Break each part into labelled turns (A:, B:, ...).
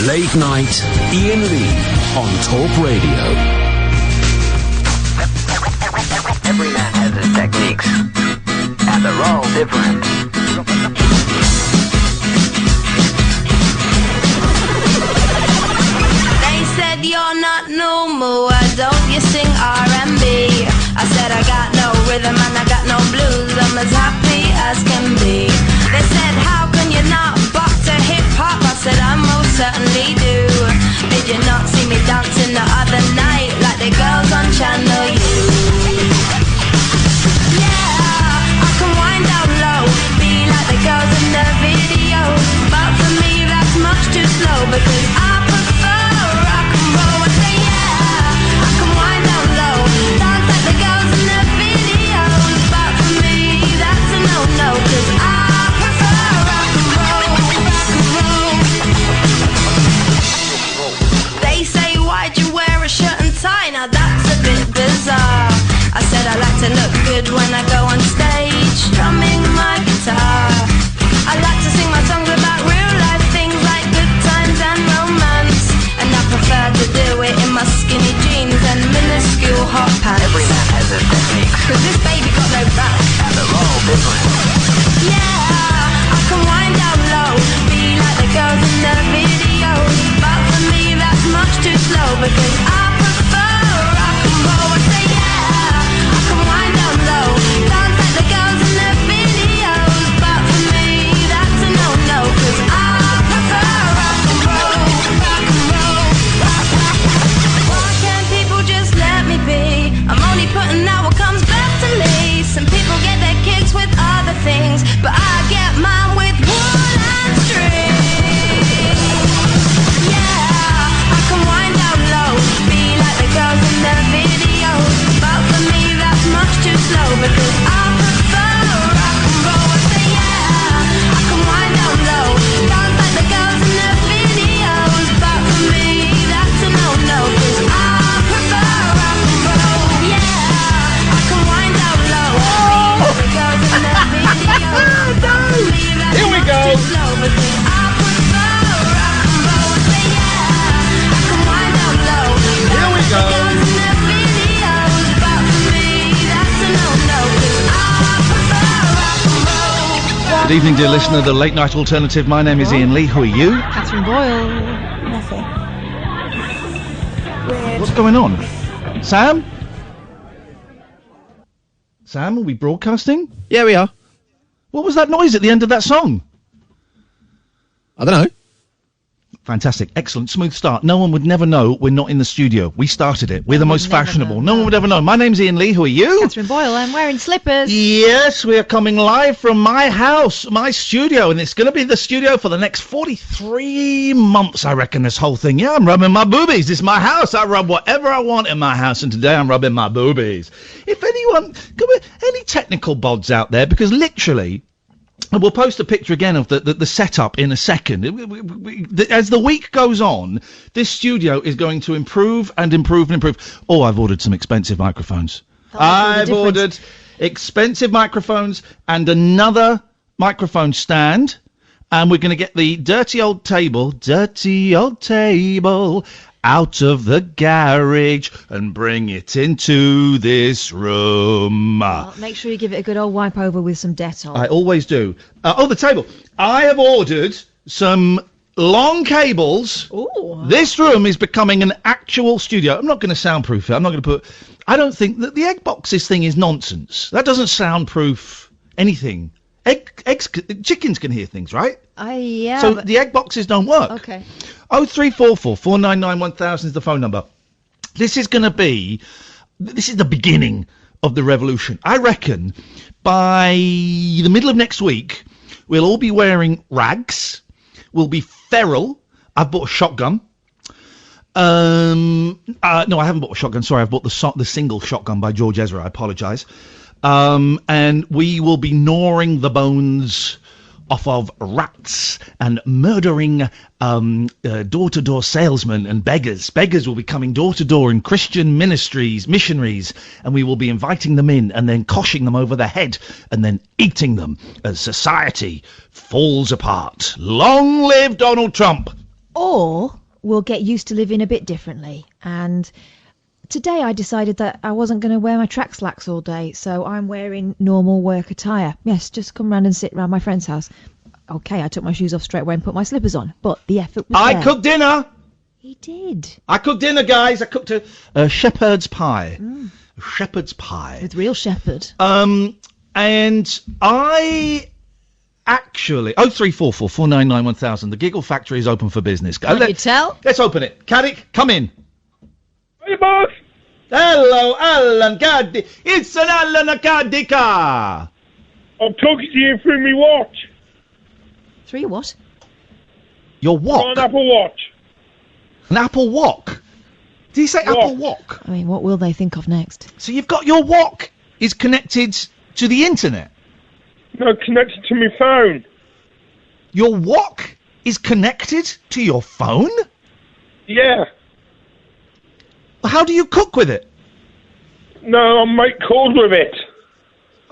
A: Late Night, Iain Lee on Talk Radio.
B: Every man has his techniques, and they're all different.
C: They said you're not normal, why don't you sing R&B? I said I got no rhythm and I got no blues, I'm as happy as can be. They said how can you not bop to hip-hop? I said I most certainly do. Did you not see me dancing the other night like the girls on Channel U? Yeah, I can wind down low, be like the girls in the videos, but for me that's much too slow because I prefer rock and roll. I say yeah, I can wind down low, dance like the girls in the videos, but for me that's a no-no because I prefer rock and roll, rock and roll. They say why'd you wear a shirt and tie? Now that's a bit bizarre. I said I like to look good when I go on stage, strumming my guitar. I like to sing my songs about real life things like good times and romance, and I prefer to do it in my skinny jeans and minuscule hot pants.
B: Every man has his techniques,
C: Cause this baby got no back,
B: and they're all different.
C: yeah, I can wind down low, be like the girls in the videos, but for me that's much too slow because I prefer rock and roll. I say yeah, I can wind down low, dance like the girls in the videos, but for me that's a no-no cause I prefer rock and roll, rock and roll, rock, rock. Why can't people just let me be? I'm only putting out what comes back to me. Some people get their kicks with other things, but I get mine with wood and string. Yeah, I can wind down low, be like the girls in the videos, but for me that's much too slow because I prefer rock and roll. I say yeah, I can wind down low, dance like the girls in the videos, but for me that's a no-no cause I prefer rock and roll. Yeah, I can wind down low, be like the girls in the videos, but for me that's
D: Here we
C: much
D: go.
C: too slow because I prefer rock and roll. I say yeah, I can wind down low,
D: Here we go.
C: girls in the videos, but for me that's a no-no cause I prefer rock and roll.
D: Good evening, dear listener, the Late Night Alternative. My name is Iain Lee. Who are you?
E: Catherine Boyle.
F: Nothing.
D: What's going on? Sam? Sam, are we broadcasting?
G: Yeah, we are.
D: What was that noise at the end of that song?
G: I don't know.
D: Fantastic. Excellent. Smooth start. No one would never know we're not in the studio. We started it. We're the most
E: never
D: fashionable.
E: know.
D: No one would ever know. My name's Iain Lee. Who are you?
E: Catherine Boyle. I'm wearing slippers.
D: Yes, we are coming live from my house, my studio, and it's going to be the studio for the next 43 months, I reckon, this whole thing. Yeah, I'm rubbing my boobies. It's my house. I rub whatever I want in my house, and today I'm rubbing my boobies. If anyone, any technical bods out there, because literally, and we'll post a picture again of the setup in a second. As the week goes on, this studio is going to improve and improve and improve. Oh, I've ordered some expensive microphones. I've ordered expensive microphones and another microphone stand. And we're going to get the dirty old table out of the garage and bring it into this room.
E: Well, make sure you give it a good old wipe over with some Dettol.
D: I always do. The table. I have ordered some long cables.
E: Ooh.
D: This room is becoming an actual studio. I'm not going to soundproof it. I'm not going to put... I don't think that the egg boxes thing is nonsense. That doesn't soundproof anything. Chickens can hear things, right?
E: Yeah.
D: So the egg boxes don't work.
E: Okay.
D: 0344 499 1000 is the phone number. This is the beginning of the revolution. I reckon by the middle of next week, we'll all be wearing rags. We'll be feral. I've bought a shotgun. No, I haven't bought a shotgun. Sorry, I've bought the single shotgun by George Ezra. I apologise. And we will be gnawing the bones off of rats and murdering door-to-door salesmen and beggars. Beggars will be coming door-to-door in Christian missionaries, and we will be inviting them in and then coshing them over the head and then eating them as society falls apart. Long live Donald Trump!
E: Or we'll get used to living a bit differently. And today I decided that I wasn't going to wear my track slacks all day, so I'm wearing normal work attire. Yes, just come round and sit round my friend's house. Okay, I took my shoes off straight away and put my slippers on, but the effort was there.
D: I cooked dinner.
E: He did.
D: I cooked dinner, guys. I cooked a shepherd's pie. Shepherd's pie.
E: With real shepherd.
D: And I actually... 0344 499 1000. The Giggle Factory is open for business.
E: Can't you tell?
D: Let's open it. Caddick, come in.
F: Hey, boss.
D: Hello, Alan Caddick. It's an Alan Caddicka.
F: I'm talking to you through me watch.
E: Three what?
D: Your what?
F: On Apple Watch.
D: An Apple Wok? Did you say Apple Wok?
E: I mean, what will they think of next?
D: So you've got your Wok is connected to the internet?
F: No, connected to my phone.
D: Your Wok is connected to your phone?
F: Yeah.
D: How do you cook with it?
F: No, I make calls with it.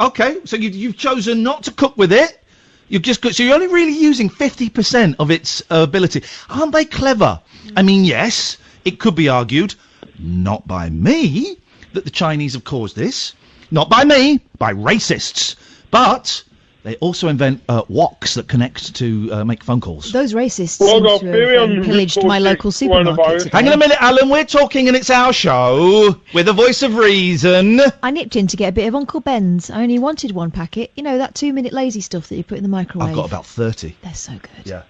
D: Okay, so you've chosen not to cook with it. So you're only really using 50% of its ability. Aren't they clever? I mean, yes, it could be argued, not by me, that the Chinese have caused this. Not by me, by racists. But they also invent woks that connect to make phone calls.
E: Those racists
F: Well,
E: seem
F: got
E: to
F: very
E: have pillaged my local supermarket today.
D: Hang on a minute, Alan, we're talking and it's our show. With the voice of reason.
E: I nipped in to get a bit of Uncle Ben's. I only wanted one packet. You know, that 2-minute lazy stuff that you put in the microwave.
D: I've got about 30.
E: They're so good.
D: Yeah.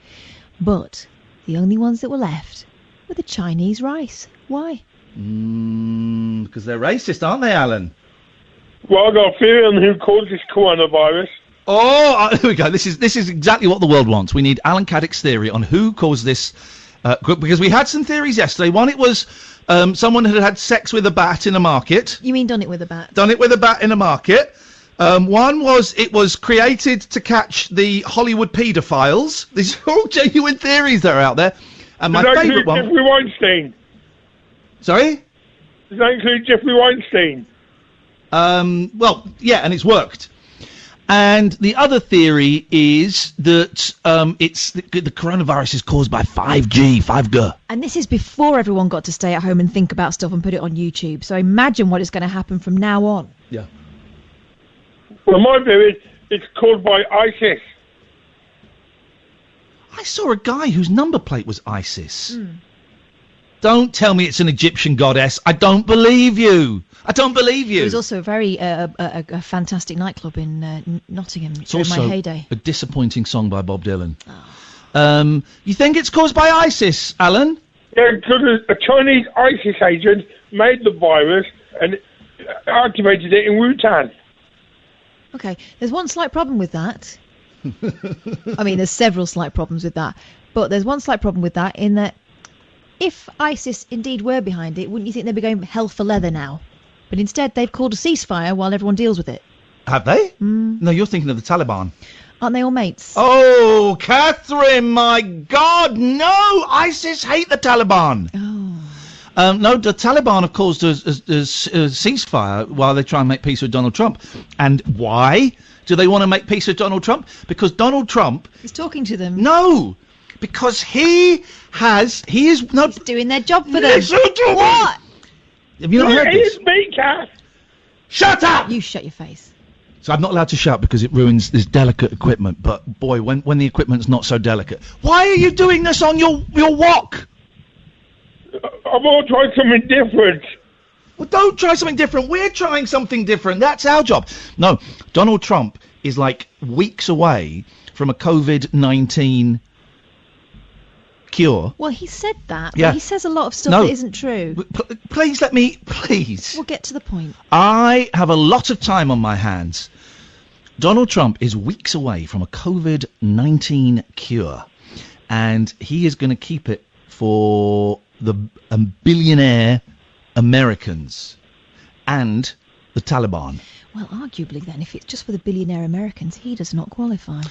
E: But the only ones that were left were the Chinese rice. Why?
D: Because they're racist, aren't they, Alan?
F: Well, I got a theory on who caused this coronavirus.
D: Oh, here we go. This is exactly what the world wants. We need Alan Caddick's theory on who caused this. Because we had some theories yesterday. One, it was someone had sex with a bat in a market.
E: You mean done it with a bat?
D: Done it with a bat in a market. One was it was created to catch the Hollywood paedophiles. These are all genuine theories that are out there. And my
F: Does that
D: favourite
F: include
D: one...
F: Jeffrey Weinstein?
D: Sorry?
F: Does that include Jeffrey Weinstein?
D: Well, yeah, and it's worked. And the other theory is that it's the coronavirus is caused by 5G.
E: And this is before everyone got to stay at home and think about stuff and put it on YouTube. So imagine what is going to happen from now on.
D: Yeah.
F: Well, my theory is it's caused by ISIS.
D: I saw a guy whose number plate was ISIS. Don't tell me it's an Egyptian goddess. I don't believe you. I don't believe you.
E: It was also a very a fantastic nightclub in Nottingham during my heyday.
D: A disappointing song by Bob Dylan. You think it's caused by ISIS, Alan?
F: Yeah, because a Chinese ISIS agent made the virus and activated it in Wuhan.
E: Okay, there's one slight problem with that. I mean, there's several slight problems with that. But there's one slight problem with that in that if ISIS indeed were behind it, wouldn't you think they'd be going hell for leather now? But instead, they've called a ceasefire while everyone deals with it.
D: Have they? No, you're thinking of the Taliban.
E: Aren't they all mates?
D: Oh, Catherine, my God, no! ISIS hate the Taliban.
E: Oh.
D: No, the Taliban have caused a ceasefire while they try and make peace with Donald Trump. And why do they want to make peace with Donald Trump? Because Donald Trump...
E: He's talking to them.
D: No! Because he's
E: doing their job for them.
D: Listen to
E: What?
D: Have you not heard this?
F: It's me, Kath.
D: Shut up!
E: You shut your face.
D: So I'm not allowed to shout because it ruins this delicate equipment. But boy, when the equipment's not so delicate, why are you doing this on your wok?
F: I want to try something different.
D: Well, don't try something different. We're trying something different. That's our job. No, Donald Trump is like weeks away from a COVID-19 cure.
E: Well, he said that,
D: Yeah.
E: but he says a lot of stuff
D: No.
E: that isn't true.
D: Please let me, please.
E: We'll get to the point.
D: I have a lot of time on my hands. Donald Trump is weeks away from a COVID-19 cure, and he is going to keep it for the billionaire Americans and the Taliban.
E: Well, arguably then, if it's just for the billionaire Americans, he does not qualify.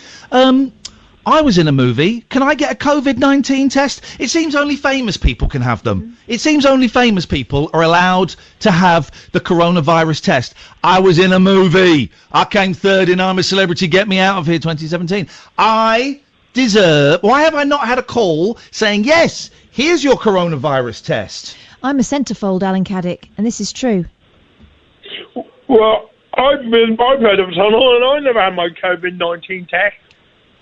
D: I was in a movie. Can I get a COVID-19 test? It seems only famous people can have them. It seems only famous people are allowed to have the coronavirus test. I was in a movie. I came third in I'm a Celebrity, Get Me Out of Here 2017. I deserve? Why have I not had a call saying, yes, here's your coronavirus test?
E: I'm a centrefold, Alan Caddick, and this is true.
F: Well, I've heard of a tunnel and I never had my COVID-19 test.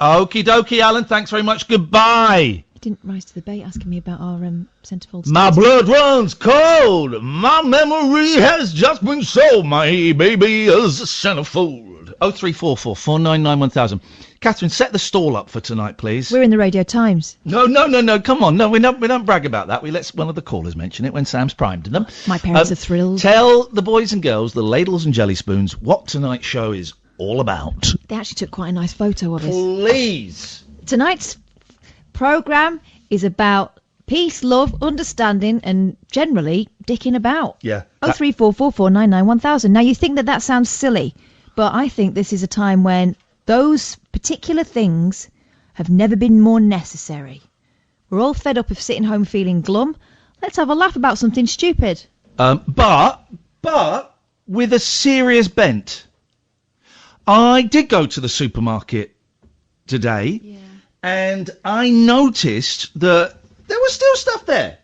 D: Okie dokie, Alan. Thanks very much. Goodbye.
E: You didn't rise to the bait asking me about our centrefold.
D: My blood runs cold. My memory has just been sold. My baby is a centerfold. 0344 499 1000. Catherine, set the stall up for tonight, please.
E: We're in the Radio Times.
D: No. Come on. No, we don't brag about that. We let one of the callers mention it when Sam's primed them.
E: My parents are thrilled.
D: Tell the boys and girls, the ladles and jelly spoons, what tonight's show is all about.
E: They actually took quite a nice photo of us.
D: Please.
E: Tonight's programme is about peace, love, understanding, and generally dicking about.
D: Yeah.
E: 0344 499 1000. Now, you think that sounds silly, but I think this is a time when those particular things have never been more necessary. We're all fed up of sitting home feeling glum. Let's have a laugh about something stupid.
D: But with a serious bent. I did go to the supermarket today, and I noticed that there was still stuff there.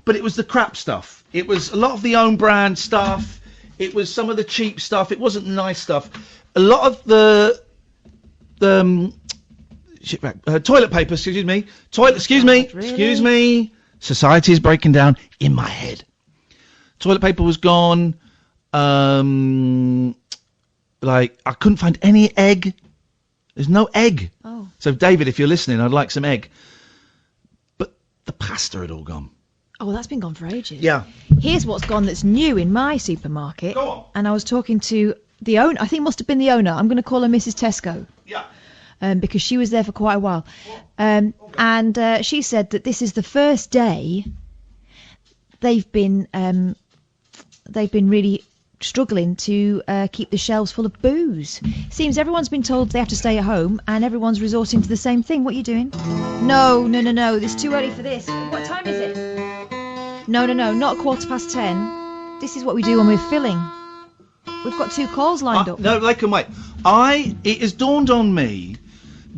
D: But it was the crap stuff. It was a lot of the own brand stuff. It was some of the cheap stuff. It wasn't nice stuff. A lot of the toilet paper, excuse me. Excuse me. Society is breaking down in my head. Toilet paper was gone. Like, I couldn't find any egg. There's no egg.
E: Oh.
D: So, David, if you're listening, I'd like some egg. But the pasta had all gone.
E: Oh, well, that's been gone for ages.
D: Yeah.
E: Here's what's gone that's new in my supermarket.
D: Go on.
E: And I was talking to the owner. I think it must have been the owner. I'm going to call her Mrs. Tesco.
D: Yeah.
E: Because she was there for quite a while. And she said that this is the first day they've been really struggling to keep the shelves full of booze. Seems everyone's been told they have to stay at home and everyone's resorting to the same thing. What are you doing? No. It's too early for this. What time is it? No, not 10:15. This is what we do when we're filling. We've got 2 calls lined up.
D: No, they can wait. It has dawned on me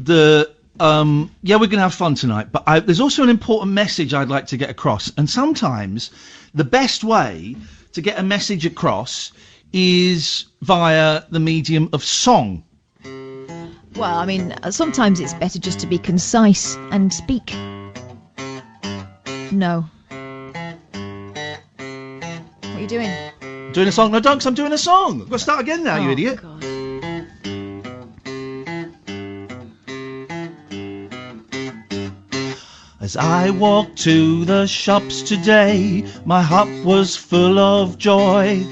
D: that, we're going to have fun tonight, but there's also an important message I'd like to get across. And sometimes the best way to get a message across is via the medium of song.
E: Well, I mean, sometimes it's better just to be concise and speak. No. What are you doing?
D: Doing a song? No, don't, 'cause I'm doing a song. I've got to start again now, you idiot.
E: God.
D: As I walked to the shops today, my heart was full of joy.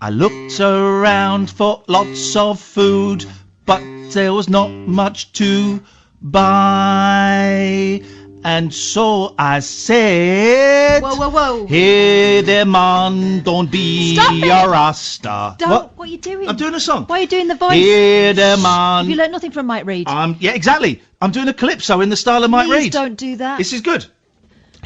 D: I looked around for lots of food, but there was not much to buy. And so I said,
E: Whoa.
D: Hey there, man, don't be
E: Stop it!
D: a rasta.
E: What are you doing?
D: I'm doing a song.
E: Why are you doing the voice?
D: Hey there, man.
E: Have you learnt nothing from Mike Reid?
D: Yeah, exactly. I'm doing a calypso in the style of Mike
E: Please
D: Reid.
E: don't do that.
D: This is good.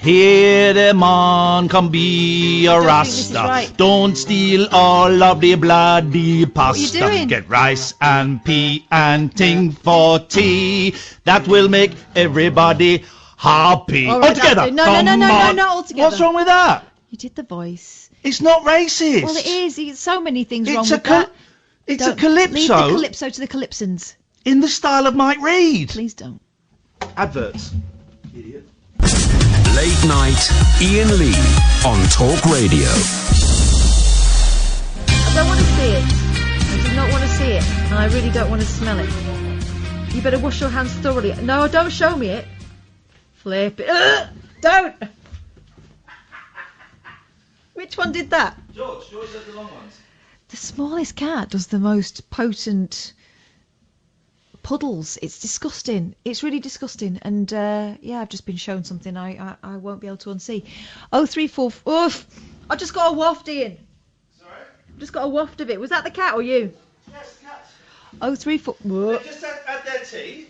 D: Here the man can be a
E: don't think this is
D: rasta.
E: right.
D: Don't steal all of the bloody pasta.
E: What are you doing?
D: Get rice and pea and ting for tea. That will make everybody happy.
E: All right,
D: All together.
E: No,
D: Come on.
E: not all together.
D: What's wrong with that?
E: You did the voice.
D: It's not racist.
E: Well, it is. There's so many things wrong
D: It's
E: with that.
D: It's
E: Don't.
D: a calypso.
E: Leave the calypso to the calypsons.
D: In the style of Mike Reid.
E: Please don't.
D: Adverts. Idiot.
A: Late night, Iain Lee on Talk Radio.
E: I don't want to see it. I do not want to see it. And I really don't want to smell it. You better wash your hands thoroughly. No, don't show me it. Flip it. Don't. Which one did that?
D: George does the long ones.
E: The smallest cat does the most potent puddles. It's disgusting. It's really disgusting. And I've just been shown something I won't be able to unsee. 034. Oof! I just got a waft, Iain.
D: Sorry?
E: Just got a waft of it. Was that the cat or you?
D: Yes, cat.
E: 034.
D: They just had their tea.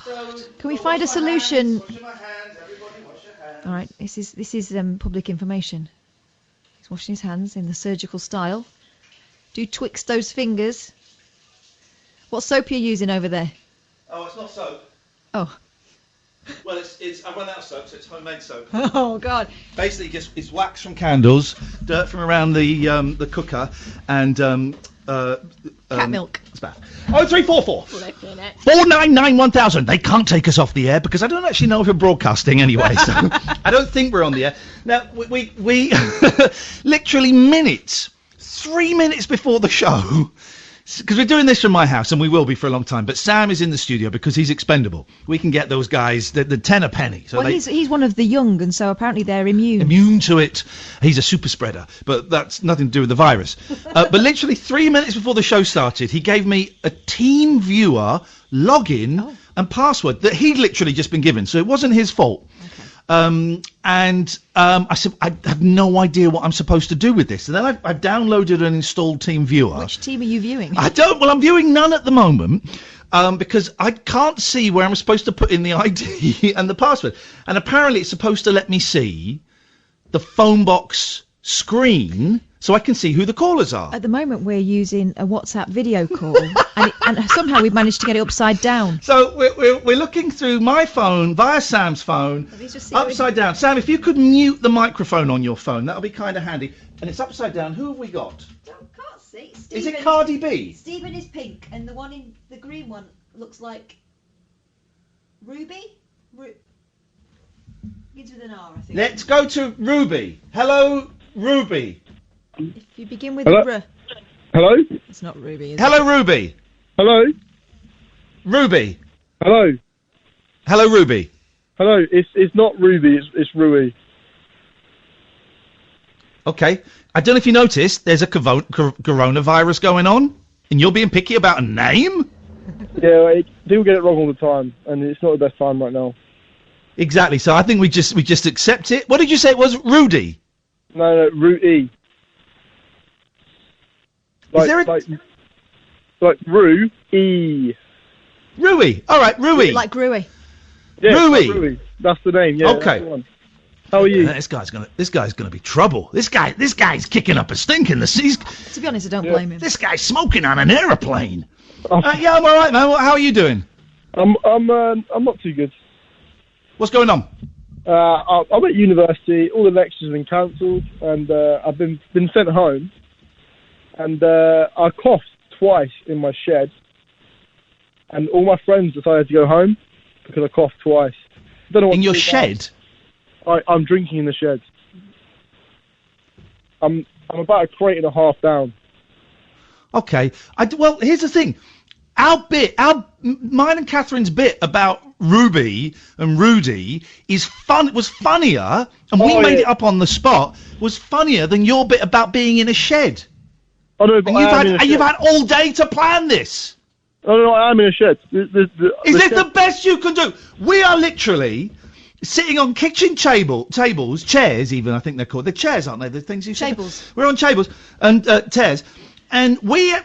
D: So,
E: Can we find a solution?
D: Wash my hands. Everybody wash your hands.
E: All right. This is public information. He's washing his hands in the surgical style. Do twix those fingers. What soap are you using over there?
D: Oh, it's not soap.
E: Oh.
D: Well, it's. I run out of soap, so it's homemade soap.
E: Oh God.
D: Basically, just it's wax from candles, dirt from around the cooker, and
E: Cat milk.
D: It's bad. 0344 499 1000. They can't take us off the air because I don't actually know if we're broadcasting anyway. So I don't think we're on the air now. We literally minutes, 3 minutes before the show. Because we're doing this from my house, and we will be for a long time. But Sam is in the studio because he's expendable. We can get those guys the 10 a penny. So
E: Well, he's one of the young, and so apparently they're immune
D: to it. He's a super spreader, but that's nothing to do with the virus. But literally 3 minutes before the show started, he gave me a Team Viewer login and password that he'd literally just been given. So it wasn't his fault. I said, I have no idea what I'm supposed to do with this. And then I've downloaded and installed Team Viewer.
E: Which team are you viewing?
D: Well, I'm viewing none at the moment because I can't see where I'm supposed to put in the ID and the password. And apparently it's supposed to let me see the phone box screen so I can see who the callers are.
E: At the moment, we're using a WhatsApp video call, and somehow we've managed to get it upside down.
D: So we're looking through my phone via Sam's phone, upside down. Sam, if you could mute the microphone on your phone, that'll be kind of handy. And it's upside down. Who have we got?
E: Can't see.
D: Is it Cardi B?
E: Stephen is pink, and the one in the green one looks like Ruby. Begins with an R, I think.
D: Let's go to Ruby. Hello, Ruby.
E: If you begin with
F: Hello?
E: R.
F: Hello?
E: It's not Ruby, is
D: Hello, Ruby.
F: Hello?
D: Ruby.
F: Hello?
D: Hello, Ruby.
F: Hello? It's not Ruby, it's Rui.
D: Okay. I don't know if you noticed, there's a coronavirus going on, and you're being picky about a name?
F: Yeah, people get it wrong all the time, and it's not the best time right now.
D: Exactly. So I think we just accept it. What did you say it was? Rudy?
F: No, Rui.
D: Is there
F: like Rui.
D: Rui. All right, Rui.
E: Like Rui.
F: Yeah,
D: Rui.
F: Like Rui. That's the name. Yeah.
D: Okay.
F: That's the one. How are you?
D: This guy's gonna be trouble. This guy's kicking up a stink in the seas.
E: To be honest, I don't blame him.
D: This guy's smoking on an aeroplane. Yeah, I'm all right, man. How are you doing?
F: I'm not too good.
D: What's going on?
F: I'm at university. All the lectures have been cancelled, and I've been sent home. And I coughed twice in my shed, and all my friends decided to go home because I coughed twice. Don't know what
D: in your
F: to do
D: shed?
F: I'm drinking in the shed. I'm about a crate and a half down.
D: Okay. Well, here's the thing. Mine and Catherine's bit about Ruby and Rudy was funnier, and we made it up on the spot, was funnier than your bit about being in a shed.
F: Oh, no, but
D: you've had all day to plan this.
F: No, I'm in a shed.
D: Is this the best you can do? We are literally sitting on kitchen tables, chairs even, I think they're called. They're chairs, aren't they? The things you sit on.
E: Tables.
D: We're on tables and chairs. And we're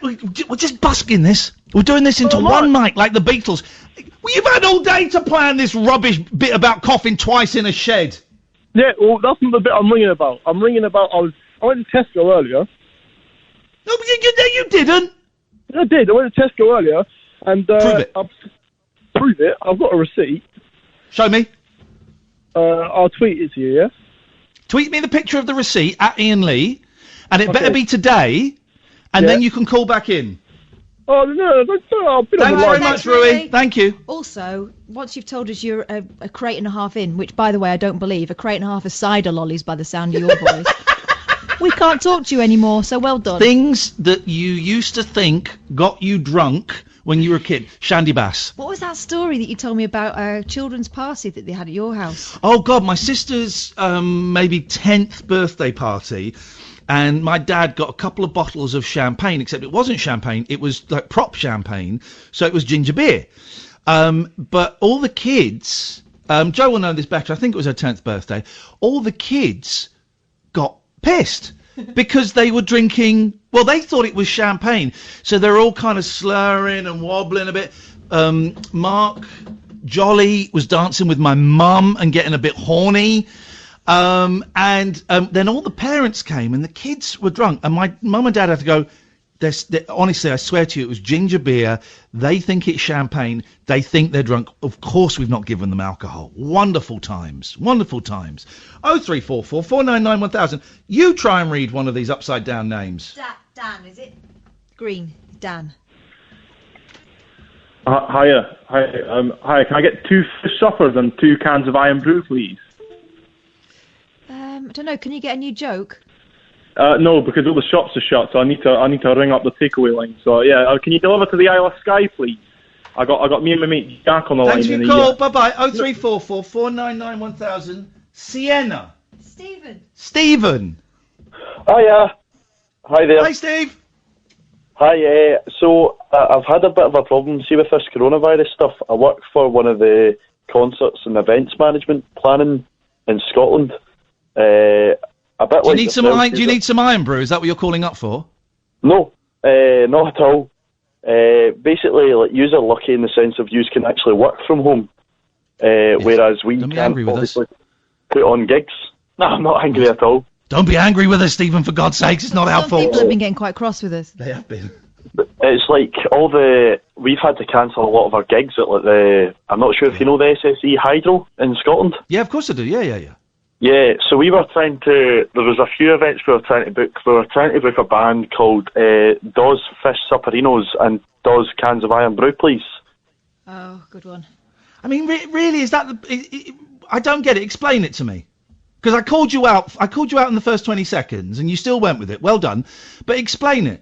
D: just busking this. We're doing this into one mic like the Beatles. Well, you've had all day to plan this rubbish bit about coughing twice in a shed.
F: Yeah, well, that's not the bit I'm ringing about. I went to Tesco earlier.
D: No, but you didn't.
F: I did. I went to Tesco earlier, and
D: Prove it.
F: Prove it. I've got a receipt.
D: Show me.
F: I'll tweet it to you. Yeah.
D: Tweet me the picture of the receipt at Iain Lee, and it better be today, and then you can call back in.
F: Oh no! I've been
D: Thanks very much, Rui. Thank you.
E: Also, once you've told us you're a crate and a half in, which, by the way, I don't believe, a crate and a half of cider lollies by the sound of your voice. We can't talk to you anymore, so well done.
D: Things that you used to think got you drunk when you were a kid. Shandy Bass.
E: What was that story that you told me about a children's party that they had at your house?
D: Oh, God, my sister's maybe 10th birthday party, and my dad got a couple of bottles of champagne, except it wasn't champagne, it was like prop champagne, so it was ginger beer. But all the kids, Joe will know this better, I think it was her 10th birthday, all the kids got pissed because they were drinking, well, they thought it was champagne, so they're all kind of slurring and wobbling a bit. Mark Jolly was dancing with my mum and getting a bit horny, and then all the parents came and the kids were drunk, and my mum and dad had to go, honestly, I swear to you, it was ginger beer. They think it's champagne. They think they're drunk. Of course, we've not given them alcohol. Wonderful times. Wonderful times. 0344 499 1000. You try and read one of these upside down names.
E: Dan, is it? Green. Dan.
H: Hiya. Hi. Can I get 2 fish suppers and 2 cans of Iron Brew, please?
E: I don't know. Can you get a new joke?
H: No, because all the shops are shut, so I need to ring up the takeaway line. So yeah, can you deliver to the Isle of Skye, please? I got me and my mate Jack on the line.
D: Thanks for your call. Bye bye. 0344 499 1000. Sienna. Stephen.
I: Hiya. Hi there.
D: Hi, Steve.
I: Hi. So I've had a bit of a problem. See, with this coronavirus stuff, I work for one of the concerts and events management planning in Scotland. A bit
D: Do you need some Iron Brew? Is that what you're calling up for?
I: No, not at all. Basically, like, yous are lucky in the sense of yous can actually work from home, whereas we can't obviously put on gigs. No, I'm not angry at all.
D: Don't be angry with us, Stephen, for God's sakes. It's not our
E: Some
D: fault.
E: people have been getting quite cross with us.
D: They have been.
I: It's like we've had to cancel a lot of our gigs at like I'm not sure if you know the SSE Hydro in Scotland.
D: Yeah, of course I do. Yeah.
I: Yeah, so we were there was a few events we were trying to book. We were trying to book a band called Doz Fish Supperinos and Doz Cans of Iron Brew, please.
E: Oh, good one.
D: I mean, really, is that I don't get it. Explain it to me. Because I called you out in the first 20 seconds and you still went with it. Well done. But explain it.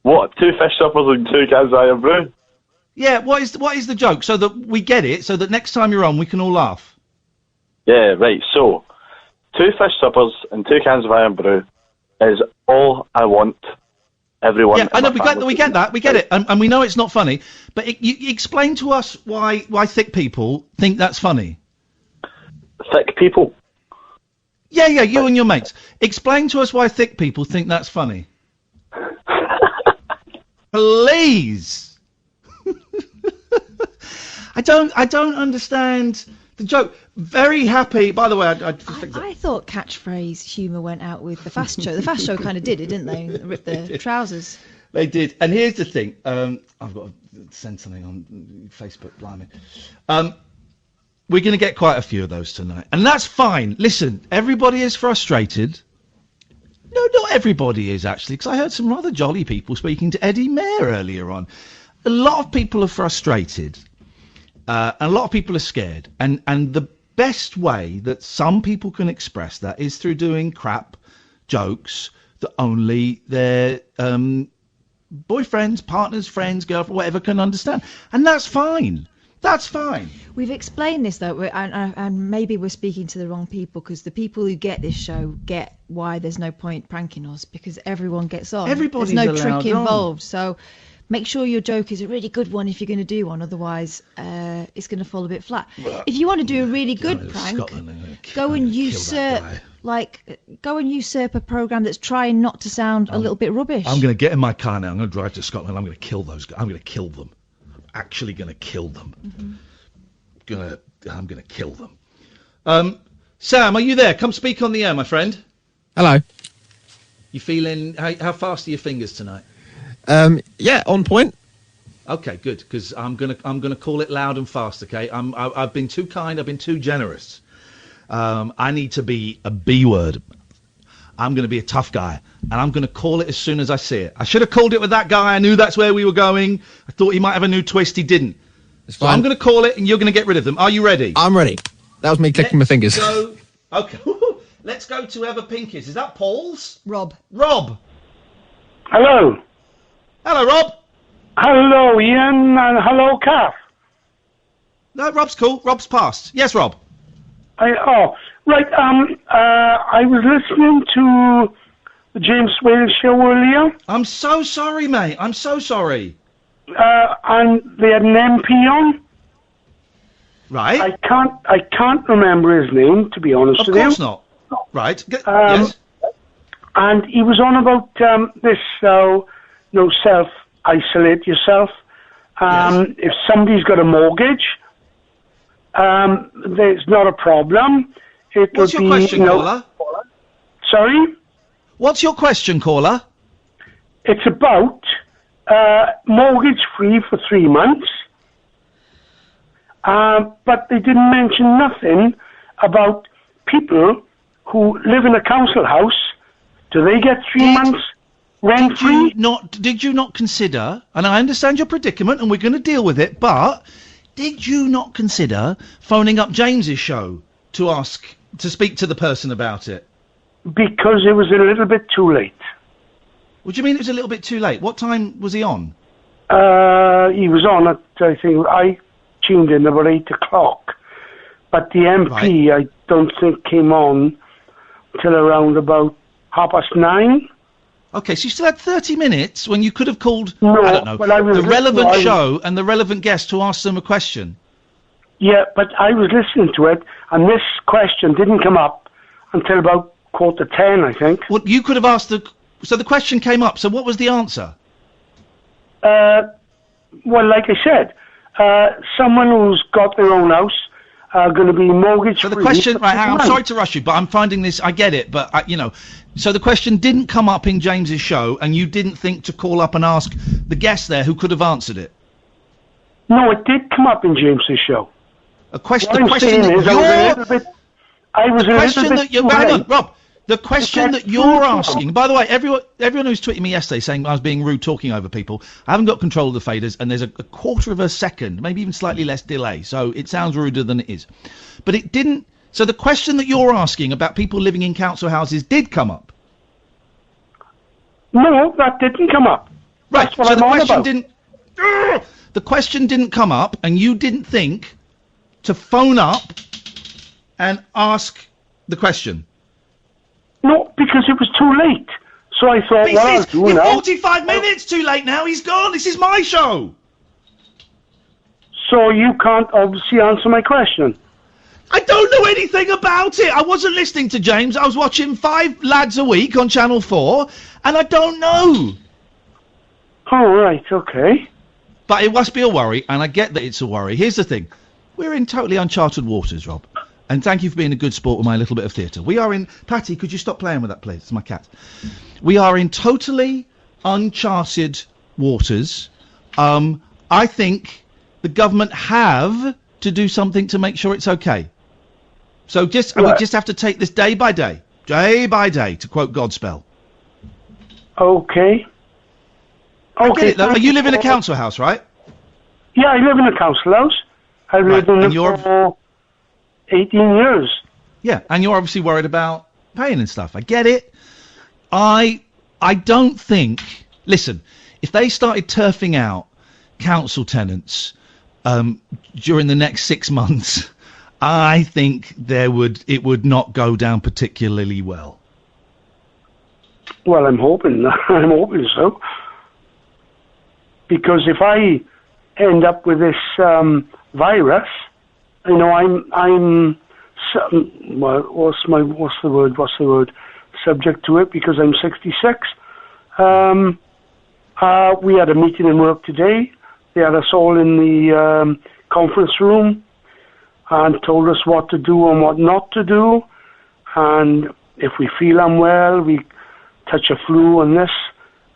I: What? 2 fish suppers and 2 cans of Iron Brew?
D: Yeah, what is the joke? So that we get it, so that next time you're on, we can all laugh.
I: Yeah, right. So, 2 fish suppers and 2 cans of Iron Brew is all I want everyone.
D: Yeah, I know, we get that, we get it, and we know it's not funny, but you explain to us why thick people think that's funny.
I: Thick people?
D: Yeah, you and your mates. Explain to us why thick people think that's funny. Please. I don't understand the joke. Very happy. By the way,
E: I thought catchphrase humour went out with the Fast Show. The Fast Show kind of did it, didn't they? Rip the trousers.
D: They did. And here's the thing. I've got to send something on Facebook. Blimey. We're going to get quite a few of those tonight, and that's fine. Listen, everybody is frustrated. No, not everybody is actually, because I heard some rather jolly people speaking to Eddie Mayer earlier on. A lot of people are frustrated. And a lot of people are scared, and the best way that some people can express that is through doing crap jokes that only their boyfriends, partners, friends, girlfriend, whatever can understand, and that's fine. That's fine.
E: We've explained this though, and maybe we're speaking to the wrong people, because the people who get this show get why there's no point pranking us, because everyone gets on.
D: Everybody's
E: there's no
D: allowed
E: trick
D: on.
E: involved, so. Make sure your joke is a really good one if you're going to do one, otherwise it's going to fall a bit flat. If you want to do a really good prank, go and usurp a program that's trying not to sound a little bit rubbish.
D: I'm going to get in my car now. I'm going to drive to Scotland. I'm going to kill those guys. I'm going to kill them. I'm actually going to kill them. I'm going to kill them. Sam, are you there? Come speak on the air, my friend.
G: Hello.
D: You feeling? How fast are your fingers tonight?
G: Yeah, on point.
D: Okay, good, because I'm gonna call it loud and fast. Okay, I've been too kind. I've been too generous. I need to be a B word. I'm gonna be a tough guy, and I'm gonna call it as soon as I see it. I should have called it with that guy. I knew that's where we were going. I thought he might have a new twist. He didn't. So I'm gonna call it, and you're gonna get rid of them. Are you ready?
G: I'm ready. That was me clicking my fingers.
D: Okay. Let's go to Ever Pinkers. Is that Paul's?
E: Rob.
J: Hello.
D: Hello, Rob.
J: Hello, Ian, and hello, Kath.
D: No, Rob's cool. Rob's passed. Yes, Rob.
J: I was listening to the James Wales show earlier.
D: I'm so sorry, mate. I'm so sorry.
J: And they had an MP on.
D: Right.
J: I can't remember his name, to be honest with you.
D: Of course not. Right. Yes.
J: And he was on about this, self-isolate yourself.
D: Yes.
J: If somebody's got a mortgage, there's not a problem.
D: What's your question, caller?
J: Sorry?
D: What's your question, caller?
J: It's about mortgage-free for 3 months. But they didn't mention nothing about people who live in a council house. Do they get 3 months rent-free?
D: Did you not consider, and I understand your predicament and we're going to deal with it, but did you not consider phoning up James's show to speak to the person about it?
J: Because it was a little bit too late.
D: What do you mean it was a little bit too late? What time was he on?
J: He was on at, I think, I tuned in about 8 o'clock. But the MP, I don't think, came on till around about 9:30.
D: Okay, so you still had 30 minutes when you could have called,
J: no,
D: I don't know, the relevant show and the relevant guest to ask them a question.
J: Yeah, but I was listening to it, and this question didn't come up until about 9:45, I think.
D: Well, you could have asked so the question came up, so what was the answer?
J: Well, like I said, someone who's got their own house are going to be mortgage-free.
D: So the question, right, I'm sorry to rush you, but I'm finding this, I get it, but, so the question didn't come up in James's show, and you didn't think to call up and ask the guest there who could have answered it?
J: No, it did come up in James's show.
D: The question that you're asking, by the way, everyone who's tweeting me yesterday saying I was being rude talking over people, I haven't got control of the faders, and there's a quarter of a second, maybe even slightly less delay, so it sounds ruder than it is. But it didn't, so the question that you're asking about people living in council houses did come up.
J: No, that didn't come up.
D: Right,
J: That's what
D: so
J: I'm
D: the
J: on
D: question
J: about.
D: didn't, the question didn't come up, and you didn't think to phone up and ask the question.
J: No, because it was too late. So I thought,
D: You're 45 minutes too late now. He's gone. This is my show.
J: So you can't obviously answer my question.
D: I don't know anything about it. I wasn't listening to James. I was watching 5 Lads a Week on Channel 4, and I don't know.
J: Oh, right, okay.
D: But it must be a worry, and I get that it's a worry. Here's the thing. We're in totally uncharted waters, Rob. And thank you for being a good sport with my little bit of theatre. We are in... Patty, could you stop playing with that, please? It's my cat. We are in totally uncharted waters. I think the government have to do something to make sure it's okay. So we just have to take this day by day, to quote Godspell.
J: Okay.
D: I get it, though. You live in a council house, right?
J: Yeah, I live in a council house. I've lived in it for 18 years.
D: Yeah, and you're obviously worried about paying and stuff. I get it. I don't think... Listen, if they started turfing out council tenants during the next 6 months, I think it would not go down particularly well.
J: Well, I'm hoping so. Because if I end up with this virus, I'm what's the word? Subject to it, because I'm 66. We had a meeting in work today. They had us all in the conference room and told us what to do and what not to do. And if we feel unwell, we touch a flu and this.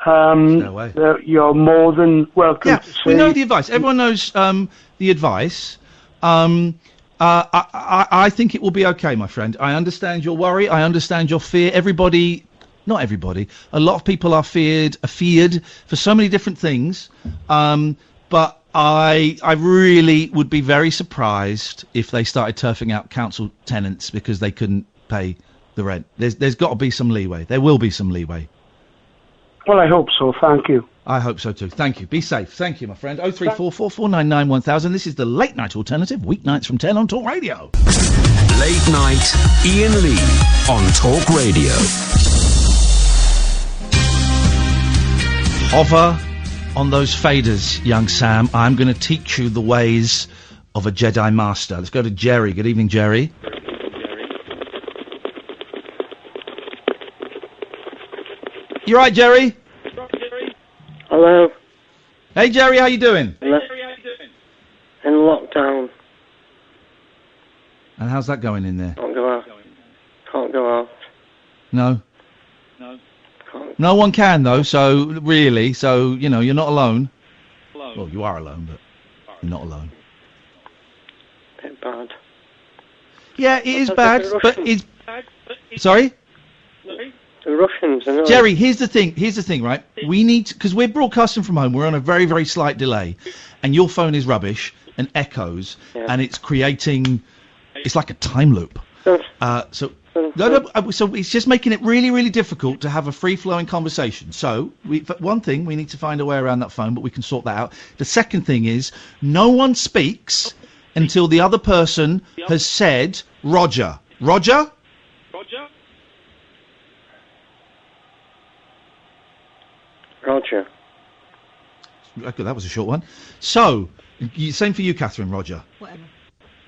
J: You're more than welcome.
D: Yeah,
J: to say,
D: we know the advice. Everyone knows the advice. I think it will be okay, my friend. I understand your worry. I understand your fear. Not everybody. A lot of people are feared for so many different things. But I really would be very surprised if they started turfing out council tenants because they couldn't pay the rent. There's got to be some leeway. There will be some leeway.
J: Well, I hope so. Thank you.
D: I hope so too. Thank you. Be safe. Thank you, my friend. 03444991000. This is the late night alternative. Weeknights from 10 on Talk Radio.
A: Late night Iain Lee on Talk Radio.
D: Hover on those faders, young Sam. I'm going to teach you the ways of a Jedi Master. Let's go to Jerry. Good evening, Jerry. You right, Jerry?
K: Hello.
D: Hey, Jerry, how you doing?
K: Hello. In lockdown.
D: And how's that going in there?
K: Can't go out. Can't go out.
D: No?
K: Can't
D: No one can though. So really, you're not alone. Well, you are alone, but you're not alone.
K: Bit bad.
D: Yeah, it is bad, but it's. Sorry.
K: The Russians. Are
D: Jerry, here's the thing, right? We need because we're broadcasting from home. We're on a very, very slight delay, and your phone is rubbish and echoes, and it's creating. It's like a time loop. So it's just making it really, really difficult to have a free-flowing conversation. So, one thing, we need to find a way around that phone, but we can sort that out. The second thing is, no one speaks until the other person has said, Roger. Roger?
K: Roger? Roger.
D: Okay, that was a short one. So, same for you, Catherine, Roger.
E: Whatever.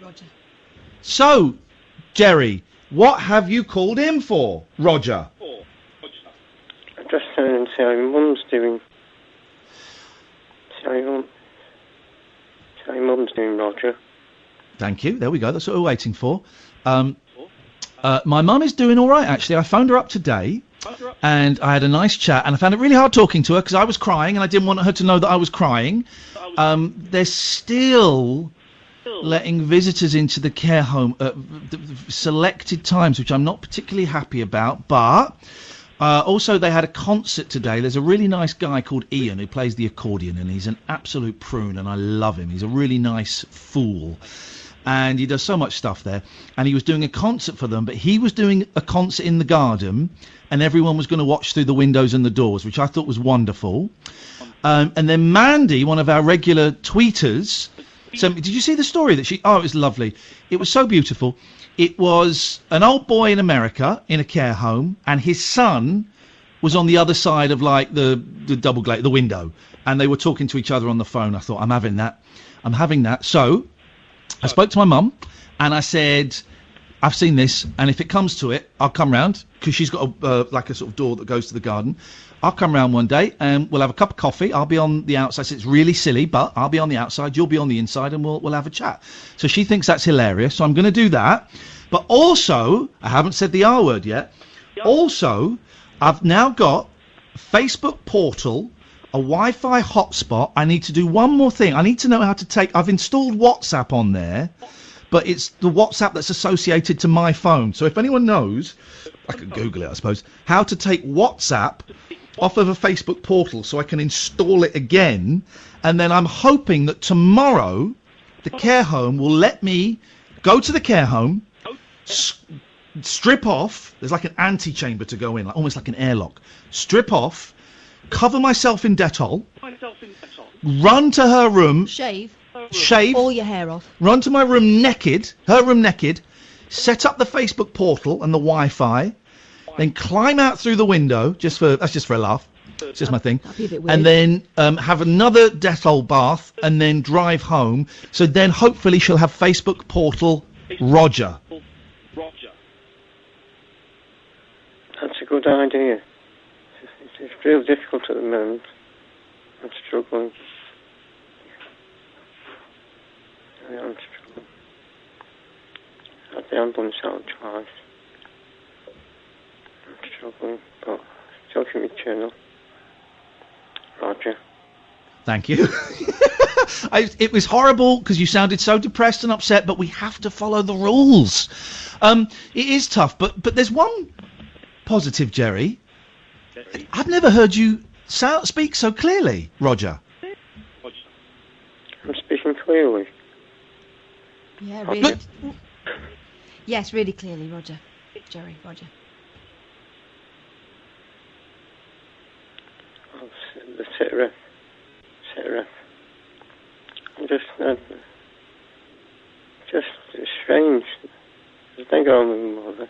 E: Roger.
D: So, Jerry, what have you called in for, Roger?
K: I'm just saying to see how your mum's doing. See how your mum's doing, Roger.
D: Thank you. There we go. That's what we're waiting for. My mum is doing all right, actually. I phoned her up today, and I had a nice chat, and I found it really hard talking to her because I was crying, and I didn't want her to know that I was crying. They're still letting visitors into the care home at selected times, which I'm not particularly happy about, but also they had a concert today. There's a really nice guy called Iain who plays the accordion, and he's an absolute prune, and I love him. He's a really nice fool, and he does so much stuff there, and he was doing a concert for them, but he was doing a concert in the garden, and everyone was going to watch through the windows and the doors, which I thought was wonderful. And then Mandy, one of our regular tweeters, so, did you see the story that she... Oh, it was lovely. It was so beautiful. It was an old boy in America in a care home, and his son was on the other side of, like, the double glazed, the window, and they were talking to each other on the phone. I thought, I'm having that. So, I spoke to my mum, and I said, I've seen this, and if it comes to it, I'll come round, because she's got a sort of door that goes to the garden. I'll come round one day and we'll have a cup of coffee. I'll be on the outside. It's really silly, but I'll be on the outside. You'll be on the inside, and we'll have a chat. So she thinks that's hilarious. So I'm going to do that. But also, I haven't said the R word yet. Also, I've now got a Facebook portal, a Wi-Fi hotspot. I need to do one more thing. I need to know how to take... I've installed WhatsApp on there, but it's the WhatsApp that's associated to my phone. So if anyone knows, I could Google it, I suppose, how to take WhatsApp off of a Facebook portal so I can install it again, and then I'm hoping that tomorrow the care home will let me go to the care home, strip off, there's like an antechamber to go in, like, almost like an airlock, strip off, cover myself in Dettol, run to her room, shave
E: all your hair off,
D: run to my room naked, her room naked, set up the Facebook portal and the Wi-Fi, then climb out through the window, that's just for a laugh, it's just my thing, and then have another Dettol bath, and then drive home. So then hopefully she'll have Facebook portal Roger.
K: That's a good idea. It's real difficult at the moment. I'm struggling. I'm struggling. Had the ambulance out twice. I'm struggling, but still keep me channel. Roger.
D: Thank you. It was horrible because you sounded so depressed and upset, but we have to follow the rules. It is tough, but there's one positive, Jerry. I've never heard you speak so clearly, Roger.
K: I'm speaking clearly.
E: Yeah, really. Yes, really clearly, Roger. Jerry, Roger.
K: Oh, the sit rep. Just it's strange. I think I'm with my mother.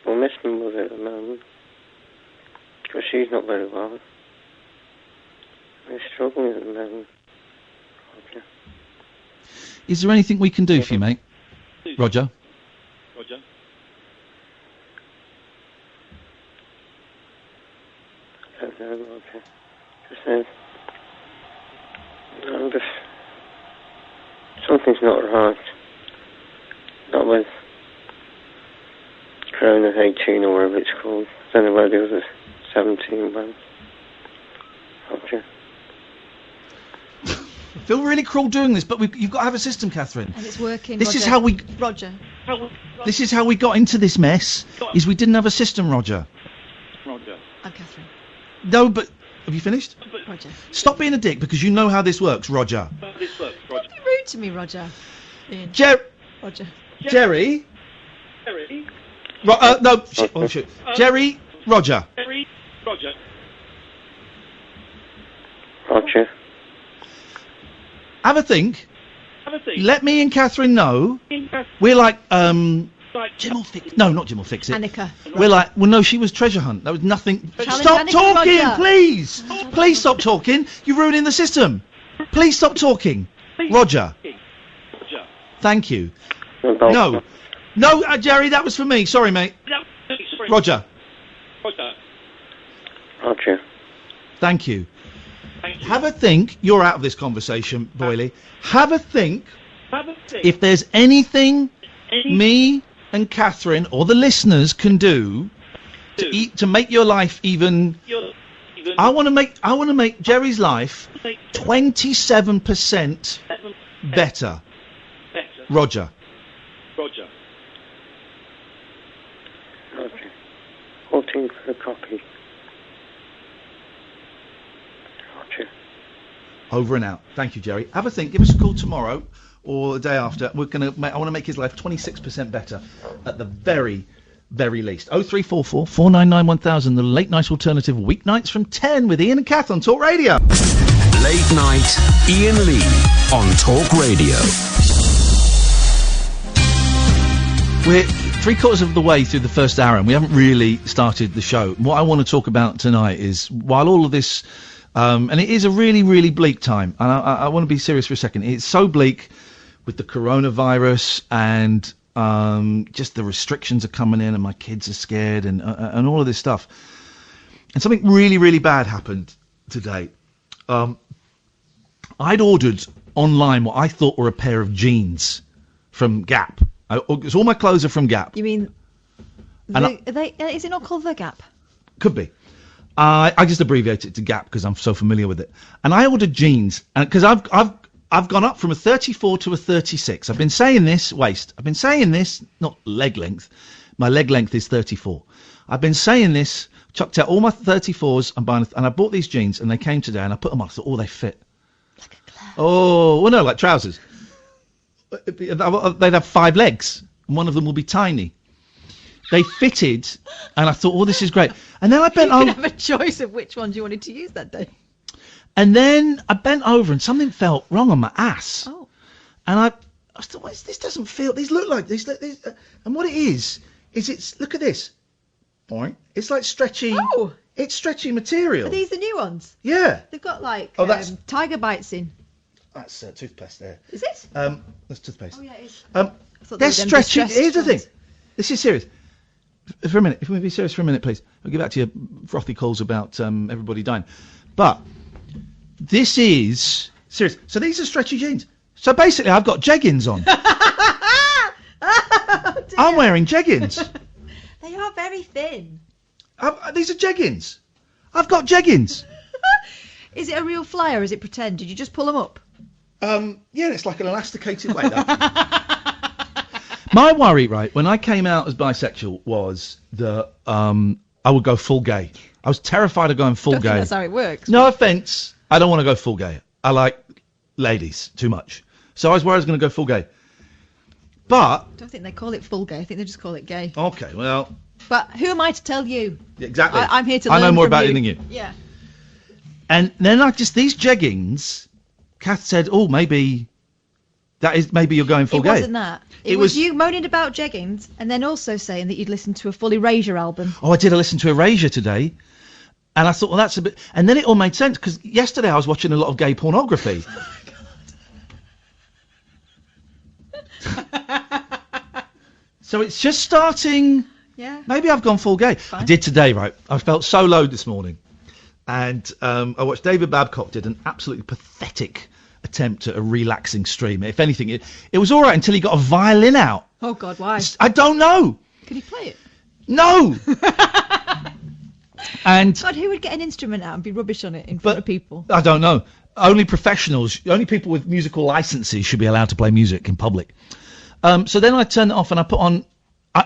K: I'll miss my mother at the moment. Because she's not very well. I'm struggling at the moment. Roger.
D: Is there anything we can do for you, mate? Roger?
K: I don't know, Roger. Just I'm just... Something's not right. Not with Corona 18 or whatever it's called. I don't know where the other 17 man. Roger.
D: I feel really cruel doing this, but you've got to have a system, Catherine.
E: And it's working.
D: This
E: Roger.
D: is how we.
E: Roger.
D: This is how we got into this mess. Is we didn't have a system, Roger.
H: Roger.
E: I'm Catherine.
D: No, but have you finished?
E: Roger.
D: Stop being a dick because you know how this works, Roger.
E: Don't be rude to me, Roger. Ian. Roger.
D: Jerry.
H: Jerry.
D: No. Oh, shit. Jerry. Roger.
H: Jerry. Roger.
K: Roger.
D: Have a think. Let me and Catherine know. We're like, Jim will fix. No, not Jim will fix it.
E: Annika.
D: We're like, well, no, she was treasure hunt. That was nothing.
E: Challenge
D: Stop
E: Annika,
D: talking,
E: Roger.
D: please. Please stop talking. You're ruining the system. Please stop talking. Roger. Thank you. No, Jerry, that was for me. Sorry, mate. Roger.
K: Roger.
D: Thank you. Have a think. You're out of this conversation, Boyley. Have a think. If there's anything me and Catherine or the listeners can do to make your life even. I want to make Jerry's life 27% better. Roger.
K: Roger. 14 for a copy. Roger.
D: Over and out. Thank you, Jerry. Have a think. Give us a call tomorrow or the day after. I want to make his life 26% better at the very, very least. 0344 499 1000. The late night alternative weeknights from 10 with Ian and Kath on Talk Radio.
A: Late night Ian Lee on Talk Radio.
D: We're 3/4 of the way through the first hour and we haven't really started the show. What I want to talk about tonight is, while all of this, and it is a really, really bleak time, and I want to be serious for a second. It's so bleak with the coronavirus and just the restrictions are coming in and my kids are scared and all of this stuff. And something really, really bad happened today. I'd ordered online what I thought were a pair of jeans from Gap. Because all my clothes are from Gap.
E: You mean, is it not called The Gap?
D: Could be. I just abbreviate it to Gap because I'm so familiar with it. And I ordered jeans, and because I've gone up from a 34 to a 36. I've been saying this waist. I've been saying this, not leg length. My leg length is 34. I've been saying this. Chucked out all my 34s and I bought these jeans, and they came today, and I put them on. I thought, they fit. Like a glove. Oh, well, no, like trousers. They'd have 5 legs, and one of them will be tiny. They fitted, and I thought, this is great. And then I bent over.
E: You could have a choice of which ones you wanted to use that day.
D: And then I bent over, and something felt wrong on my ass.
E: Oh.
D: And I thought, this doesn't feel. These look like these. And what it is it's look at this. Point. It's like stretchy.
E: Oh.
D: It's stretchy material.
E: Are these the new ones?
D: Yeah.
E: They've got like
D: that's
E: tiger bites in.
D: That's toothpaste there.
E: Is it?
D: That's toothpaste.
E: Oh yeah, it is.
D: They're stretchy. Here's the thing. This is serious. For a minute, if we be serious for a minute, please. I'll get back to your frothy calls about everybody dying. But this is serious. So these are stretchy jeans. So basically, I've got jeggings on. I'm wearing jeggings.
E: They are very thin.
D: These are jeggings. I've got jeggings.
E: Is it a real fly or is it pretend? Did you just pull them up?
D: Yeah, it's like an elasticated way. My worry, right, when I came out as bisexual was that I would go full gay. I was terrified of going full
E: Don't
D: gay.
E: think that's how it works.
D: No offence, I don't want to go full gay. I like ladies too much. So I was worried I was going to go full gay. But
E: I don't think they call it full gay. I think they just call it gay.
D: Okay, well.
E: But who am I to tell you?
D: Exactly.
E: I'm here to learn
D: I know more
E: from
D: about
E: you.
D: it than you.
E: Yeah.
D: And then these jeggings, Kath said, maybe you're going full gay.
E: It wasn't that. It was you moaning about jeggings and then also saying that you'd listened to a full Erasure album.
D: Oh, I did. I listened to Erasure today. And I thought, well, that's a bit... And then it all made sense, because yesterday I was watching a lot of gay pornography. Oh, God. So it's just starting...
E: Yeah.
D: Maybe I've gone full gay. Fine. I did today, right? I felt so low this morning. And I watched David Babcock did an absolutely pathetic attempt at a relaxing stream. If anything, it was all right until he got a violin out.
E: Oh, God, why?
D: I don't know.
E: Could he play it?
D: No! And
E: God, who would get an instrument out and be rubbish on it in front of people?
D: I don't know. Only professionals, only people with musical licenses should be allowed to play music in public. So then I turned it off and I put on,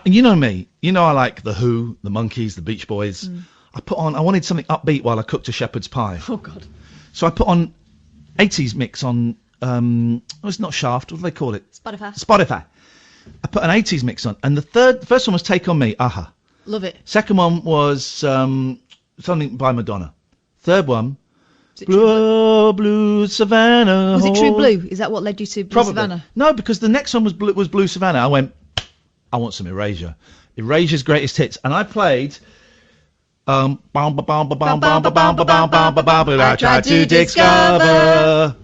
D: you know me, you know I like The Who, The Monkees, The Beach Boys. I wanted something upbeat while I cooked a shepherd's pie.
E: Oh, God.
D: So I put on 80s mix on, it's not Shaft, what do they call it?
E: Spotify.
D: I put an 80s mix on, and the first one was Take On Me, Aha.
E: Love it.
D: Second one was something by Madonna. Third one, Blue Savannah.
E: Was it True Blue? Is that what led you to Blue Savannah?
D: No, because the next one was Blue Savannah. I went, I want some Erasure. Erasure's greatest hits. And I played... I tried to discover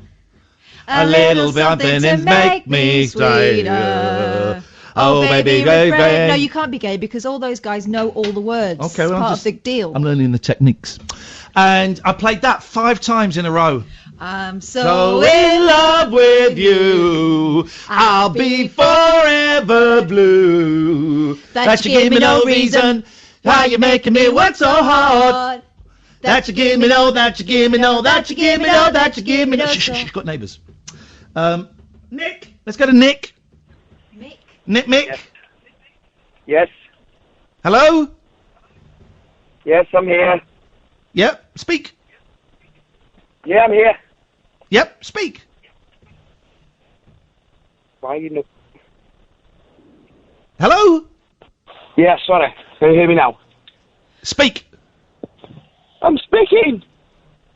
D: a little something to make me sweeter. Oh, baby, baby.
E: No, you can't be gay because all those guys know all the words.
D: Okay, well,
E: it's part of the deal.
D: I'm learning the techniques. And I played that 5 times in a row.
E: I'm so
D: in love with you. I'll be forever blue. That you give me no reason. How you making me work so hard? That you give me no, that you give me no, that you give me no, that you give me no. Shh, got neighbours. Nick, let's go to Nick. Mick.
L: Yes.
D: Hello?
L: Yes, I'm here.
D: Yep, speak.
L: Yeah, I'm here.
D: Yep, speak.
L: Why you know?
D: Hello?
L: Yeah, sorry. Can you hear me now?
D: Speak.
L: I'm speaking.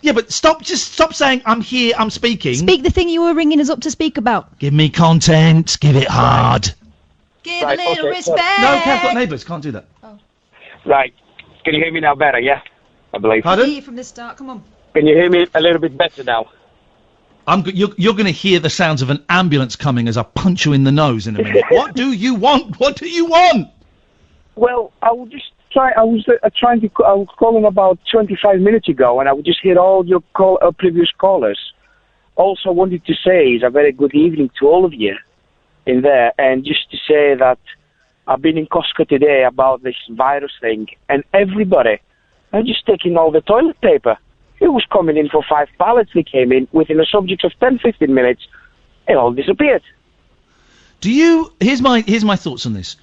D: Yeah, but just stop saying I'm here, I'm speaking.
E: Speak the thing you were ringing us up to speak about.
D: Give me content, give it hard.
E: Give a little respect.
D: No, I've got neighbours, can't do that.
E: Oh.
L: Right. Can you hear me now better, yeah? I believe.
E: I hear you from the start, come on.
L: Can you hear me a little bit better now?
D: You're going to hear the sounds of an ambulance coming as I punch you in the nose in a minute. What do you want? What do you want?
L: Well, I was just I was calling about 25 minutes ago, and I would just hear all your previous callers. Also, wanted to say is a very good evening to all of you in there, and just to say that I've been in Costco today about this virus thing, and everybody are just taking all the toilet paper. It was coming in for 5 pallets. They came in within a subject of 10-15 minutes. It all disappeared.
D: Here's my thoughts on this.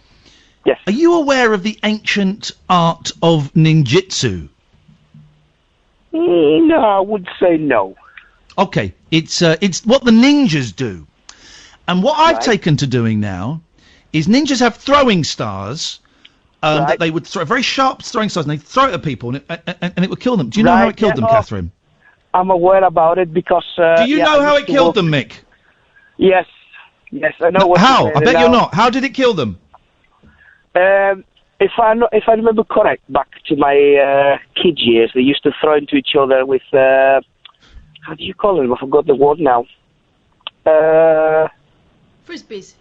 L: Yes.
D: Are you aware of the ancient art of ninjutsu?
L: No, I would say no.
D: Okay, it's what the ninjas do, and what I've taken to doing now is ninjas have throwing stars that they would throw, very sharp throwing stars, and they throw it at people, and it would kill them. Do you know how it killed them, Catherine?
L: I'm aware about it because.
D: Do you know how it killed them, Mick?
L: Yes, I know. What
D: how? I bet you're not. How did it kill them?
L: If I remember correct, back to my kid years, they used to throw into each other with how do you call them? I forgot the word now.
E: Frisbees.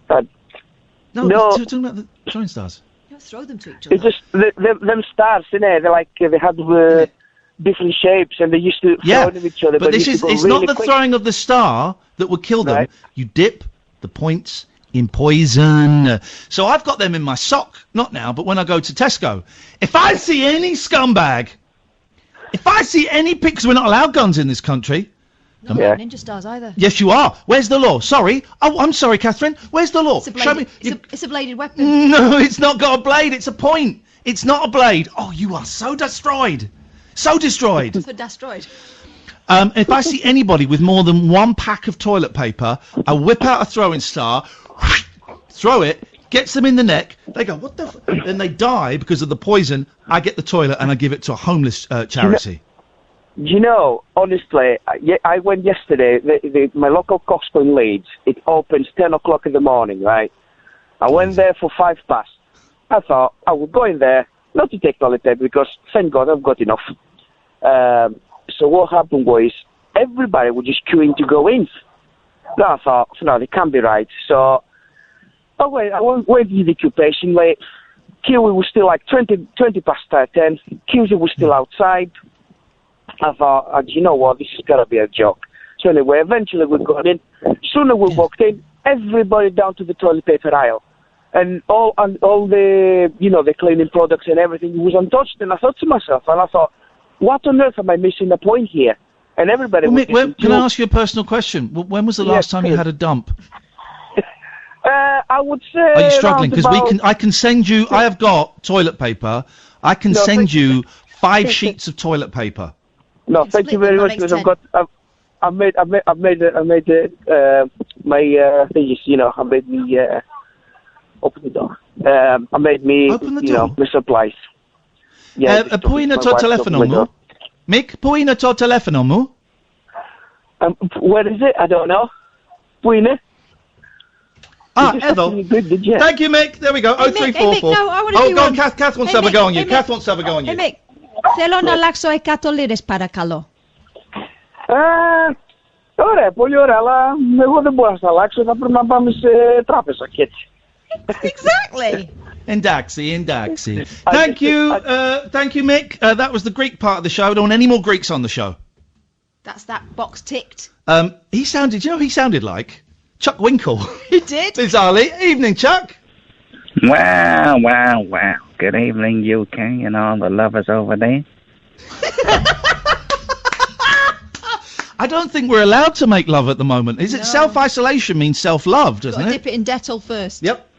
D: No, we're talking about the throwing stars.
E: You don't throw them to each other.
L: It's just them stars, you know. They're like they had different shapes, and they used to throw them at each other.
D: But it's really not the throwing of the star that would kill them. Right. You dip the points in poison. So I've got them in my sock, not now, but when I go to Tesco. If I see any scumbag, if I see any because we're not allowed guns in this country.
E: No, not ninja stars either.
D: Yes, you are. Where's the law? Sorry. Oh, I'm sorry, Catherine. Where's the law? Show me.
E: It's a bladed weapon.
D: No, it's not got a blade. It's a point. It's not a blade. Oh, you are so destroyed. So destroyed.
E: For destroyed.
D: If I see anybody with more than 1 pack of toilet paper, I whip out a throwing star, throw it, gets them in the neck. They go, what the f-? Then they die because of the poison. I get the toilet and I give it to a homeless charity.
L: You know, honestly, I went yesterday. My local Costco in Leeds, it opens 10 o'clock in the morning, right? I went there for 5 past. I thought I would go in there, not to take toilet paper, because thank God I've got enough. So what happened was, everybody was just queuing to go in. No, I thought, no, they can't be right. So, I waited the queue patiently. Queue was still like 20 past 10. Queues was still outside. I thought, you know what, this is got to be a joke. So anyway, eventually we got in. Sooner we walked in, everybody down to the toilet paper aisle. And all the, the cleaning products and everything was untouched. And I thought to myself, what on earth am I missing the point here? And everybody
D: Well,
L: was
D: Mick, can I ask you a personal question? When was the last time you had a dump?
L: I would say.
D: Are you struggling? Because I can send you. I have got toilet paper. I can send you 5 sheets of toilet paper.
L: No, thank you very much, because I've made my thing is, you know, I made me open the door. I made me, my supplies.
D: Pui na to telefono mu? Mick, pui na to telefono mu?
L: Where is it? I don't know. Pui na?
D: Edo. Thank you, Mick. There we go. 0344.
E: No, I want to do
D: go on, Kath wants to have a go on you. Kath wants to have a go on you.
E: Mick, θέλω να αλλάξω 100 λίρες, παρακαλώ.
L: Ωραία, πολύ ωραία, αλλά εγώ δεν μπορώ να στα αλλάξω, θα πρέπει να πάμε σε τράπεζα και έτσι.
E: Exactly.
D: Indaxi. Thank you, Mick. That was the Greek part of the show. I don't want any more Greeks on the show.
E: That's that box ticked.
D: He sounded like Chuck Winkle.
E: He did.
D: Bizarrely. Evening, Chuck.
M: Wow. Good evening, UK, and all the lovers over there.
D: I don't think we're allowed to make love at the moment. Is it self-isolation means self-love, doesn't it?
E: Dip it in Dettol first.
D: Yep.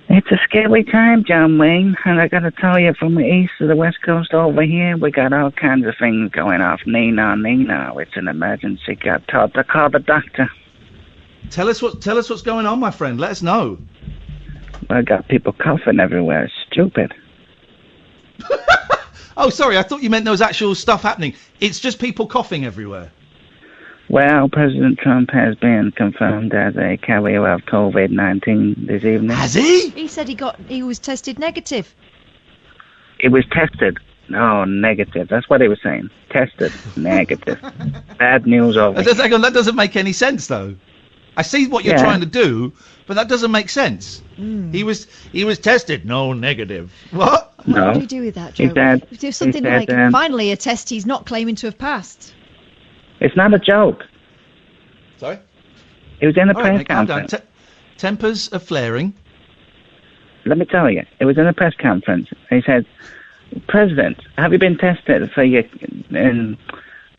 M: It's a scary time, John Wayne, and I gotta tell you, from the east to the west coast over here, we got all kinds of things going off. Nino, it's an emergency. Got told to call the doctor.
D: Tell us what's going on, my friend. Let us know.
M: I got people coughing everywhere. It's stupid.
D: Oh, sorry. I thought you meant there was actual stuff happening. It's just people coughing everywhere.
M: Well, President Trump has been confirmed as a carrier of COVID-19 this evening.
D: Has he?
E: He said he was tested negative.
M: It was tested. No, negative. That's what he was saying. Tested. Negative. Bad news over here.
D: That doesn't make any sense, though. I see what you're trying to do, but that doesn't make sense. He was tested. No, negative. What?
M: No.
E: What do you do with that, Joe? Do something like, finally, a test he's not claiming to have passed.
M: It's not a joke.
D: Sorry?
M: It was in a press conference.
D: Tempers are flaring.
M: Let me tell you, it was in a press conference. He said, President, have you been tested for your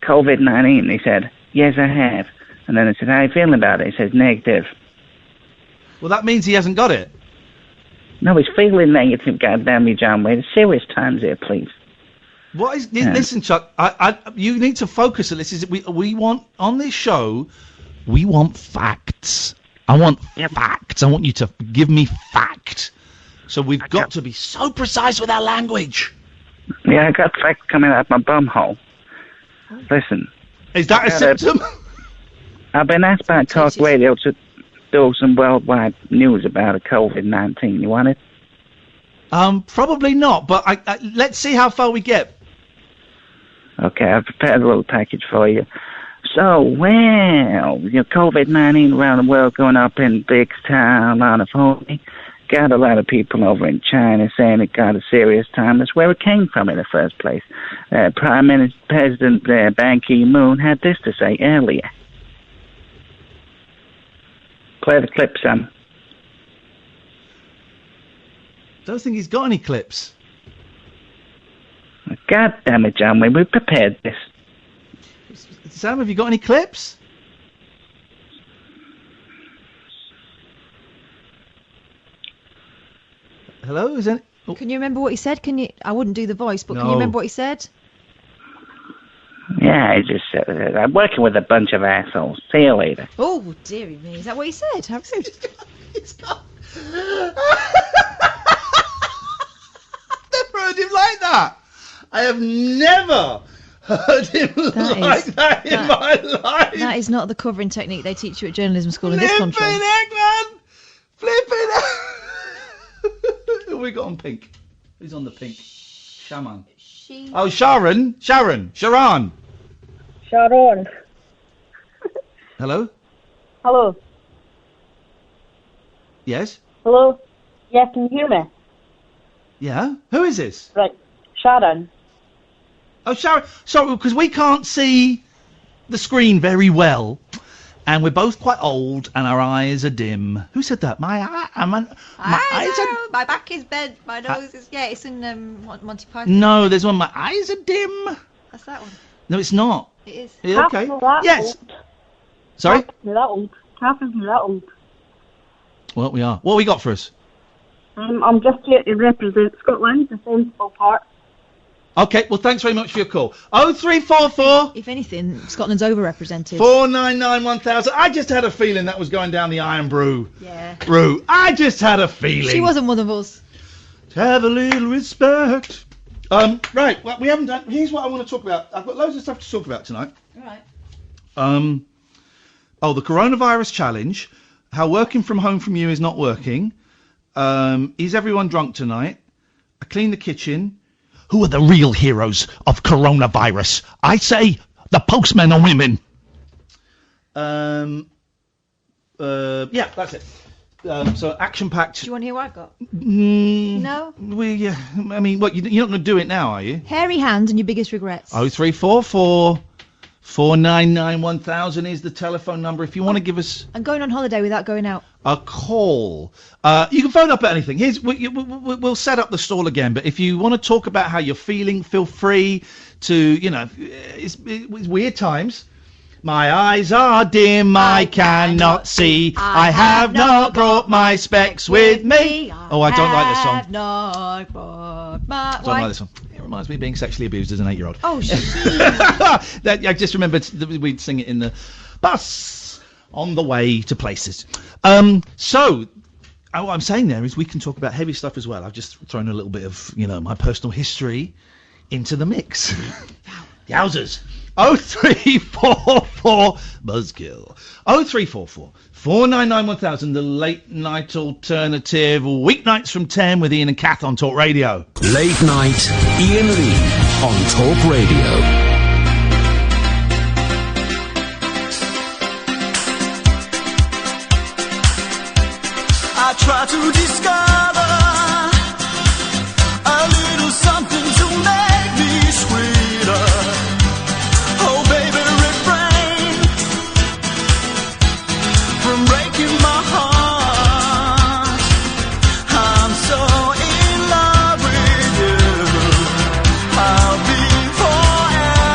M: COVID-19? He said, yes, I have. And then I said, how are you feeling about it? He says, negative.
D: Well, that means he hasn't got it.
M: No, he's feeling negative, goddamn you, John Wayne. Serious times here, please.
D: What is? Listen, Chuck. You need to focus on this. We want on this show. We want facts. I want facts. I want you to give me fact. So we've got to be so precise with our language.
M: Yeah, I got facts coming out my bum hole. Listen.
D: Is that a symptom?
M: I've been asked by Talk Radio to do some worldwide news about COVID-19. You want it?
D: Probably not. But let's see how far we get.
M: Okay, I've prepared a little package for you. So, well, COVID-19 around the world going up in big time, a lot of holy. Got a lot of people over in China saying it got a serious time. That's where it came from in the first place. President Ban Ki-moon had this to say earlier. Play the clip, Sam.
D: Don't think he's got any clips.
M: God damn it, John, we prepared this.
D: Sam, have you got any clips? Hello? Is that? Oh.
E: Can you remember what he said? I wouldn't do the voice, but can you remember what he said?
M: Yeah, he just said, I'm working with a bunch of assholes. See you later.
E: Oh, dearie me. Is that what he said? How good.
D: He's got... Never heard him like that. I have never heard him like that in my life.
E: That is not the covering technique they teach you at journalism school in this country.
D: Flipping heck, man! Flipping heck! Who we got on pink? Who's on the pink? Shaman. Oh, Sharon.
N: Sharon.
D: Hello?
N: Hello.
D: Yes?
N: Hello? Yeah, can you hear me?
D: Yeah? Who is this?
N: Right. Sharon.
D: Oh, Sharon. Sorry, because we can't see the screen very well. And we're both quite old, and our eyes are dim. Who said that? My eyes are...
E: My back is bent. My nose is... Yeah, it's in Monty Python.
D: No, there's one. My eyes are dim.
E: That's that one.
D: No, it's not.
E: It is.
D: Yeah, okay.
N: Catherine's not that
D: Yes.
N: old.
D: Sorry?
N: Catherine's not that old. Catherine's not that old.
D: Well, we are. What have we got for us?
N: I'm just here to represent Scotland, the sensible part.
D: Okay, well, thanks very much for your call. 0344
E: If anything, Scotland's overrepresented.
D: 499 1000. I just had a feeling that was going down the Iron Brew
E: Yeah.
D: route. I just had a feeling.
E: She wasn't one of us.
D: Have a little respect. Right, well, we haven't done... Here's what I want to talk about. I've got loads of stuff to talk about tonight.
E: All right.
D: The coronavirus challenge, how working from home from you is not working. Is everyone drunk tonight? I clean the kitchen. Who are the real heroes of coronavirus? I say the postmen are women. Yeah, that's it. So action-packed.
E: Do you want to hear what I've got?
D: No?
E: No?
D: I mean, what, you're not going to do it now, are you?
E: Hairy hands and your biggest regrets.
D: 0344 499 1000 is the telephone number if you want to give us
E: I'm going on holiday without going out.
D: a call. You can phone up at anything. We'll set up the stall again, but if you want to talk about how you're feeling, feel free to, it's weird times. My eyes are dim, I cannot see. I have not brought my specs with me. Oh, I don't like this song.
E: Have not brought my...
D: Don't like this one. It reminds me of being sexually abused as an 8-year-old.
E: Oh, shit.
D: I just remembered that we'd sing it in the bus on the way to places. So, what I'm saying there is we can talk about heavy stuff as well. I've just thrown a little bit of, my personal history into the mix. Yowzers. 0344 Buzzkill. 0344 499 1000, the late night alternative, weeknights from 10 with Iain and Kath on Talk Radio.
A: Late night, Iain Lee on Talk Radio.
O: I try to discover a little something to make me sweeter. Oh, baby, refrain from breaking my heart. I'm so in love with you. I'll be forever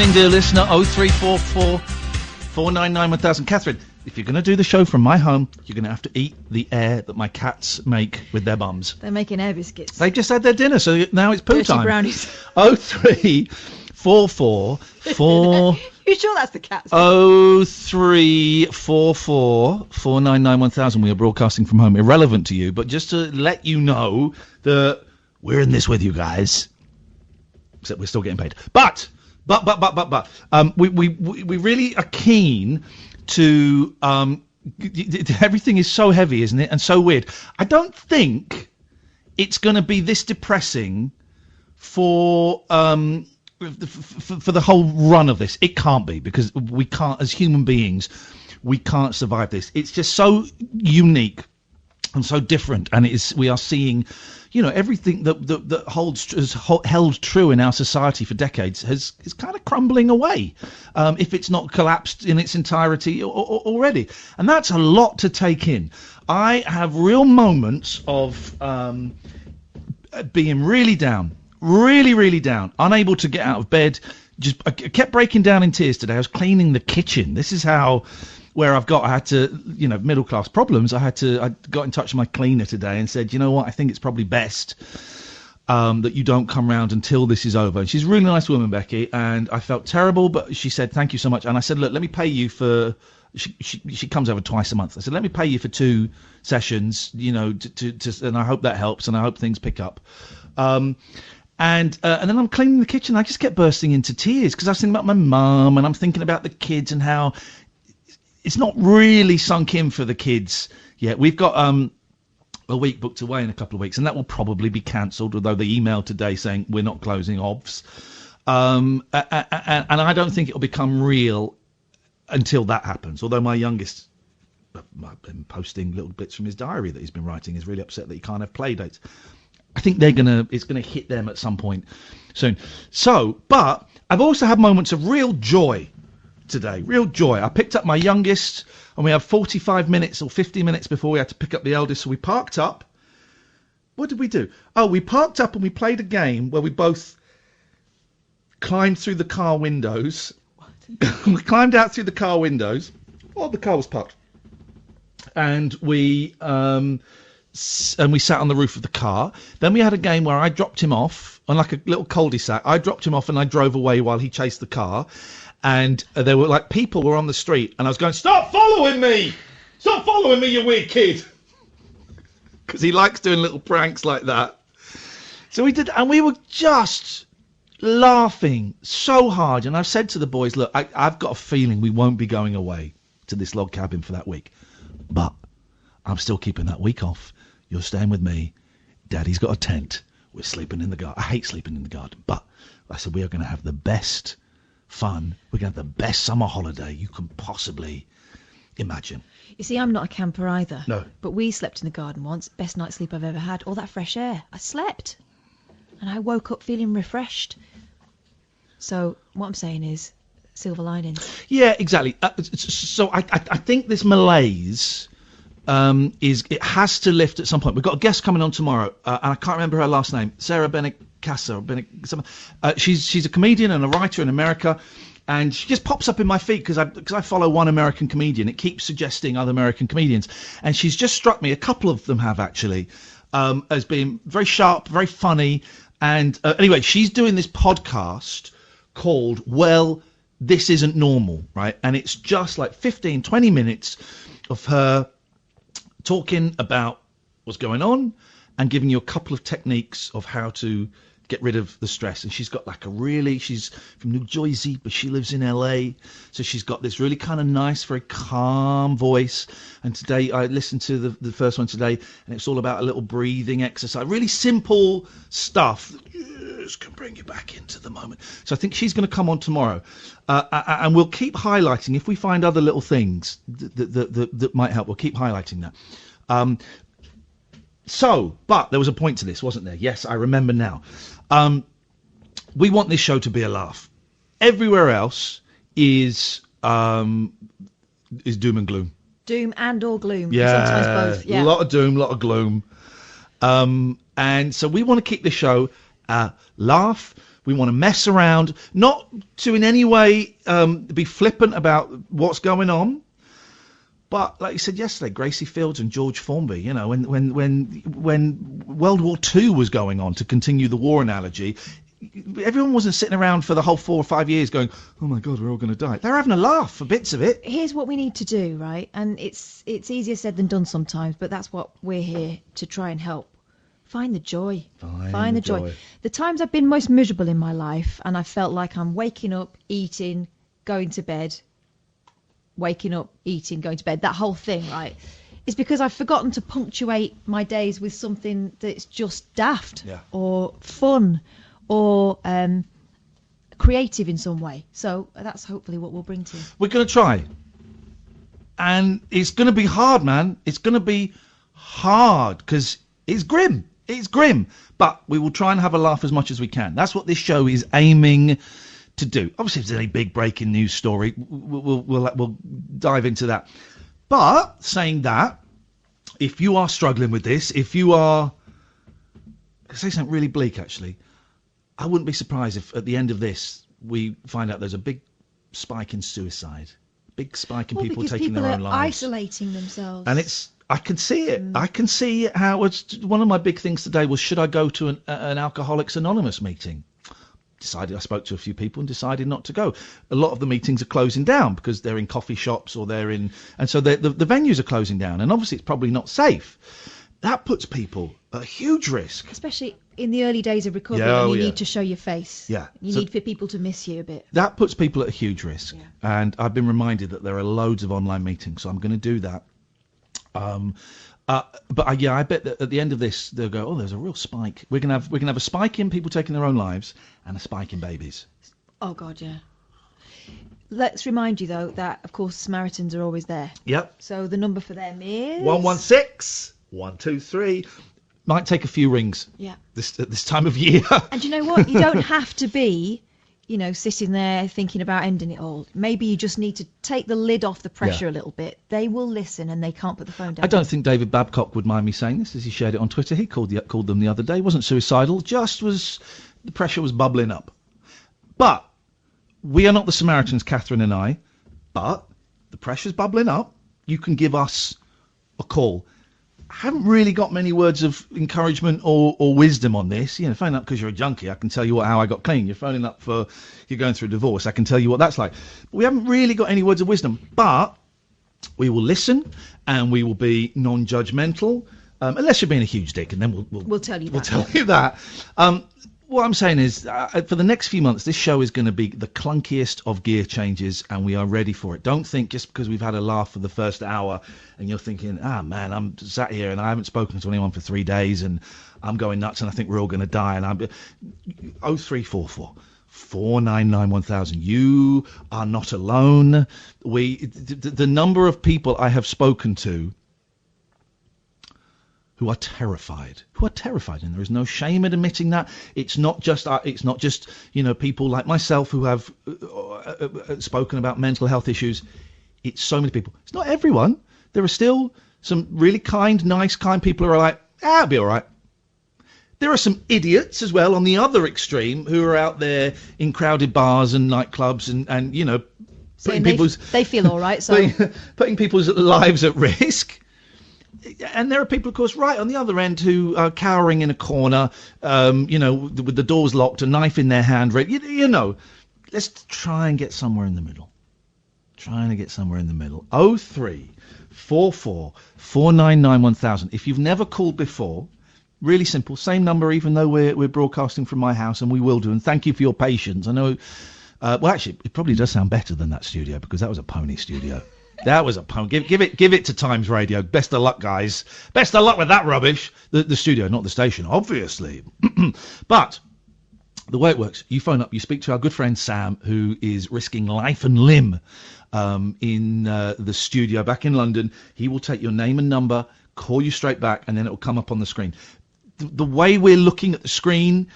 D: evening, dear listener. 0344 499 1000. Catherine, if you're going to do the show from my home, you're going to have to eat the air that my cats make with their bums.
E: They're making air biscuits.
D: They've just had their dinner, so now it's poo
E: Dirty
D: time.
E: brownies.
D: 0344
E: You sure that's the cats?
D: 0344 499 1000. We are broadcasting from home. Irrelevant to you, but just to let you know that we're in this with you guys. Except we're still getting paid. But we really are keen to everything is so heavy, isn't it? And so weird. I don't think it's going to be this depressing for the whole run of this. It can't be, because we can't, as human beings, we can't survive this. It's just so unique and so different, and we are seeing, you know, everything that has held true in our society for decades is kind of crumbling away, if it's not collapsed in its entirety already. And that's a lot to take in. I have real moments of being really down, really down, unable to get out of bed. I kept breaking down in tears today. I was cleaning the kitchen. This is where I had to, you know, middle class problems. I got in touch with my cleaner today and said, you know what, I think it's probably best that you don't come round until this is over. And she's a really nice woman, Becky, and I felt terrible, but she said, thank you so much. And I said, look, let me pay you for, she comes over twice a month. I said, let me pay you for 2 sessions, you know, and I hope that helps, and I hope things pick up. And then I'm cleaning the kitchen. I just kept bursting into tears because I was thinking about my mum, and I'm thinking about the kids and how it's not really sunk in for the kids yet. We've got a week booked away in a couple of weeks, and that will probably be cancelled, although they emailed today saying we're not closing OBS. And I don't think it'll become real until that happens, although my youngest, I've been posting little bits from his diary that he's been writing, is really upset that he can't have play dates. I think it's going to hit them at some point soon. So, but I've also had moments of real joy today, real joy. I picked up my youngest, and we have 45 minutes or 50 minutes before we had to pick up the eldest, so we parked up. What did we do? Oh, we parked up and we played a game where we both climbed through the car windows. We climbed out through the car windows while the car was parked, and we sat on the roof of the car. Then we had a game where I dropped him off on like a little cul-de-sac. I dropped him off and I drove away while he chased the car. And there were like people were on the street, and I was going, "Stop following me! Stop following me, you weird kid!" Because he likes doing little pranks like that. So we did, and we were just laughing so hard. And I've said to the boys, "Look, I've got a feeling we won't be going away to this log cabin for that week, but I'm still keeping that week off. You're staying with me. Daddy's got a tent. We're sleeping in the garden. I hate sleeping in the garden, but I said we are going to have the best fun. We're going to have the best summer holiday you can possibly imagine."
E: You see, I'm not a camper either.
D: No.
E: But we slept in the garden once. Best night's sleep I've ever had. All that fresh air. I slept. And I woke up feeling refreshed. So what I'm saying is silver linings.
D: Yeah, exactly. So I think this malaise it has to lift at some point. We've got a guest coming on tomorrow, and I can't remember her last name. Sarah Benicassa. She's a comedian and a writer in America, and she just pops up in my feed because I follow one American comedian. It keeps suggesting other American comedians, and she's just struck me. A couple of them have actually as being very sharp, very funny, and anyway, she's doing this podcast called "Well, This Isn't Normal," right? And it's just like 15, 20 minutes of her talking about what's going on and giving you a couple of techniques of how to get rid of the stress. And she's got like she's from New Jersey, but she lives in LA. So she's got this really kind of nice, very calm voice. And today I listened to the first one today, and it's all about a little breathing exercise, really simple stuff that just can bring you back into the moment. So I think she's going to come on tomorrow. And we'll keep highlighting, if we find other little things that might help, we'll keep highlighting that. But there was a point to this, wasn't there? Yes, I remember now. We want this show to be a laugh. Everywhere else is doom and gloom.
E: Doom and or gloom.
D: Yeah,
E: Sometimes both. Yeah.
D: A lot of doom, a lot of gloom. And so we want to keep the show laugh. We want to mess around, not to in any way be flippant about what's going on. But like you said yesterday, Gracie Fields and George Formby, you know, when World War II was going on, to continue the war analogy, everyone wasn't sitting around for the whole 4 or 5 years going, oh my God, we're all going to die. They're having a laugh for bits of it.
E: Here's what we need to do, right? And it's easier said than done sometimes, but that's what we're here to try and help. Find the joy. Find the joy. The times I've been most miserable in my life, and I felt like I'm waking up, eating, going to bed, waking up, eating, going to bed, that whole thing, right, is because I've forgotten to punctuate my days with something that's just daft or fun or creative in some way. So that's hopefully what we'll bring to you.
D: We're going to try. And it's going to be hard, man. It's going to be hard because it's grim. It's grim. But we will try and have a laugh as much as we can. That's what this show is aiming to do. Obviously, if there's any big breaking news story, we'll dive into that. But saying that, if you are struggling with this, if you are, I say something really bleak actually, I wouldn't be surprised if at the end of this we find out there's a big spike in suicide, big spike in people taking their own lives,
E: isolating themselves,
D: and I can see it. I can see how it's one of my big things today was, should I go to an Alcoholics Anonymous meeting? I spoke to a few people and decided not to go. A lot of the meetings are closing down because they're in coffee shops or they're in, and so the venues are closing down, and obviously it's probably not safe. That puts people at a huge risk,
E: especially in the early days of recovery. When you need to show your face. You need for people to miss you a bit. That
D: puts people at a huge risk, and I've been reminded that there are loads of online meetings, so I'm going to do that. But I bet that at the end of this they'll go, oh, there's a real spike. We're gonna have a spike in people taking their own lives and a spike in babies.
E: Oh God, yeah. Let's remind you though that of course Samaritans are always there.
D: Yep.
E: So the number for them is
D: 116 123. Might take a few rings.
E: Yeah.
D: At this time of year.
E: And you know what? You don't have to be, sitting there thinking about ending it all. Maybe you just need to take the lid off the pressure a little bit. They will listen and they can't put the phone down.
D: I don't think David Babcock would mind me saying this, as he shared it on Twitter. He called them the other day. Wasn't suicidal, the pressure was bubbling up. But we are not the Samaritans, Catherine and I, but the pressure's bubbling up. You can give us a call. I haven't really got many words of encouragement or wisdom on this. Phone up because you're a junkie. I can tell you how I got clean. You're phoning up for you're going through a divorce. I can tell you what that's like. But we haven't really got any words of wisdom. But we will listen and we will be non-judgmental, unless you're being a huge dick, and then we'll
E: tell you that.
D: We'll tell you that. What I'm saying is, for the next few months, this show is going to be the clunkiest of gear changes, and we are ready for it. Don't think just because we've had a laugh for the first hour, and you're thinking, man, I'm sat here and I haven't spoken to anyone for 3 days, and I'm going nuts, and I think we're all going to die. And I'm 0344 499 1000. You are not alone. The number of people I have spoken to who are terrified, and there is no shame in admitting that. It's not just people like myself who have spoken about mental health issues. It's so many people. It's not everyone. There are still some really kind people who are like, I'll be all right. There are some idiots as well on the other extreme who are out there in crowded bars and nightclubs and putting
E: they feel all right, so
D: putting people's lives at risk. And there are people, of course, right on the other end who are cowering in a corner, with the doors locked, a knife in their hand. Let's try and get somewhere in the middle. 0344 499 1000. If you've never called before, really simple, same number, even though we're broadcasting from my house, and we will do. And thank you for your patience. I know. Actually, it probably does sound better than that studio because that was a pony studio. That was a pun. Give it to Times Radio. Best of luck, guys. Best of luck with that rubbish. The studio, not the station, obviously. But the way it works, you phone up, you speak to our good friend Sam, who is risking life and limb in the studio back in London. He will take your name and number, call you straight back, and then it will come up on the screen. The way we're looking at the screen,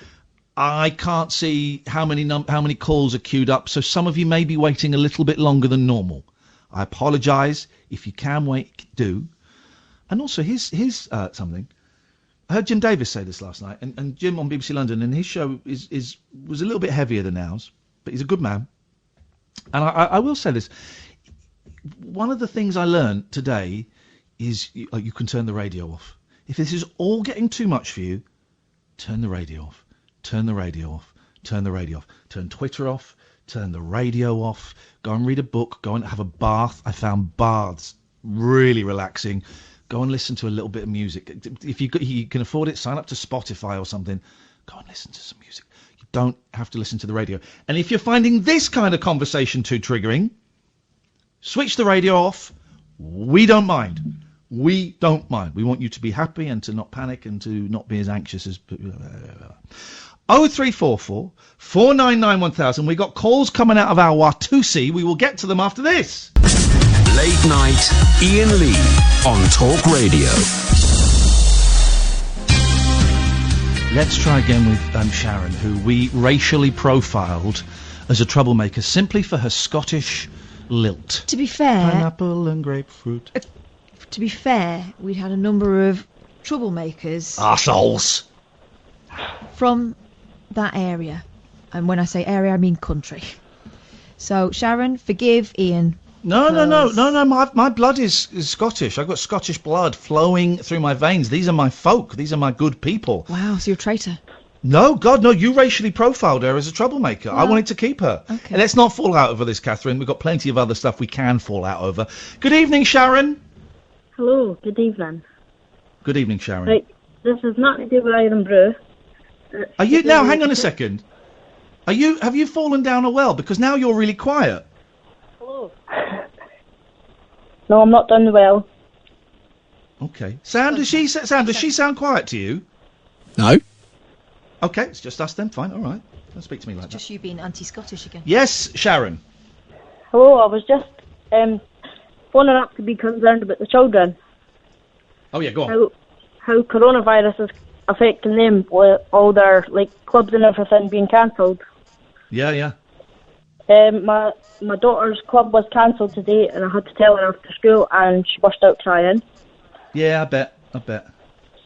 D: I can't see how many calls are queued up, so some of you may be waiting a little bit longer than normal. I apologise. If you can wait, do. And also, here's something. I heard Jim Davis say this last night, and Jim on BBC London, and his show was a little bit heavier than ours, but he's a good man. And I will say this. One of the things I learned today is you can turn the radio off. If this is all getting too much for you, turn the radio off. Turn the radio off. Turn the radio off. Turn Twitter off. Turn the radio off. Go and read a book. Go and have a bath. I found baths really relaxing. Go and listen to a little bit of music. If you can afford it, sign up to Spotify or something. Go and listen to some music. You don't have to listen to the radio. And if you're finding this kind of conversation too triggering, switch the radio off. We don't mind. We don't mind. We want you to be happy and to not panic and to not be as anxious as... 0344 499 1000. We got calls coming out of our Watusi. We will get to them after this.
A: Late night, Iain Lee on Talk Radio.
D: Let's try again with Sharon, who we racially profiled as a troublemaker simply for her Scottish lilt.
E: To be fair...
D: Pineapple and grapefruit.
E: To be fair, we'd had a number of troublemakers...
D: Arseholes!
E: ...from that area. And when I say area, I mean country. So, Sharon, forgive Iain.
D: No. My blood is Scottish. I've got Scottish blood flowing through my veins. These are my folk. These are my good people.
E: Wow, so you're a traitor.
D: No, God, no. You racially profiled her as a troublemaker. I wanted to keep her.
E: Okay.
D: Let's not fall out over this, Catherine. We've got plenty of other stuff we can fall out over. Good evening, Sharon.
N: Hello, good evening.
D: Good evening, Sharon.
N: Right, this is nothing to do with Iron Brew.
D: Are you now? Hang on a second. Have you fallen down a well? Because now you're really quiet.
N: Hello. No, I'm not done well.
D: Okay. Sam, does she sound quiet to you?
G: No.
D: Okay, it's just us then. Fine. All right. Don't speak to me like that.
E: Just you being anti-Scottish again.
D: Yes, Sharon.
N: Hello, I was just phoning up to be concerned about the children.
D: Oh yeah, go on.
N: How coronavirus is affecting them with all their clubs and everything being cancelled.
D: Yeah.
N: My daughter's club was cancelled today, and I had to tell her after school, and she burst out crying.
D: Yeah, I bet.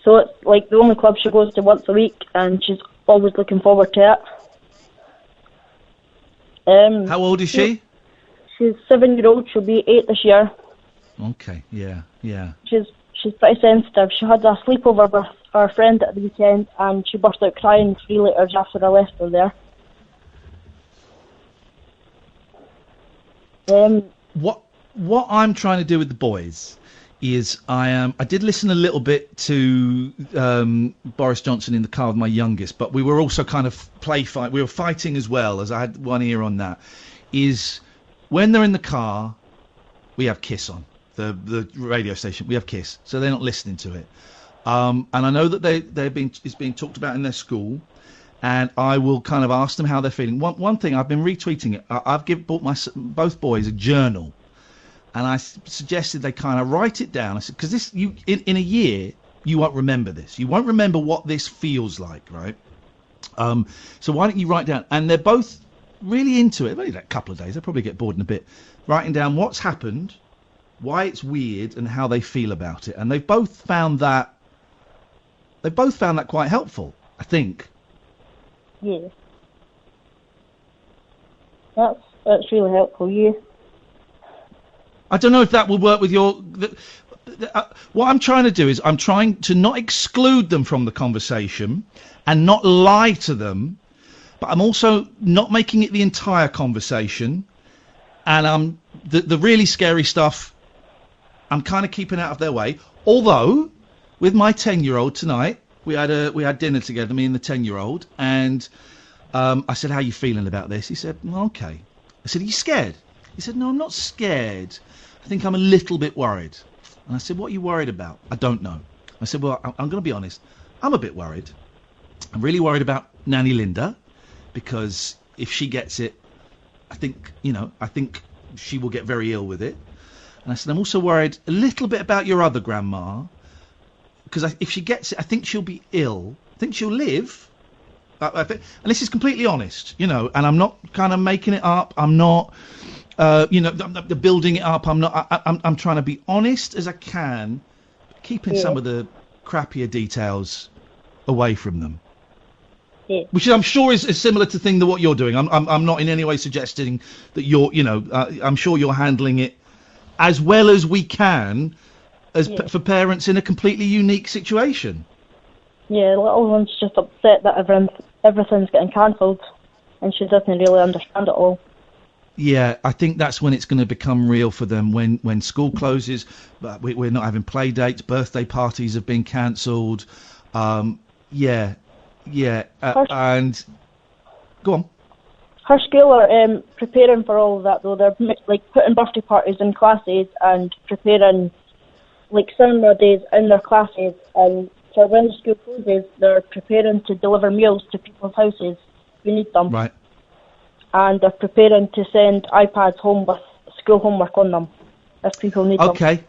N: So it's the only club she goes to once a week, and she's always looking forward to it.
D: How old is she?
N: She's 7-year-old. She'll be 8 this year.
D: Okay. Yeah.
N: She's pretty sensitive. She had a sleepover with her friend at the weekend, and she burst out crying 3 litres after I left her there.
D: What I'm trying to do with the boys is I did listen a little bit to Boris Johnson in the car with my youngest, but we were also kind of we were fighting as well, as I had one ear on that. Is when they're in the car, we have Kiss on the radio station. We have Kiss, so they're not listening to it. And I know that it's being talked about in their school. And I will kind of ask them how they're feeling. One thing, I've been retweeting it. I've bought both boys a journal, and I suggested they kind of write it down. I said, because in a year you won't remember this. You won't remember what this feels like, right? So why don't you write down? And they're both really into it. Only a couple of days. They'll probably get bored in a bit. Writing down what's happened, why it's weird, and how they feel about it. And they've both found that quite helpful, I think.
N: Yeah. That's really helpful, yeah.
D: I don't know if that will work with your... what I'm trying to do is I'm trying to not exclude them from the conversation and not lie to them, but I'm also not making it the entire conversation. And the really scary stuff, I'm kind of keeping out of their way. Although, with my 10-year-old tonight, we had dinner together, me and the 10-year-old, and I said, "How are you feeling about this?" He said, "Okay." I said, "Are you scared?" He said, "No, I'm not scared. I think I'm a little bit worried." And I said, "What are you worried about?" "I don't know." I said, "Well, I'm going to be honest. I'm a bit worried. I'm really worried about Nanny Linda, because if she gets it, I think she will get very ill with it." And I said, "I'm also worried a little bit about your other grandma, because if she gets it, I think she'll be ill. I think she'll live." And this is completely honest, and I'm not kind of making it up. I'm not, building it up. I'm not. I'm trying to be honest as I can, keeping some of the crappier details away from them.
N: Yeah.
D: Which I'm sure is similar to thing that what you're doing. I'm not in any way suggesting that you're, I'm sure you're handling it as well as we can for parents in a completely unique situation.
N: Yeah, the little one's just upset that everything's getting cancelled, and she doesn't really understand it all.
D: Yeah, I think that's when it's going to become real for them, when school closes, but we're not having play dates, birthday parties have been cancelled. And go on.
N: Her school are preparing for all of that, though. They're like putting birthday parties in classes and preparing like cinema days in their classes, and for when the school closes, they're preparing to deliver meals to people's houses who need them.
D: Right.
N: And they're preparing to send iPads home with school homework on them if people need them.
D: Okay.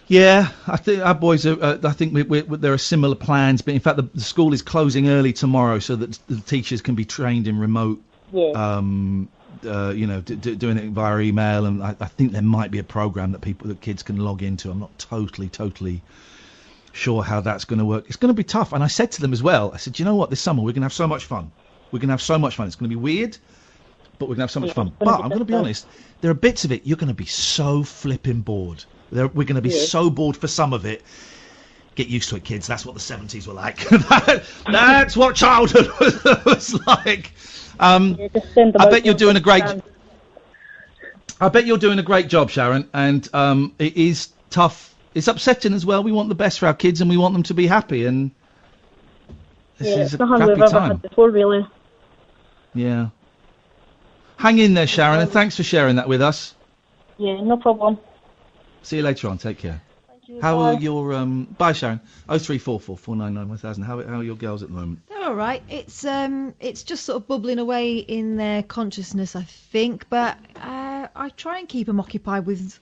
D: Yeah, I think our boys are. I think there are similar plans, but in fact, the school is closing early tomorrow so that the teachers can be trained in remote.
N: Yeah.
D: Doing it via email, and I think there might be a program that kids can log into. I'm not totally sure how that's going to work. It's going to be tough. And I said to them as well. I said, you know what? This summer we're going to have so much fun. We're going to have so much fun. It's going to be weird, but we're going to have so much fun. But I'm going to be honest. There are bits of it you're going to be so flipping bored. We're going to be so bored for some of it. Get used to it, kids. That's what the 70s were like. That's what childhood was like. I bet you're doing a great. I bet you're doing a great job, Sharon. And it is tough. It's upsetting as well. We want the best for our kids, and we want them to be happy. And this is
N: it's
D: a
N: not
D: crappy
N: we've ever
D: time.
N: had before, really.
D: Yeah. Hang in there, Sharon, and thanks for sharing that with us.
N: Yeah, no problem.
D: See you later on. Take care.
N: Thank you.
D: How are your bye, Sharon? 0344 499 1000. How are your girls at the moment?
E: They're all right. It's just sort of bubbling away in their consciousness, I think. But I try and keep them occupied with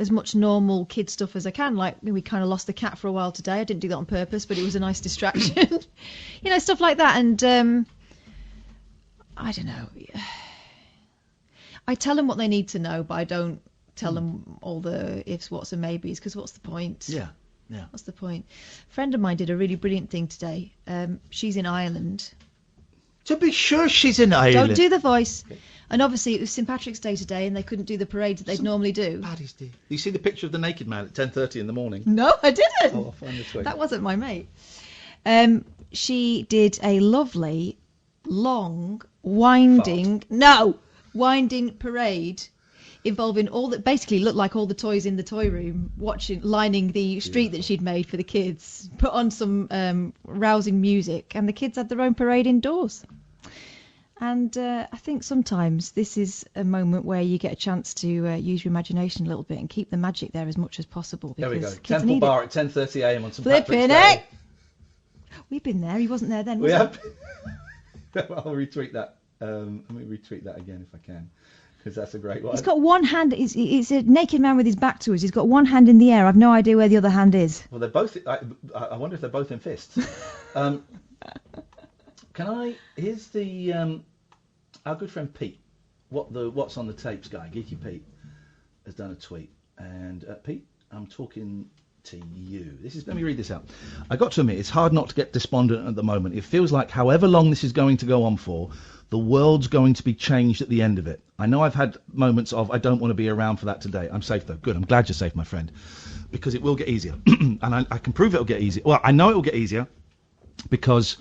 E: as much normal kid stuff as I can. Like, we kind of lost the cat for a while today. I didn't do that on purpose, but it was a nice distraction. Stuff like that. And I don't know. I tell them what they need to know, but I don't tell them all the ifs, whats and maybes, because what's the point?
D: Yeah.
E: What's the point? A friend of mine did a really brilliant thing today. She's in Ireland.
D: To be sure she's in Ireland.
E: Don't do the voice. And obviously it was St Patrick's Day today, and they couldn't do the parade that they'd normally do.
D: Paddy's Day. You see the picture of the naked man at 10:30 in the morning?
E: No, I didn't.
D: Oh, I'll find the tweet.
E: That wasn't my mate. She did a lovely, long, winding parade involving all that basically looked like all the toys in the toy room, lining the street that she'd made for the kids, put on some rousing music, and the kids had their own parade indoors. And I think sometimes this is a moment where you get a chance to use your imagination a little bit and keep the magic there as much as possible.
D: There we go.
E: Kids
D: Temple
E: need
D: Bar
E: it.
D: at 10:30 a.m. on St
E: Flipping
D: Patrick's Day.
E: We've been there. He wasn't there then,
D: We
E: was
D: have. I'll retweet that. Let me retweet that again if I can, because that's a great one.
E: He's got one hand. It's a naked man with his back to us. He's got one hand in the air. I've no idea where the other hand is.
D: Well, they're both. I wonder if they're both in fists. Here's the our good friend Pete. What's on the tapes guy, Geeky Pete, has done a tweet. And Pete, I'm talking to you. Let me read this out. I got to admit, it's hard not to get despondent at the moment. It feels like however long this is going to go on for, the world's going to be changed at the end of it. I know I've had moments of I don't want to be around for that today. I'm safe though. Good. I'm glad you're safe, my friend, because it will get easier. And I can prove it'll get easier. Well, I know it will get easier because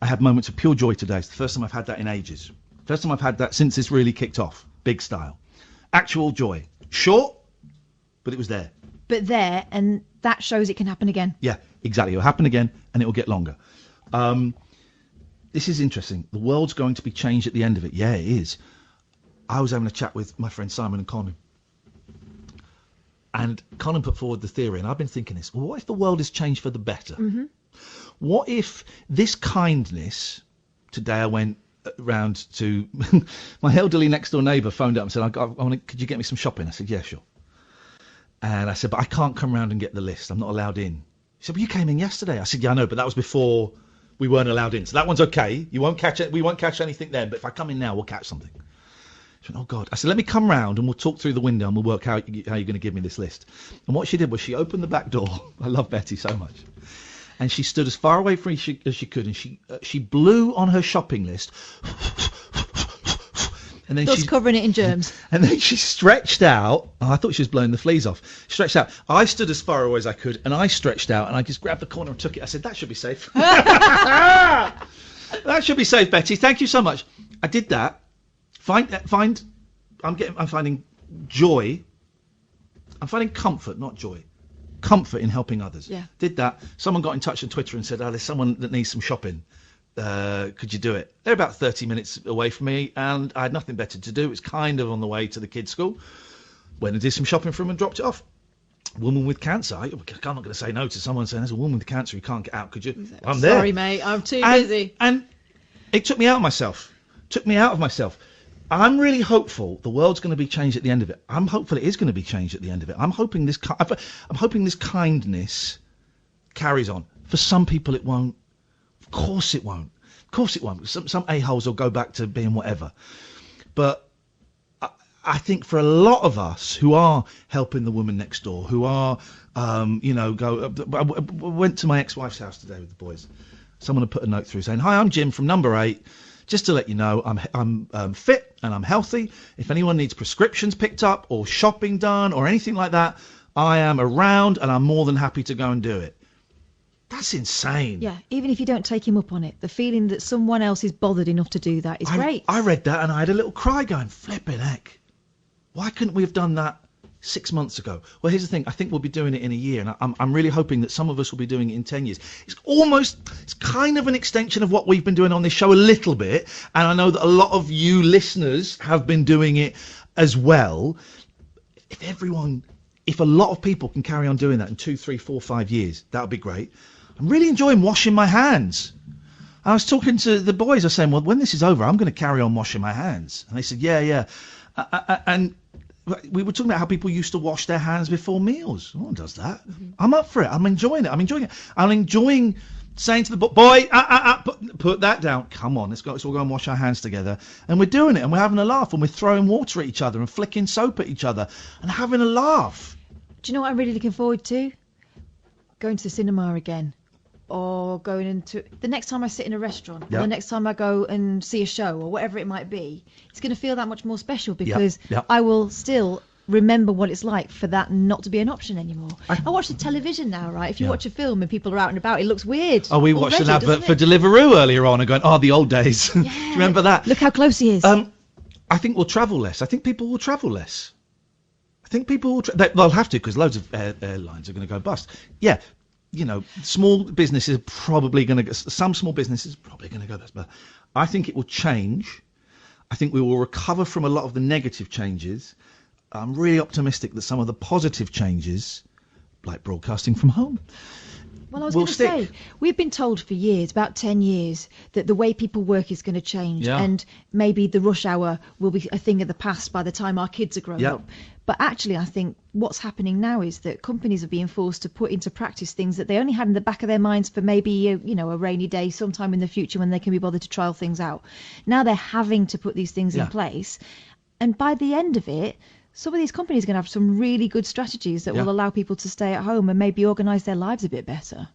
D: I had moments of pure joy today. It's the first time I've had that in ages. First time I've had that since this really kicked off. Big style. Actual joy. Short, but it was there.
E: But there, and that shows it can happen again.
D: Yeah, exactly. It'll happen again, and it will get longer. This is interesting. The world's going to be changed at the end of it. Yeah, it is. I was having a chat with my friend Simon and Conan. And Conan put forward the theory, and I've been thinking this. Well, what if the world is changed for the better?
E: Mm-hmm.
D: What if this kindness... Today I went round to... my elderly next-door neighbour phoned up and said, could you get me some shopping? I said, yeah, sure. And I said, but I can't come round and get the list. I'm not allowed in. He said, well, you came in yesterday. I said, yeah, I know, but that was before we weren't allowed in. So that one's okay. We won't catch anything then, but if I come in now, we'll catch something. She went, oh, God. I said, let me come round and we'll talk through the window and we'll work out how you're going to give me this list. And what she did was she opened the back door. I love Betty so much. And she stood as far away from me as she could, and she blew on her shopping list. And then
E: Just covering it in germs.
D: And then she stretched out. Oh, I thought she was blowing the fleas off. Stretched out. I stood as far away as I could, and I stretched out, and I just grabbed the corner and took it. I said, that should be safe. That should be safe, Betty. Thank you so much. I did that. I'm finding joy. I'm finding comfort, not joy. Comfort in helping others.
E: Yeah.
D: Did that. Someone got in touch on Twitter and said, there's someone that needs some shopping. Could you do it? They're about 30 minutes away from me, and I had nothing better to do. It was kind of on the way to the kids' school. Went and did some shopping for them and dropped it off. Woman with cancer. I'm not going to say no to someone saying there's a woman with cancer who can't get out. Could you? I'm there.
E: Sorry, mate. I'm too busy.
D: And it took me out of myself. I'm really hopeful the world's going to be changed at the end of it. I'm hopeful it is going to be changed at the end of it. I'm hoping this kindness carries on. For some people, it won't. Of course it won't. Some a-holes will go back to being whatever. But I think for a lot of us who are helping the woman next door, who are, I went to my ex-wife's house today with the boys. Someone had put a note through saying, "Hi, I'm Jim from number 8. Just to let you know, I'm fit and I'm healthy. If anyone needs prescriptions picked up or shopping done or anything like that, I am around and I'm more than happy to go and do it." That's insane.
E: Yeah, even if you don't take him up on it, the feeling that someone else is bothered enough to do that is great.
D: I read that and I had a little cry going, flipping heck. Why couldn't we have done that 6 months ago? Well, here's the thing. I think we'll be doing it in a year, and I'm really hoping that some of us will be doing it in 10 years. It's kind of an extension of what we've been doing on this show a little bit, and I know that a lot of you listeners have been doing it as well. If a lot of people can carry on doing that in 2, 3, 4, 5 years, that would be great. I'm really enjoying washing my hands. I was talking to the boys. I was saying, well, when this is over, I'm going to carry on washing my hands. And they said, yeah. And we were talking about how people used to wash their hands before meals. No one does that. Mm-hmm. I'm up for it. I'm enjoying it. I'm enjoying saying to the boy, put that down. Come on, let's all go and wash our hands together. And we're doing it, and we're having a laugh, and we're throwing water at each other and flicking soap at each other and having a laugh.
E: Do you know what I'm really looking forward to? Going to the cinema again. Or going into the next time I sit in a restaurant, or the next time I go and see a show, or whatever it might be, it's going to feel that much more special because I will still remember what it's like for that not to be an option anymore. I watch the television now, right? If you watch a film and people are out and about, it looks weird.
D: Oh, we watched an advert for Deliveroo earlier on and going, the old days. Yeah. Do you remember that?
E: Look how close he is.
D: I think we'll travel less. I think people will travel less. I think people will. They'll have to because loads of airlines are going to go bust. Yeah. Small businesses are probably going to... Some small businesses are probably going to go bust, but I think it will change. I think we will recover from a lot of the negative changes. I'm really optimistic that some of the positive changes, like broadcasting from home,
E: well, I was going to say, we've been told for years, about 10 years, that the way people work is going to change, and maybe the rush hour will be a thing of the past by the time our kids are grown up. But actually, I think what's happening now is that companies are being forced to put into practice things that they only had in the back of their minds for maybe a rainy day sometime in the future when they can be bothered to trial things out. Now they're having to put these things in place, and by the end of it, some of these companies are going to have some really good strategies that will allow people to stay at home and maybe organise their lives a bit better.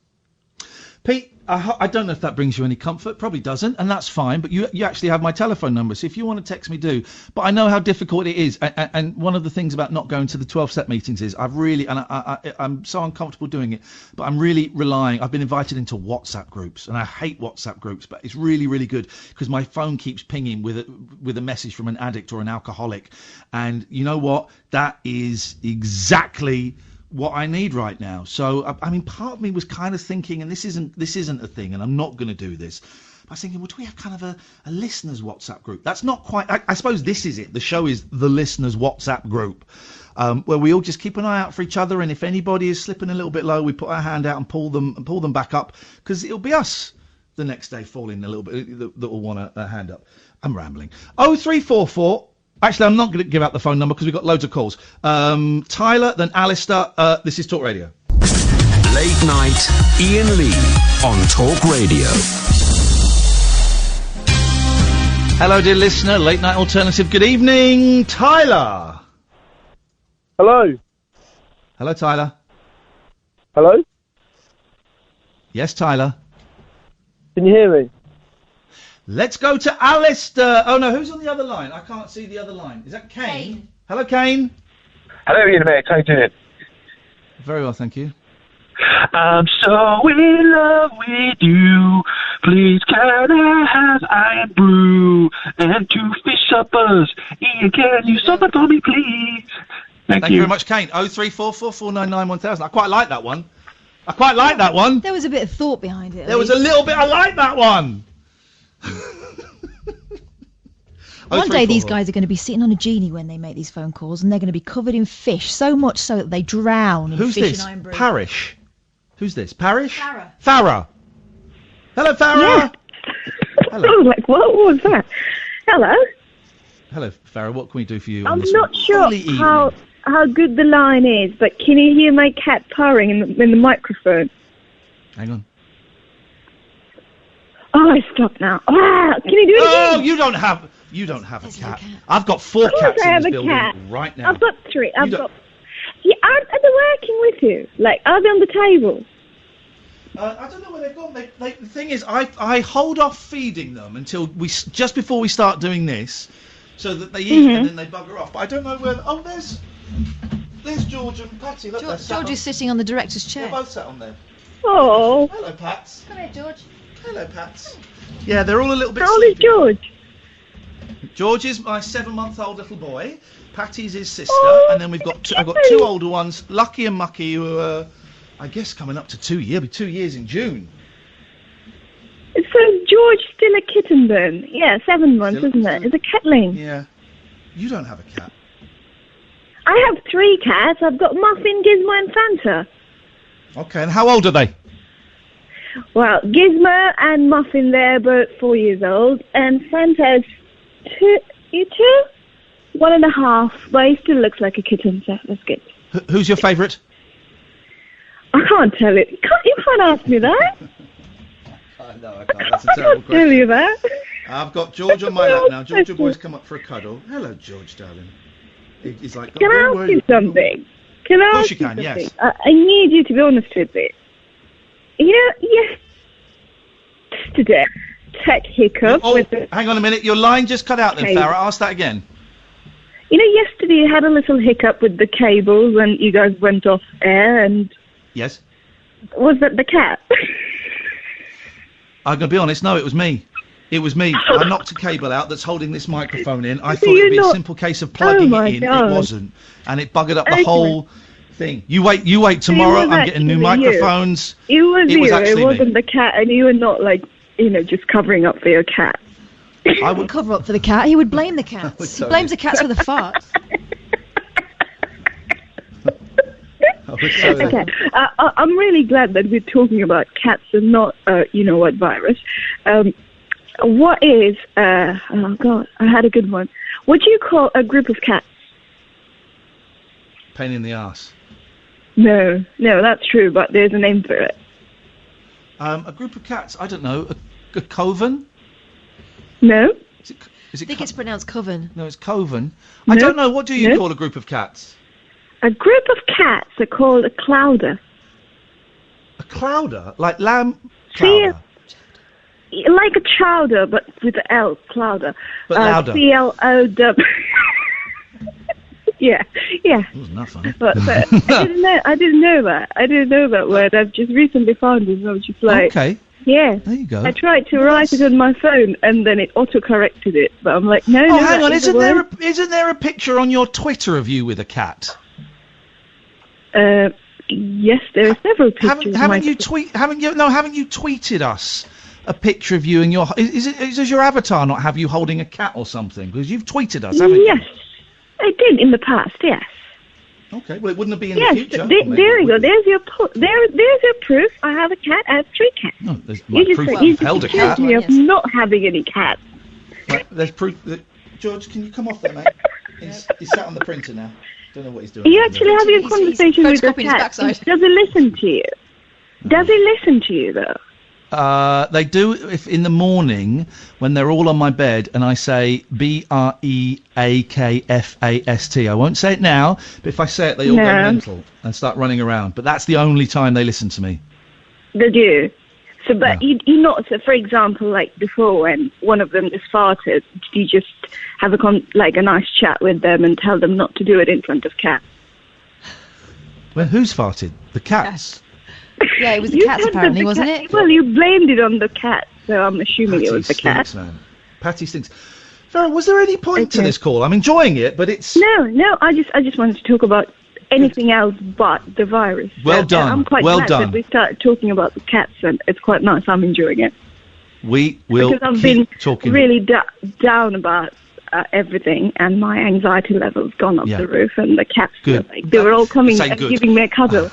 D: Pete, I don't know if that brings you any comfort. Probably doesn't, and that's fine. But you actually have my telephone number, so if you want to text me, do. But I know how difficult it is. And one of the things about not going to the 12-step meetings is I'm so uncomfortable doing it, but I'm really relying. I've been invited into WhatsApp groups, and I hate WhatsApp groups, but it's really, really good because my phone keeps pinging with a message from an addict or an alcoholic. And you know what? That is exactly what I need right now. So I mean, part of me was kind of thinking, and this isn't a thing, and I'm not going to do this. I was thinking, well, do we have kind of a listeners WhatsApp group? That's not quite. I suppose this is it. The show is the listeners WhatsApp group, where we all just keep an eye out for each other, and if anybody is slipping a little bit low, we put our hand out and pull them back up, because it'll be us the next day falling a little bit that will want a hand up. I'm rambling. 0344. Actually, I'm not going to give out the phone number because we've got loads of calls. Tyler, then Alistair. This is Talk Radio.
A: Late night, Iain Lee on Talk Radio.
D: Hello, dear listener. Late Night Alternative. Good evening, Tyler.
F: Hello.
D: Hello, Tyler.
F: Hello?
D: Yes, Tyler.
F: Can you hear me?
D: Let's go to Alistair. Oh, no, who's on the other line? I can't see the other line. Is that Kane? Hello, Kane.
P: Hello, Ian, mate. How you doing?
D: Very well, thank you.
P: I'm so in love with you. Please can I have iron brew and 2 fish suppers? Ian, can you stop it for me, please? Thank you
D: very much, Kane. 03444991000. I quite like that one. I quite like that one.
E: There was a bit of thought behind it.
D: There was a little bit. I like that one.
E: One day these guys are going to be sitting on a genie when they make these phone calls, and they're going to be covered in fish, so much so that they drown in
D: Who's
E: fish
D: this?
E: and iron brew.
D: Parish. Who's this? Parish?
E: Farah.
D: Farah. Hello, Farah.
Q: Yeah.
D: Hello.
Q: I was like, what was that? Hello.
D: Hello, Farah. What can we do for you?
Q: I'm
D: on this
Q: not sure
D: holy evening?
Q: how good the line is, but can you hear my cat purring in the microphone?
D: Hang on.
Q: Oh, I stopped now. Ah, can you do it again?
D: Oh, you don't have a cat. I've got 4 cats
Q: I
D: in
Q: have
D: this
Q: a
D: building
Q: cat.
D: right now.
Q: I've got 3.
D: You don't-
Q: Yeah, aren't they working with you? Like, are they on the table?
D: I don't know where they've gone. The thing is, I hold off feeding them until just before we start doing this, so that they eat and then they bugger off. But I don't know where. Oh, there's George and Patty. Look, they're sat
E: George is sitting on the director's chair.
D: They're both sat on there.
Q: Oh.
D: Hello, Pats.
E: Come here, George.
D: Hello, Pats. Yeah, they're all a little bit.
Q: How old is George?
D: George is my 7-month-old little boy. Patty's his sister,
Q: Oh,
D: and then I've got 2 older ones, Lucky and Mucky, who are, I guess, coming up to 2 years. It'll be 2 years in June.
Q: So George still a kitten then? Yeah, 7 months, isn't it? It's a catling.
D: Yeah. You don't have a cat.
Q: I have 3 cats. I've got Muffin, Gizmo, and Fanta.
D: Okay, and how old are they?
Q: Well, Gizmo and Muffin, they're both 4 years old, and Fanta's 2, 1.5, but he still looks like a kitten, so that's good.
D: Who's your favourite?
Q: I can't tell it. You can't ask me that.
D: No, I can't. That's a
Q: I
D: terrible
Q: can't tell you that.
D: I've got George on my lap now. George, your boy's come up for a cuddle. Hello, George, darling. He's like,
Q: Can I ask you something? Can I
D: Of course
Q: ask
D: you can,
Q: something?
D: yes.
Q: I need you to be honest with me. You know, yesterday, tech hiccup with the...
D: Hang on a minute. Your line just cut out then,
Q: Okay.
D: Farah. Ask that again.
Q: You know, yesterday you had a little hiccup with the cables and you guys went off air and...
D: Yes?
Q: Was that the cat?
D: I'm going to be honest. No, it was me. It was me. I knocked a cable out that's holding this microphone in. I
Q: So
D: thought it would be
Q: you're
D: a
Q: not-
D: simple case of plugging
Q: Oh my
D: it in.
Q: God.
D: It wasn't. And it buggered up the
Q: Okay.
D: whole thing. You wait
Q: So it
D: tomorrow.
Q: was
D: I'm getting new
Q: actually you.
D: microphones.
Q: It was
D: It was
Q: you.
D: actually
Q: It wasn't
D: me.
Q: the cat, and you were not like, just covering up for your cat.
D: I would
E: cover up for the cat. He would blame the cats. He
D: tell
E: blames
D: you.
E: the cats for the fart.
Q: Okay, I'm really glad that we're talking about cats and not, what virus. What is, oh God, I had a good one. What do you call a group of cats?
D: Pain in the ass.
Q: No, that's true, but there's a name for it.
D: A group of cats. I don't know. A coven?
Q: No.
D: Is
E: I think it's pronounced coven.
D: No, it's coven. I don't know. What do you call a group of cats?
Q: A group of cats are called a clouder.
D: A clouder? Like lamb
Q: See,
D: clouder?
Q: like a chowder, but with the L, clouder.
D: But louder.
Q: C-L-O-W. Yeah.
D: That was nothing.
Q: But I didn't know that. I didn't know that word. I've just recently found it. I was just like,
D: Okay.
Q: yeah.
D: There you go.
Q: I tried to write it on my phone, and then it auto-corrected it. But I'm like, no.
D: Oh, hang on.
Q: that's
D: Isn't there a picture on your Twitter of you with a cat?
Q: Yes, there are several pictures.
D: Haven't you tweeted us a picture of you and your? Does your avatar not have you holding a cat or something? Because you've tweeted us, haven't you?
Q: Yes, I did in the past. Yes.
D: Okay. Well, it wouldn't be in
Q: Yes,
D: the future.
Q: there you go. There's your there's your proof. I have a cat. I have 3 cats.
D: No, there's
Q: You just
D: proof
Q: said-
D: that
Q: you
D: you've
Q: just
D: held a
Q: accused
D: cat.
Q: me of not having any cats.
D: Right, there's proof that George, can you come off there, mate? He's sat on the printer now. Don't know what he's doing.
Q: Are you actually having a conversation with your
E: photocopying his
Q: cat?
E: backside.
Q: Does he listen to you? Does he listen to you though?
D: They do if in the morning when they're all on my bed and I say BREAKFAST. I won't say it now, but if I say it, they all go mental and start running around. But that's the only time they listen to me.
Q: They do. So, but you not. So, for example, like before, when one of them just farted, you just have a nice chat with them and tell them not to do it in front of cats.
D: Well, who's farted? The cats.
E: Yeah, it was the cats apparently, wasn't it?
Q: Well, you blamed it on the cat, so I'm assuming it was the cat.
D: Man. Patty stinks. Vera, was there any point to this call? I'm enjoying it, but it's...
Q: No, I just wanted to talk about anything else but the virus.
D: Well done.
Q: I'm quite glad that we started talking about the cats, and it's quite nice. I'm enjoying it.
D: We will
Q: because I've
D: keep
Q: been
D: talking.
Q: really down about everything, and my anxiety level's gone up the roof, and the cats they were all coming and giving me a cuddle.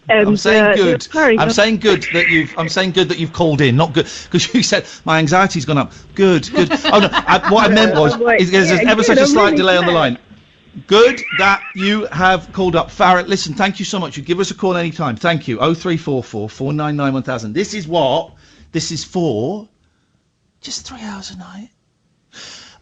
D: I'm saying good. I'm saying good that you've called in, not good because you said my anxiety's gone up. Good. Oh no, what I meant was there's ever such a slight delay on the line. Good that you have called up. Farrah, listen, thank you so much. You give us a call any time. Thank you. 0344 499 1000. This is for just 3 hours a night.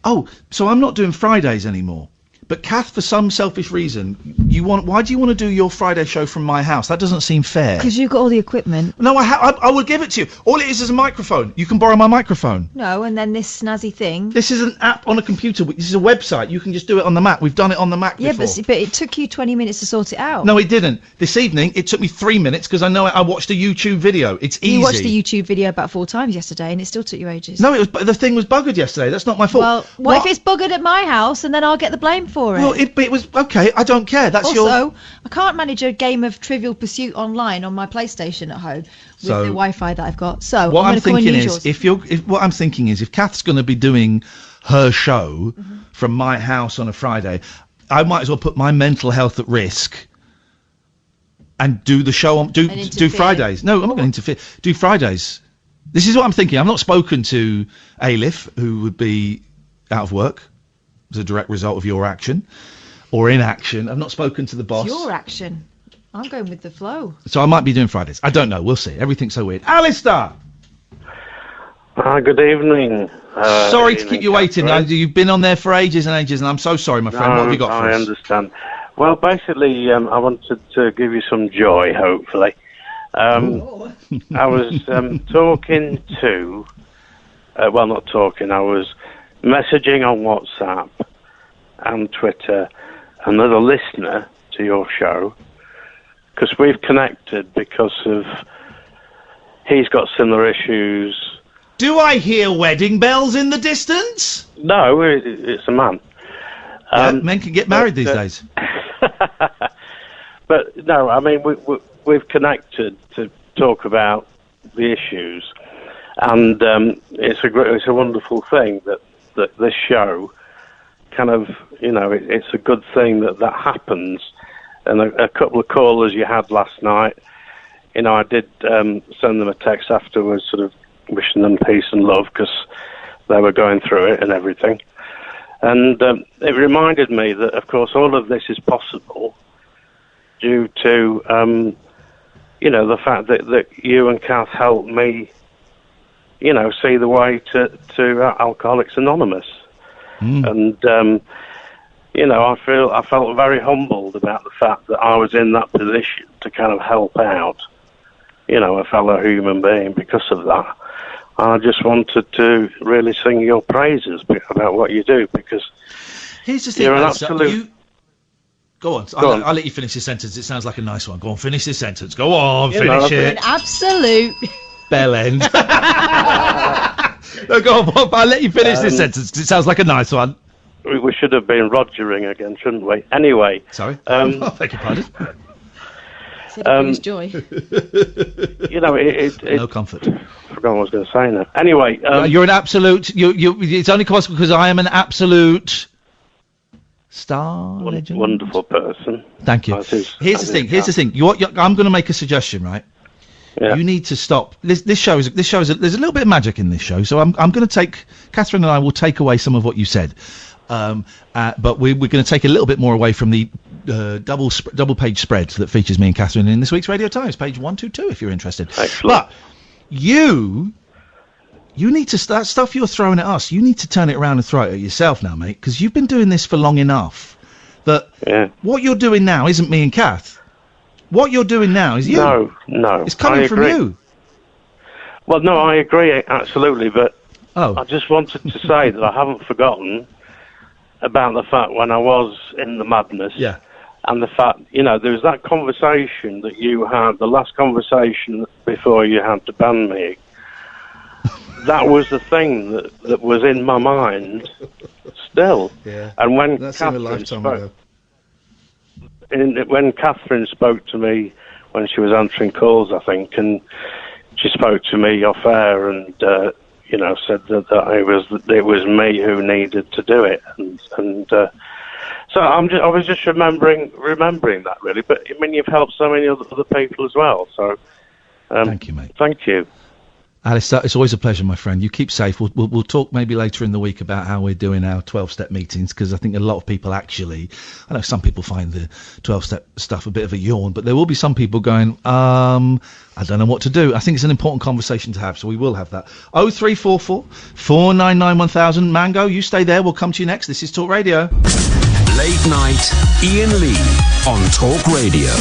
D: Oh, so I'm not doing Fridays anymore. But Kath, for some selfish reason, why do you want to do your Friday show from my house? That doesn't seem fair.
E: Because you've got all the equipment.
D: No, I would give it to you. All it is a microphone. You can borrow my microphone.
E: No, and then this snazzy thing.
D: This is an app on a computer. This is a website. You can just do it on the Mac. We've done it on the Mac before.
E: Yeah, but it took you 20 minutes to sort it out.
D: No, it didn't. This evening, it took me 3 minutes because I know I watched a YouTube video. It's easy.
E: You watched the YouTube video about 4 times yesterday and it still took you ages.
D: No, the thing was buggered yesterday. That's not my fault.
E: Well, what if it's buggered at my house and then I'll get the blame for it?
D: Well, it was okay. I don't care. That's
E: also, I can't manage a game of Trivial Pursuit online on my PlayStation at home with the Wi-Fi that I've got. So
D: what I'm thinking is,
E: yours.
D: if Kath's going to be doing her show from my house on a Friday, I might as well put my mental health at risk and do the show on do Fridays. No, I'm not going to interfere. Do Fridays. This is what I'm thinking. I've not spoken to Alif, who would be out of work as a direct result of your action. Or inaction. I've not spoken to the boss.
E: It's your action. I'm going with the flow.
D: So I might be doing Fridays. I don't know. We'll see. Everything's so weird. Alistair!
R: Good evening.
D: Sorry to keep you waiting. You've been on there for ages and ages, and I'm so sorry, my friend. What have you got for us?
R: I understand. Well, basically, I wanted to give you some joy, hopefully. I was talking to... well, not talking. I was messaging on WhatsApp and Twitter another listener to your show because we've connected because of he's got similar issues.
D: Do I hear wedding bells in the distance?
R: No, it's a man.
D: Men can get married these days.
R: But no, I mean we've connected to talk about the issues, and it's a wonderful thing that this show kind of, it's a good thing that happens. And a couple of callers you had last night, I did send them a text afterwards, sort of wishing them peace and love because they were going through it and everything. And it reminded me that, of course, all of this is possible due to, the fact that you and Kath helped me, see the way to Alcoholics Anonymous. And, I felt very humbled about the fact that I was in that position to kind of help out, a fellow human being because of that. I just wanted to really sing your praises about what you do because
D: here's the thing,
R: you're an absolute...
D: Go on. I'll let you finish this sentence. It sounds like a nice one. Go on, finish this sentence. Go on, finish it.
E: An absolute...
D: Bell end. No, go on, Bob. I'll let you finish this sentence because it sounds like a nice one.
R: We should have been Rogering again, shouldn't we? Anyway.
D: Sorry. I beg your pardon.
E: Joy.
R: No
D: comfort.
R: I forgot what I was going to say now. Anyway.
D: You're an absolute... it's only possible because I am an absolute... star legend.
R: Wonderful person.
D: Thank you. Here's the thing. I'm going to make a suggestion, right?
R: Yeah.
D: You need to stop. This show is. There's a little bit of magic in this show, so I'm going to take. Catherine and I will take away some of what you said, but we're going to take a little bit more away from the double page spread that features me and Catherine in this week's Radio Times, page 122, if you're interested.
R: Excellent.
D: But You need to that stuff you're throwing at us. You need to turn it around and throw it at yourself now, mate, because you've been doing this for long enough. That what you're doing now isn't me and Kath. What you're doing now is you.
R: No.
D: It's coming from you.
R: Well, no, I agree absolutely, but I just wanted to say that I haven't forgotten about the fact when I was in the madness.
D: Yeah.
R: And the fact, there was that conversation that you had, the last conversation before you had to ban me. That was the thing that was in my mind still.
D: Yeah.
R: And when
D: That's in a lifetime ago.
R: When Catherine spoke to me when she was answering calls, I think, and she spoke to me off air and said that it was me who needed to do it, and so I was just remembering that really. But I mean, you've helped so many other people as well. So
D: thank you, mate.
R: Thank you.
D: Alice, it's always a pleasure, my friend. You keep safe. We'll talk maybe later in the week about how we're doing our 12-step meetings, because I think a lot of people actually, I know some people find the 12-step stuff a bit of a yawn, but there will be some people going, I don't know what to do. I think it's an important conversation to have, so we will have that. 0344 499 1000. Mango, you stay there. We'll come to you next. This is Talk Radio.
A: Late night, Iain Lee on Talk Radio.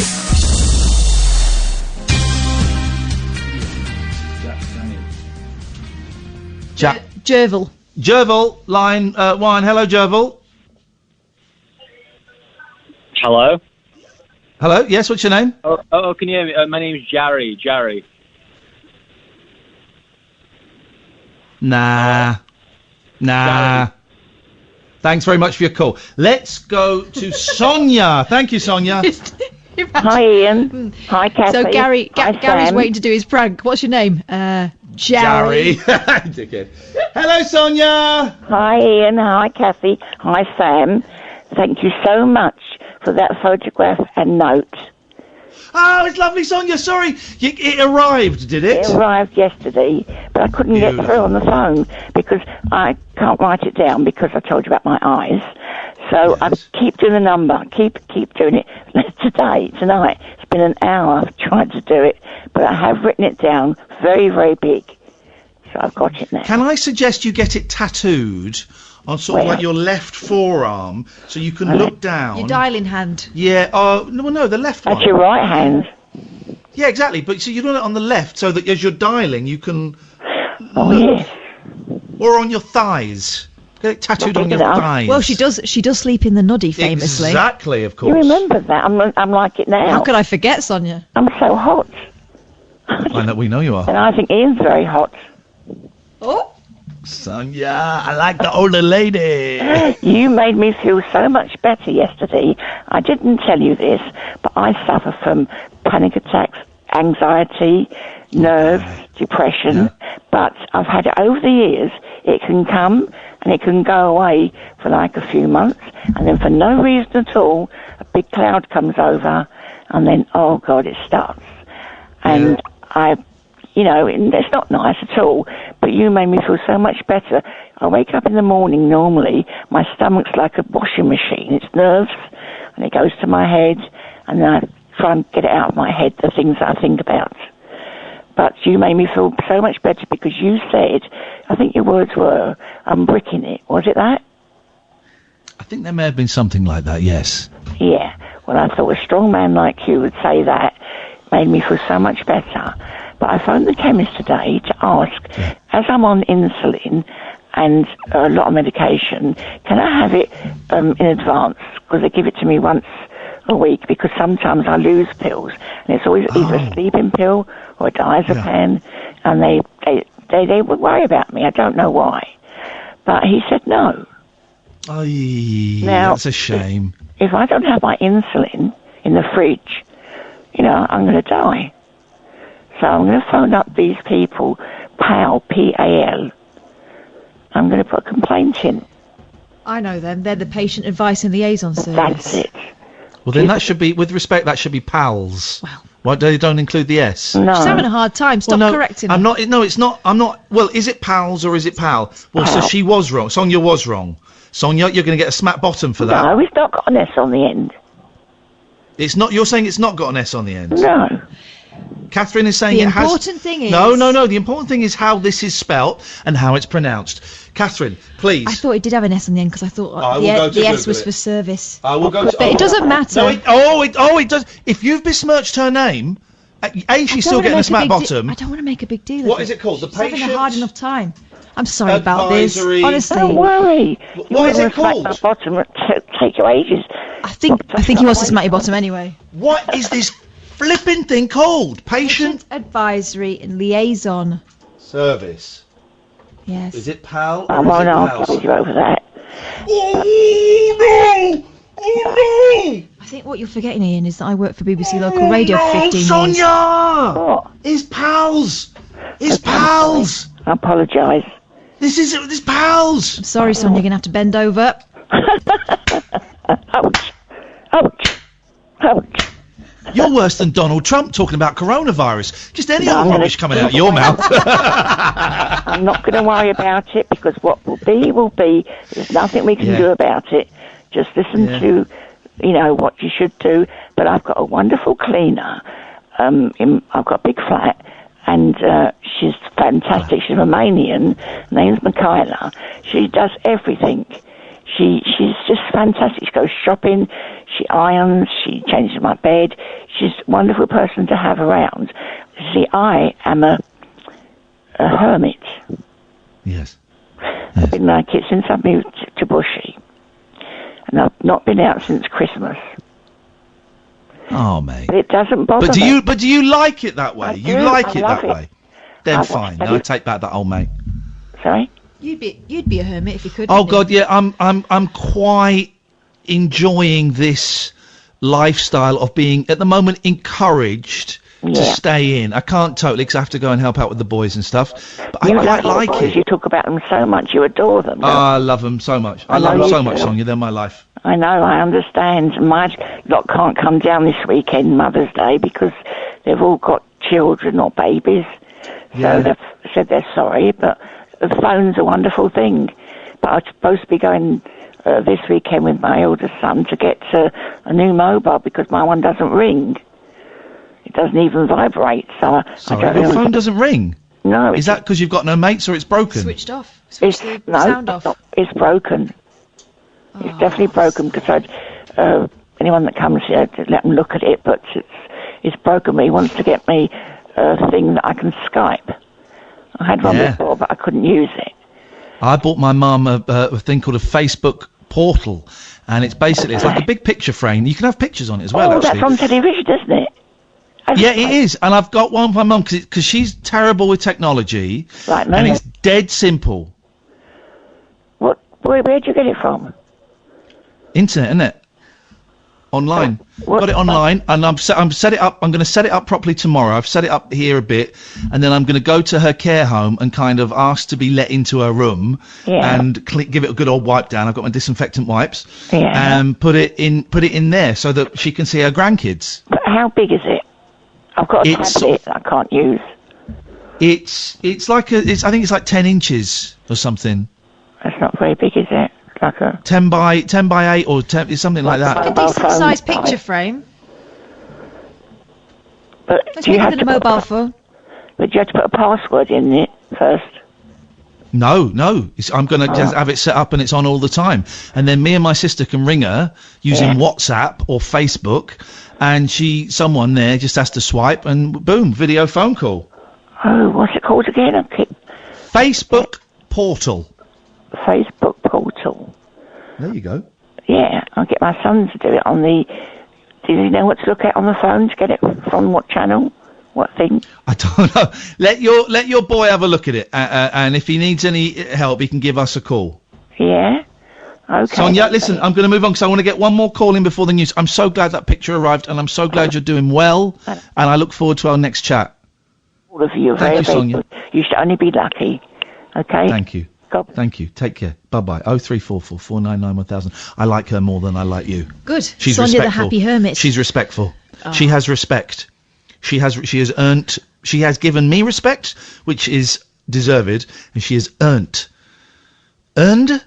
D: Jervil, line 1. Hello, Jervil.
S: Hello?
D: Hello, yes, what's your name?
S: Oh, can you hear me? My name's Jerry.
D: Nah. Thanks very much for your call. Let's go to Sonia. Thank you, Sonia.
T: Hi, Ian. Hi, Kathy.
E: So Gary's
T: Sam.
E: waiting to do his prank. What's your name? Jerry.
D: Dickhead. Hello, Sonia.
T: Hi, Ian. Hi, Kathy. Hi, Sam. Thank you so much for that photograph and note.
D: Oh, it's lovely, Sonia. Sorry, it arrived, did it?
T: It arrived yesterday, but I couldn't get through on the phone because I can't write it down because I told you about my eyes. So I keep doing the number, keep doing it. Tonight, it's been an hour I've tried to do it, but I have written it down very, very big. So I've got it now.
D: Can I suggest you get it tattooed on sort of like your left forearm, so you can look down?
E: Your dialing hand.
D: Yeah, no, the left one.
T: That's your right hand.
D: Yeah, exactly, but so you're doing it on the left, so that as you're dialing, you can...
T: Oh, yes.
D: Or on your thighs. Get it tattooed on your thighs.
E: Well, she does sleep in the nuddy, famously.
D: Exactly, of course.
T: You remember that? I'm like it now.
E: How could I forget, Sonia?
T: I'm so hot.
D: I know, we know you are.
T: And I think Ian's very hot.
E: Oh?
D: Sonia, I like the older lady.
T: You made me feel so much better yesterday. I didn't tell you this, but I suffer from panic attacks, anxiety, nerves, depression. But I've had it over the years. It can come and it can go away for like a few months, and then for no reason at all, a big cloud comes over, and then, oh God, it starts. And it's not nice at all, but you made me feel so much better. I wake up in the morning normally, my stomach's like a washing machine. It's nerves, and it goes to my head, and then I try and get it out of my head, the things that I think about. But you made me feel so much better because you said, I think your words were, I'm bricking it. Was it that?
D: I think there may have been something like that, yes.
T: Yeah. Well, I thought a strong man like you would say that. Made me feel so much better. But I phoned the chemist today to ask, as I'm on insulin and a lot of medication, can I have it in advance? Because they give it to me once a week, because sometimes I lose pills. And it's always either a sleeping pill or a diazepam. And they would worry about me. I don't know why. But he said no.
D: Now, that's a shame.
T: If I don't have my insulin in the fridge, I'm going to die. So I'm going to phone up these people, PAL, P-A-L. I'm going to put a complaint in.
E: I know them. They're the Patient Advice and Liaison Service.
T: That's it.
D: Well, then that should be, with respect, that should be PALS. Well, why they don't include the S?
T: No.
E: She's having a hard time. Stop correcting her.
D: I'm not. No, it's not. I'm not. Well, is it PALS or is it PAL? Well, so she was wrong. Sonia was wrong. Sonia, you're going to get a smack bottom for that.
T: No, it's not got an S on the end.
D: It's not. You're saying it's not got an S on the end?
T: No.
D: Catherine is saying
E: The
D: it has...
E: important thing is-
D: No. The important thing is how this is spelt and how it's pronounced. Catherine, please.
E: I thought it did have an S on the end because I thought
D: I will go to
E: the S
D: Google
E: was
D: it.
E: for service.
D: I will go to...
E: But it doesn't matter.
D: No, it does. If you've besmirched her name, she's still getting a smack bottom.
E: I don't want to make a big deal of it.
D: What is it called? The
E: She's having a
D: patient
E: hard enough time. I'm sorry about this.
D: Advisory-
E: Honestly.
T: Don't worry.
D: What is it called?
T: My bottom would take you ages.
E: I think he wants to smack your bottom anyway.
D: What is this flipping thing called? Patient
E: Advisory and Liaison.
D: Service.
E: Yes.
D: Is it PAL?
T: I
D: or is
T: won't
D: it
T: argue
D: PALS?
T: with you over that.
D: Oh no!
E: I think what you're forgetting, Ian, is that I work for BBC Local Radio for 15 years.
D: Sonia!
T: What?
D: It's PALS! It's PALS!
T: I apologise.
D: This PALS!
E: I'm sorry, Sonia, you're going to have to bend over.
T: Ouch. Ouch. Ouch.
D: You're worse than Donald Trump talking about coronavirus. Just any
T: No,
D: old
T: I'm
D: rubbish coming out of your mouth.
T: I'm not going to worry about it because what will be will be. There's nothing we can
D: Yeah.
T: do about it. Just listen to, what you should do. But I've got a wonderful cleaner. I've got a big flat, and she's fantastic. She's Romanian. Her name's Michaela. She does everything. She's just fantastic. She goes shopping. She irons. She changes my bed. She's a wonderful person to have around. See, I am a hermit.
D: Yes.
T: I've been like it since I moved to Bushy. And I've not been out since Christmas.
D: Oh, mate.
T: But it doesn't bother
D: But
T: me.
D: do you like it that way?
T: I
D: You
T: do.
D: like
T: I
D: it
T: love
D: that
T: it.
D: way? Then
T: I've
D: fine.
T: watched
D: No, I
T: it.
D: take back that old mate.
T: Sorry?
E: You'd be a hermit if you could.
D: Oh
E: wouldn't you?
D: God, yeah. I'm quite enjoying this lifestyle of being at the moment encouraged to
T: Yeah.
D: stay in. I can't totally because I have to go and help out with the boys and stuff. But
T: You
D: I quite
T: love
D: like
T: your boys.
D: it.
T: You talk about them so much. You adore them.
D: Oh, I love them so much. I
T: I
D: love
T: know
D: them so
T: you
D: much,
T: do.
D: Sonia. They're my life.
T: I know, I understand. My lot can't come down this weekend, Mother's Day, because they've all got children or babies.
D: Yeah.
T: So they've said they're sorry, but the phone's a wonderful thing. But I'm supposed to be going this weekend with my eldest son to get a new mobile because my one doesn't ring. It doesn't even vibrate, so I
D: Sorry,
T: don't
D: your
T: really...
D: phone doesn't ring.
T: No.
D: Is that because you've got no mates or it's broken?
E: Switched off. Switch the sound off.
T: It's broken. It's definitely broken because anyone that comes here to let them look at it, but it's broken. He wants to get me a thing that I can Skype. I had one before, but I couldn't use it.
D: I bought my mum a thing called a Facebook portal, and it's basically it's like a big picture frame. You can have pictures on it as well.
T: Oh,
D: actually.
T: that's on television, isn't it?
D: Yeah, it is, and I've got one for my mum because she's terrible with technology,
T: Like me.
D: and it's dead simple.
T: Where'd you get it from?
D: Internet, isn't it? Online. Got it online, and I'm set it up. I'm going to set it up properly tomorrow. I've set it up here a bit, and then I'm going to go to her care home and kind of ask to be let into her room and give it a good old wipe down. I've got my disinfectant wipes, and put it in there so that she can see her grandkids.
T: But how big is it? I've got a tablet that I can't use.
D: It's like I think it's like 10 inches or something.
T: That's not very big, is it? Like a
D: 10 by 8 or 10, it's something like that.
E: A decent sized picture frame.
T: But
E: That's
T: do you
E: bigger
T: have
E: than
T: to
E: a
T: put
E: mobile phone.
T: But you have to put a password in it first.
D: No. I'm going to just have it set up and it's on all the time. And then me and my sister can ring her using WhatsApp or Facebook, and someone there just has to swipe and boom, video phone call.
T: Oh, what's it called again?
D: Facebook portal.
T: Facebook portal.
D: There you go.
T: Yeah, I'll get my son to do it on the... Do you know what to look at on the phone to get it from what channel? What thing?
D: I don't know. Let your boy have a look at it, and if he needs any help, he can give us a call.
T: Yeah? Okay.
D: Sonia, listen, I'm going to move on because I want to get one more call in before the news. I'm so glad that picture arrived, and I'm so glad you're doing well, and I look forward to our next chat.
T: All of you.
D: Thank you,
T: very
D: Sonia.
T: good. You should only be lucky. Okay?
D: Thank you. Thank you. Take care. Bye-bye. 0344 499 1000. I like her more than I like you.
E: Good.
D: She's
E: Sonia the
D: respectful.
E: happy hermit.
D: She's respectful.
E: Oh.
D: She has respect. She has given me respect, which is deserved, and she has earned. Earned?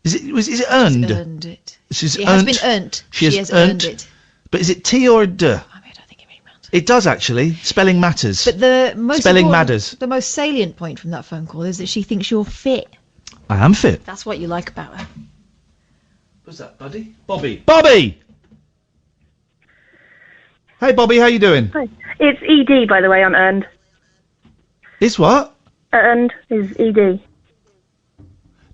D: Is it earned?
E: She's earned it.
D: She's
E: It has
D: earned.
E: been earned.
D: She has
E: earned
D: earned
E: it.
D: But is it T or a D?
E: not.
D: It does, actually. Spelling matters.
E: But the most
D: Spelling
E: important-
D: matters.
E: The most salient point from that phone call is that she thinks you're fit.
D: I am fit.
E: That's what you like about her.
D: Who's that, buddy? Bobby. Bobby! Hey, Bobby, how you doing?
U: Hi. It's ED, by the way, on earned.
D: It's what?
U: Earned is ED.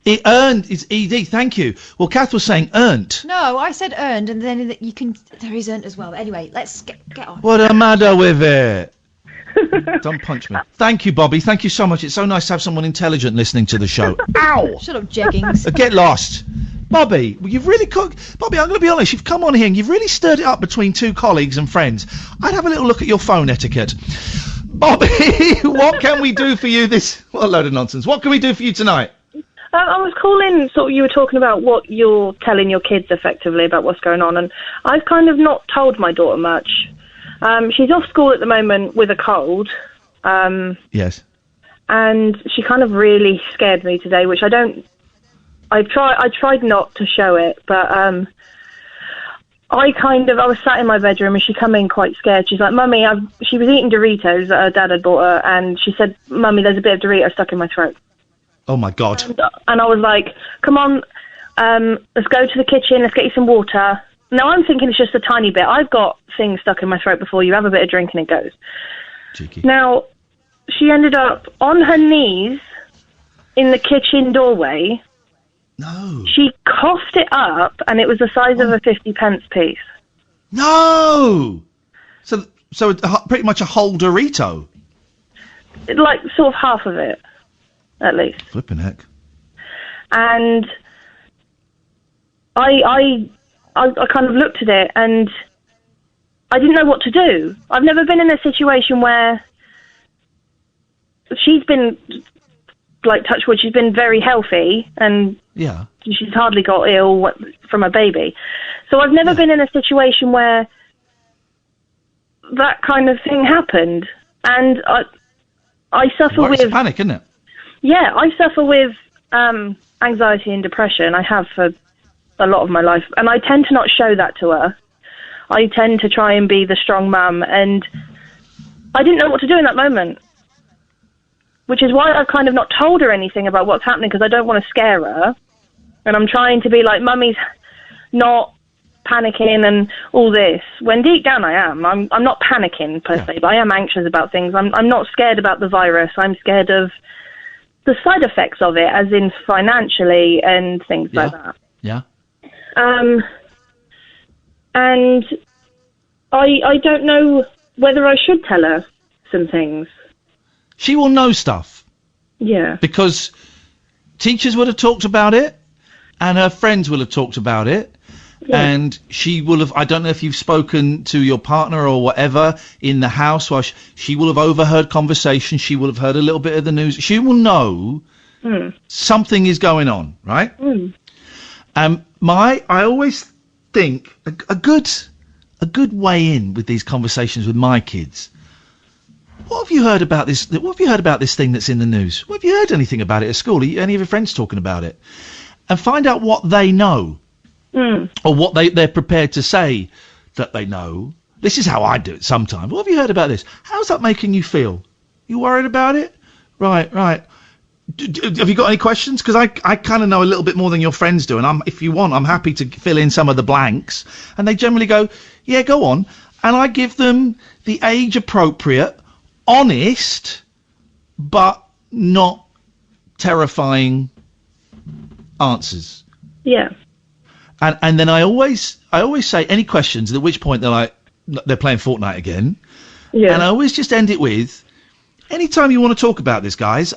D: It earned is ED, thank you. Well, Kath was saying earned.
E: No, I said earned, and then you can. There is earned as well. But anyway, let's get on.
D: What a matter with it? Don't punch me. Thank you, Bobby. Thank you so much. It's so nice to have someone intelligent listening to the show. Ow!
E: Shut up, jeggings.
D: Get lost. Bobby, you've really Bobby, I'm going to be honest. You've come on here and you've really stirred it up between two colleagues and friends. I'd have a little look at your phone etiquette. Bobby, what can we do for you What a load of nonsense. What can we do for you tonight?
U: I was calling, you were talking about what you're telling your kids effectively about what's going on, and I've kind of not told my daughter much. She's off school at the moment with a cold.
D: Yes.
U: And she kind of really scared me today, which I tried not to show it, but I was sat in my bedroom and she come in quite scared. She's like, Mummy, she was eating Doritos that her dad had bought her, and she said, Mummy, there's a bit of Dorito stuck in my throat.
D: Oh my God.
U: And I was like, come on, let's go to the kitchen, let's get you some water. Now I'm thinking it's just a tiny bit. I've got things stuck in my throat before. You have a bit of drink and it goes.
D: Cheeky.
U: Now, she ended up on her knees in the kitchen doorway.
D: No.
U: She coughed it up, and it was the size of a 50p piece.
D: No! So pretty much a whole Dorito.
U: Like, sort of half of it, at least.
D: Flipping heck.
U: And I kind of looked at it, and I didn't know what to do. I've never been in a situation where she's been, like, touch wood, she's been very healthy, and
D: yeah,
U: she's hardly got ill from a baby. So I've never been in a situation where that kind of thing happened. And I suffer with...
D: It's panic, isn't it?
U: Yeah, I suffer with anxiety and depression. I have for a lot of my life. And I tend to not show that to her. I tend to try and be the strong mum. And I didn't know what to do in that moment. Which is why I've kind of not told her anything about what's happening, because I don't want to scare her. And I'm trying to be like, Mummy's not panicking and all this. When deep down I am. I'm not panicking per se, but I am anxious about things. I'm not scared about the virus. I'm scared of the side effects of it, as in financially and things like that.
D: Yeah.
U: And I don't know whether I should tell her some things.
D: She will know stuff.
U: Yeah.
D: Because teachers would have talked about it, and her friends will have talked about it, and she will have, I don't know if you've spoken to your partner or whatever in the house, while she will have overheard conversations, she will have heard a little bit of the news. She will know something is going on, right? I always think a good way in with these conversations with my kids. What have you heard about this? What have you heard about this thing that's in the news? What have you heard anything about it at school? Are any of your friends talking about it? And find out what they know, or what they're prepared to say that they know. This is how I do it sometimes. What have you heard about this? How's that making you feel? You worried about it? Right. Have you got any questions? Because I kind of know a little bit more than your friends do, and if you want, I'm happy to fill in some of the blanks. And they generally go, yeah, go on. And I give them the age-appropriate, honest, but not terrifying answers.
U: Yeah.
D: And then I always say any questions, at which point they're playing Fortnite again. Yeah. And I always just end it with, anytime you want to talk about this, guys,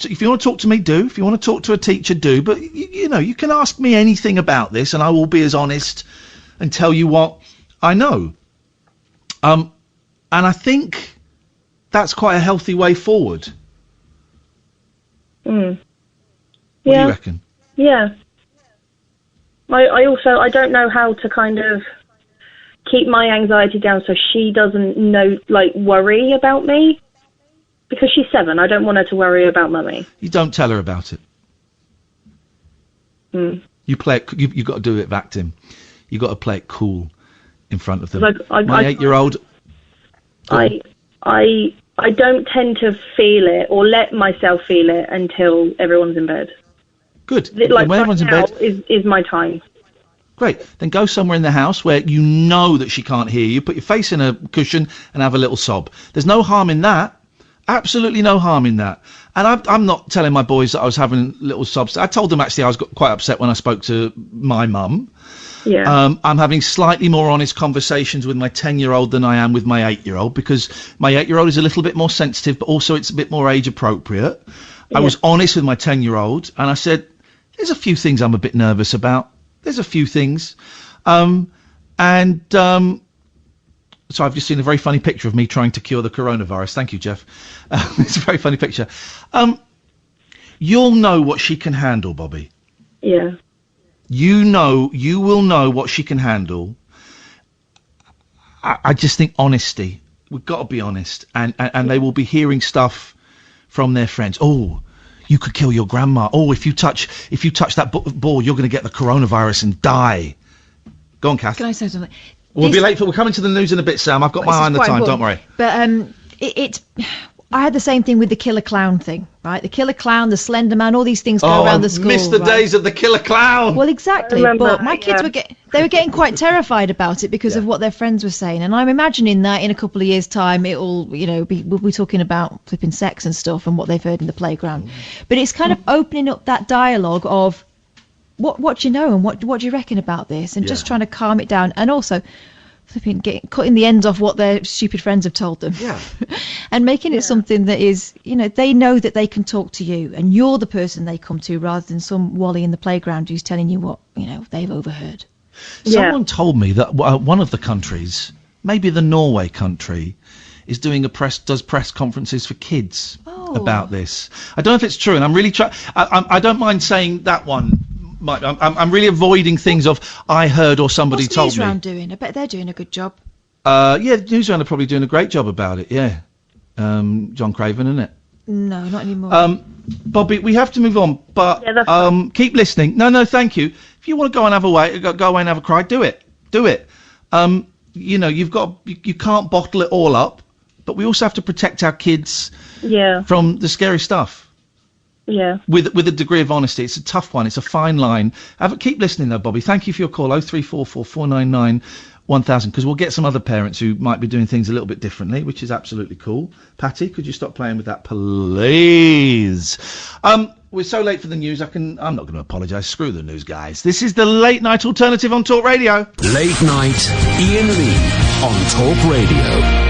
D: if you want to talk to me, do. If you want to talk to a teacher, do. But you can ask me anything about this, and I will be as honest and tell you what I know. And I think that's quite a healthy way forward. What do you reckon?
U: Yeah. I don't know how to kind of keep my anxiety down so she doesn't worry about me. Because she's 7, I don't want her to worry about Mummy.
D: You don't tell her about it. You play it, you've got to do it back to him. You've got to play it cool in front of them. My 8-year-old,
U: I don't tend to feel it or let myself feel it until everyone's in bed.
D: Good.
U: Like
D: when everyone's in
U: now
D: bed,
U: is my time.
D: great. Then go somewhere in the house where you know that she can't hear you. Put your face in a cushion and have a little sob. There's no harm in that. Absolutely no harm in that. And I'm not telling my boys that I was having little sobs. I told them actually I was quite upset when I spoke to my mum.
U: Yeah.
D: I'm having slightly more honest conversations with my 10-year-old than I am with my 8-year-old because my 8-year-old is a little bit more sensitive, but also it's a bit more age appropriate. I was honest with my 10-year-old and I said, there's a few things I'm a bit nervous about. There's a few things. So I've just seen a very funny picture of me trying to cure the coronavirus. Thank you, Jeff. It's a very funny picture. You'll know what she can handle, Bobby.
U: Yeah.
D: You will know what she can handle. I just think honesty. We've got to be honest. And they will be hearing stuff from their friends. Oh, you could kill your grandma. Oh, if you touch that ball, you're going to get the coronavirus and die. Go on, Kath.
E: Can I say something?
D: We'll be late, we're coming to the news in a bit, Sam. I've got my eye on the time, don't worry.
E: But I had the same thing with the killer clown thing, right? The killer clown, the slender man, all these things go around the school.
D: Missed the days of the killer clown.
E: Well, exactly. But my kids were getting quite terrified about it because of what their friends were saying. And I'm imagining that in a couple of years' time, it'll, we'll be talking about flipping sex and stuff and what they've heard in the playground. But it's kind of opening up that dialogue of what do you know and what do you reckon about this, and just trying to calm it down, and also cutting the ends off what their stupid friends have told them.
D: Yeah.
E: And making it something that is, they know that they can talk to you and you're the person they come to rather than some Wally in the playground who's telling you what, they've overheard.
D: Someone told me that one of the countries, maybe the Norway country, is doing does press conferences for kids about this. I don't know if it's true, and I'm really I don't mind saying that one. I'm really avoiding things of I heard or somebody told me.
E: What's Newsround doing? I bet they're doing a good job.
D: Newsround are probably doing a great job about it. Yeah, John Craven, isn't it?
E: No, not anymore.
D: Bobby, we have to move on, but keep listening. No, thank you. If you want to go and have go away and have a cry, do it. You can't bottle it all up, but we also have to protect our kids from the scary stuff.
U: Yeah.
D: With a degree of honesty. It's a tough one. It's a fine line. Keep listening though, Bobby. Thank you for your call. 0344 499 1000, because we'll get some other parents who might be doing things a little bit differently, which is absolutely cool. Patty, could you stop playing with that, please? We're so late for the news. I'm not going to apologise. Screw the news, guys. This is the Late Night Alternative on Talk Radio.
A: Late Night Iain Lee on Talk Radio.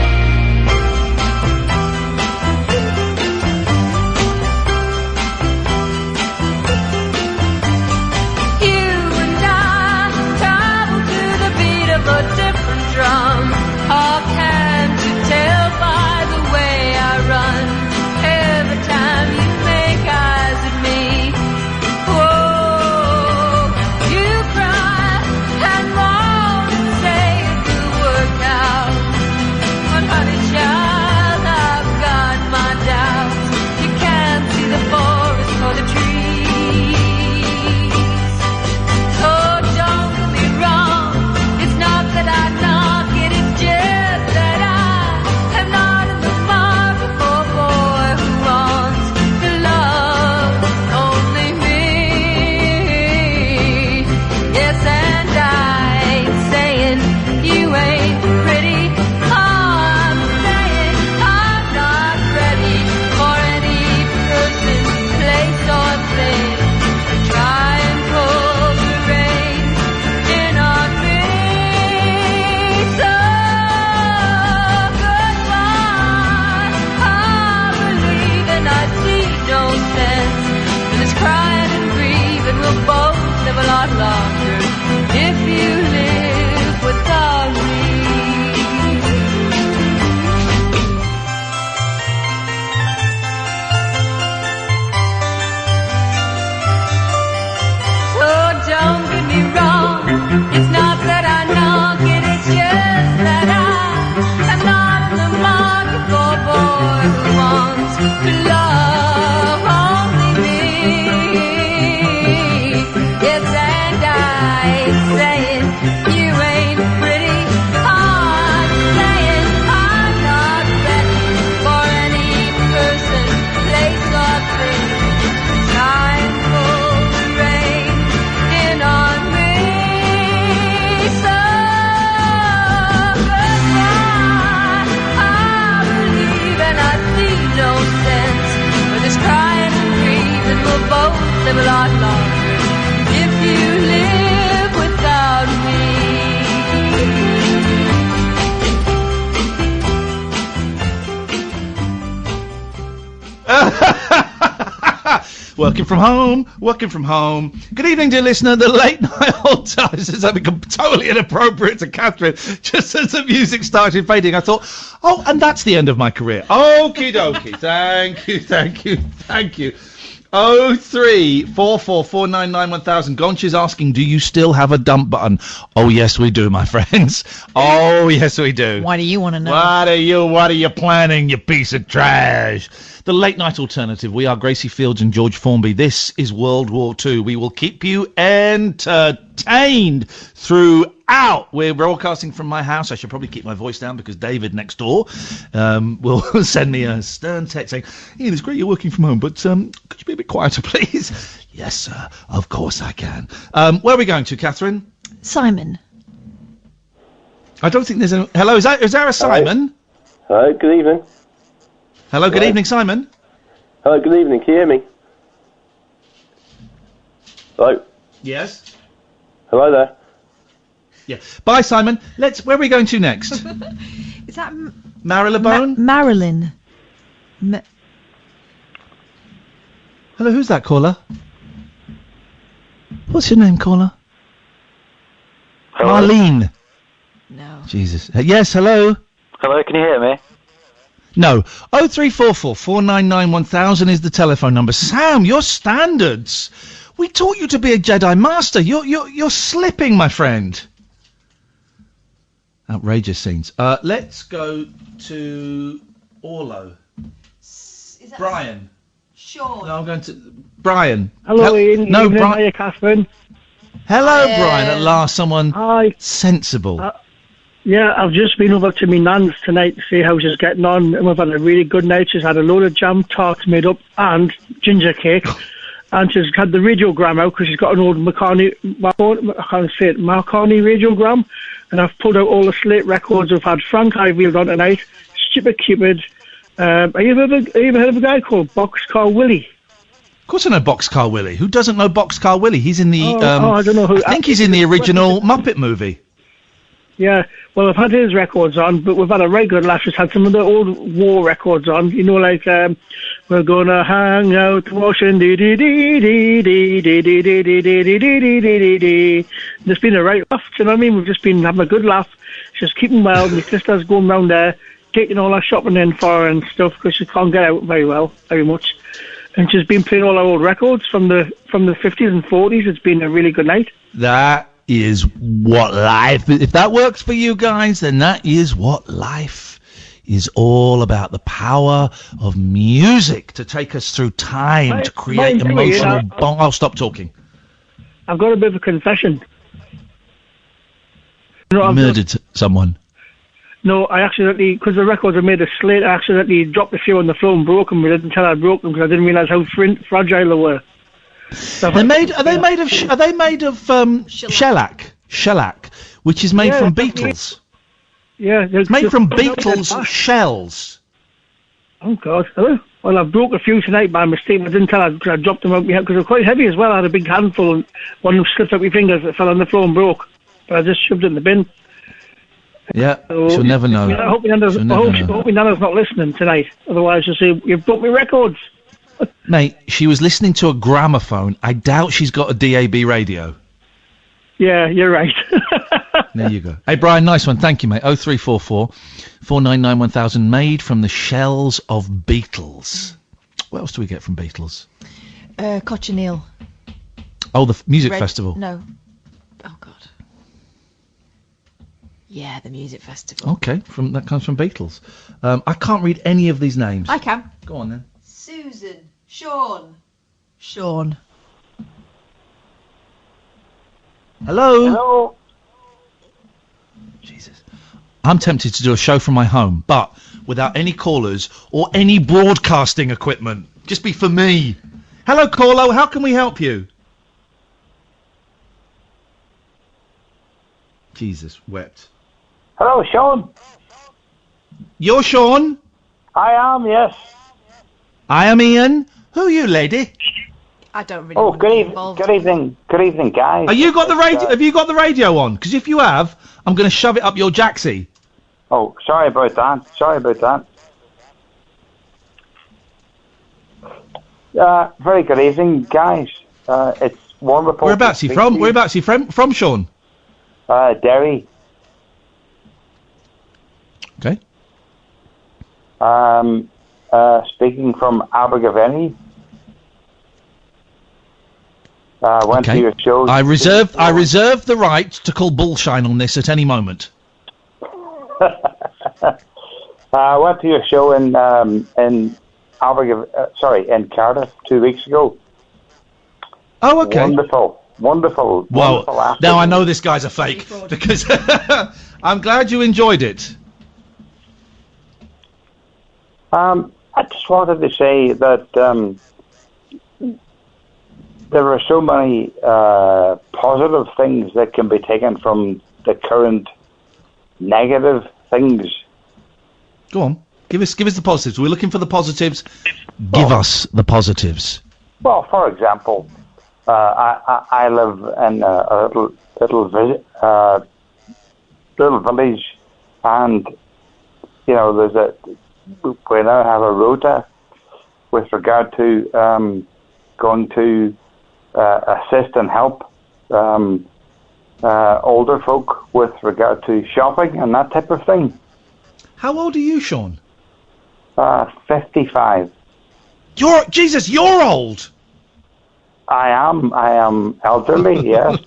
D: Working from home. Good evening, dear listener. The late night old time. This is something totally inappropriate to Catherine. Just as the music started fading, I thought, oh, and that's the end of my career. Okie dokie. Thank you. 03444991000. Gonch is asking, do you still have a dump button? Oh, yes, we do, my friends. Oh, yes, we do.
E: Why do you want to know?
D: What are you planning, you piece of trash? The late night alternative. We are Gracie Fields and George Formby. This is World War II. We will keep you entertained throughout. We're broadcasting from my house. I should probably keep my voice down because David next door will send me a stern text saying, Ian, it's great you're working from home, but could you be a bit quieter, please? Yes, sir. Of course I can. Where are we going to, Catherine?
E: Simon.
D: I don't think there's a... Hello, is there a Simon?
B: Hello, good evening.
D: Hello, good evening, Simon.
B: Hello, good evening. Can you hear me? Hello?
D: Yes.
B: Hello there.
D: Yeah. Bye, Simon. Where are we going to next?
E: Is that
D: Marylebone?
E: Marilyn.
D: Hello, who's that caller? What's your name, caller?
B: Hello?
D: Marlene.
E: No.
D: Jesus. Yes, hello?
B: Hello, can you hear me?
D: No. 03444991000 is the telephone number. Sam, your standards. We taught you to be a Jedi Master. You're slipping, my friend. Outrageous scenes. Let's go to Orlo. Brian.
E: Sean.
D: No, I'm going to Brian.
V: Hello, Ian.
D: No,
V: Evening.
D: Brian.
V: Hiya, Catherine.
D: Hello, Brian. At last, someone sensible.
V: Yeah, I've just been over to my nan's tonight to see how she's getting on, and we've had a really good night. She's had a load of jam tarts made up and ginger cake, and she's had the radiogram out because she's got an old Marconi radiogram, and I've pulled out all the Slate records. We've had Frank Ifield on tonight, Stupid Cupid. Have you ever heard of a guy called Boxcar Willie?
D: Of course I know Boxcar Willie. Who doesn't know Boxcar Willie? He's in the...
V: I don't know who...
D: I think he's in the original Muppet movie.
V: Yeah, well, I've had his records on, but we've had a very good laugh. We've had some of the old war records on, you know, like, we're gonna hang out watching dee-dee-dee-dee-dee-dee-dee-dee-dee-dee-dee-dee-dee. There's been a right laugh, do you know what I mean? We've just been having a good laugh. She's keeping well. My sister's going round there, taking all our shopping in for her and stuff, because she can't get out very much. And she's been playing all our old records from the 50s and 40s. It's been a really good night.
D: That is what life... If that works for you guys, then that is what life is all about. The power of music to take us through time, to create emotional... I'll stop talking.
V: I've got a bit of a confession.
D: Murdered someone.
V: No, I accidentally, because the records are made of slate, I accidentally dropped a few on the floor and broke them. I didn't tell I broke them because I didn't realise how fragile they were.
D: Are they made of shellac, which is made from beetles?
V: Yeah,
D: it's made from beetles' shells.
V: Oh God! Well, I broke a few tonight by mistake. I didn't tell her because I dropped them out because they're quite heavy as well. I had a big handful and one of them slipped out my fingers. It fell on the floor and broke. But I just shoved it in the bin.
D: Yeah,
V: so,
D: she'll never know.
V: I hope my Nana's not listening tonight. Otherwise, she'll say you've broke my records.
D: Mate, she was listening to a gramophone. I doubt she's got a DAB radio.
V: Yeah, you're right.
D: There you go. Hey, Brian, nice one. Thank you, mate. 0344 499 1000, made from the shells of beetles. What else do we get from beetles?
E: Cochineal.
D: Oh, the music festival.
E: No. Oh, God. Yeah, the music festival.
D: Okay, that comes from beetles. I can't read any of these names.
E: I can.
D: Go on, then.
E: Susan. Sean.
D: Hello? Jesus. I'm tempted to do a show from my home, but without any callers or any broadcasting equipment. Just be for me. Hello, caller. How can we help you? Jesus wept.
W: Hello, Sean.
D: You're Sean?
W: I am, yes.
D: I am Ian. Who are you, lady?
E: I don't really.
W: Oh, good evening, guys.
D: Have you got the radio? Have you got the radio on? Because if you have, I'm going to shove it up your jacksie.
W: Oh, sorry about that. Very good evening, guys. It's wonderful.
D: Whereabouts are you from? Whereabouts are you from, Sean?
W: Derry.
D: Okay.
W: Speaking from Abergavenny. Went to your show.
D: I reserve the right to call bullshine on this at any moment.
W: I went to your show in Cardiff 2 weeks ago.
D: Oh, okay.
W: Wonderful.
D: Well, now I know this guy's a fake because I'm glad you enjoyed it.
W: I just wanted to say that there are so many positive things that can be taken from the current negative things.
D: Go on, give us the positives. We're looking for the positives. Give us the positives.
W: Well, for example, I live in a little village, and we now have a rota with regard to going to assist and help older folk with regard to shopping and that type of thing.
D: How old are you, Sean?
W: 55.
D: You're old.
W: I am elderly, yes.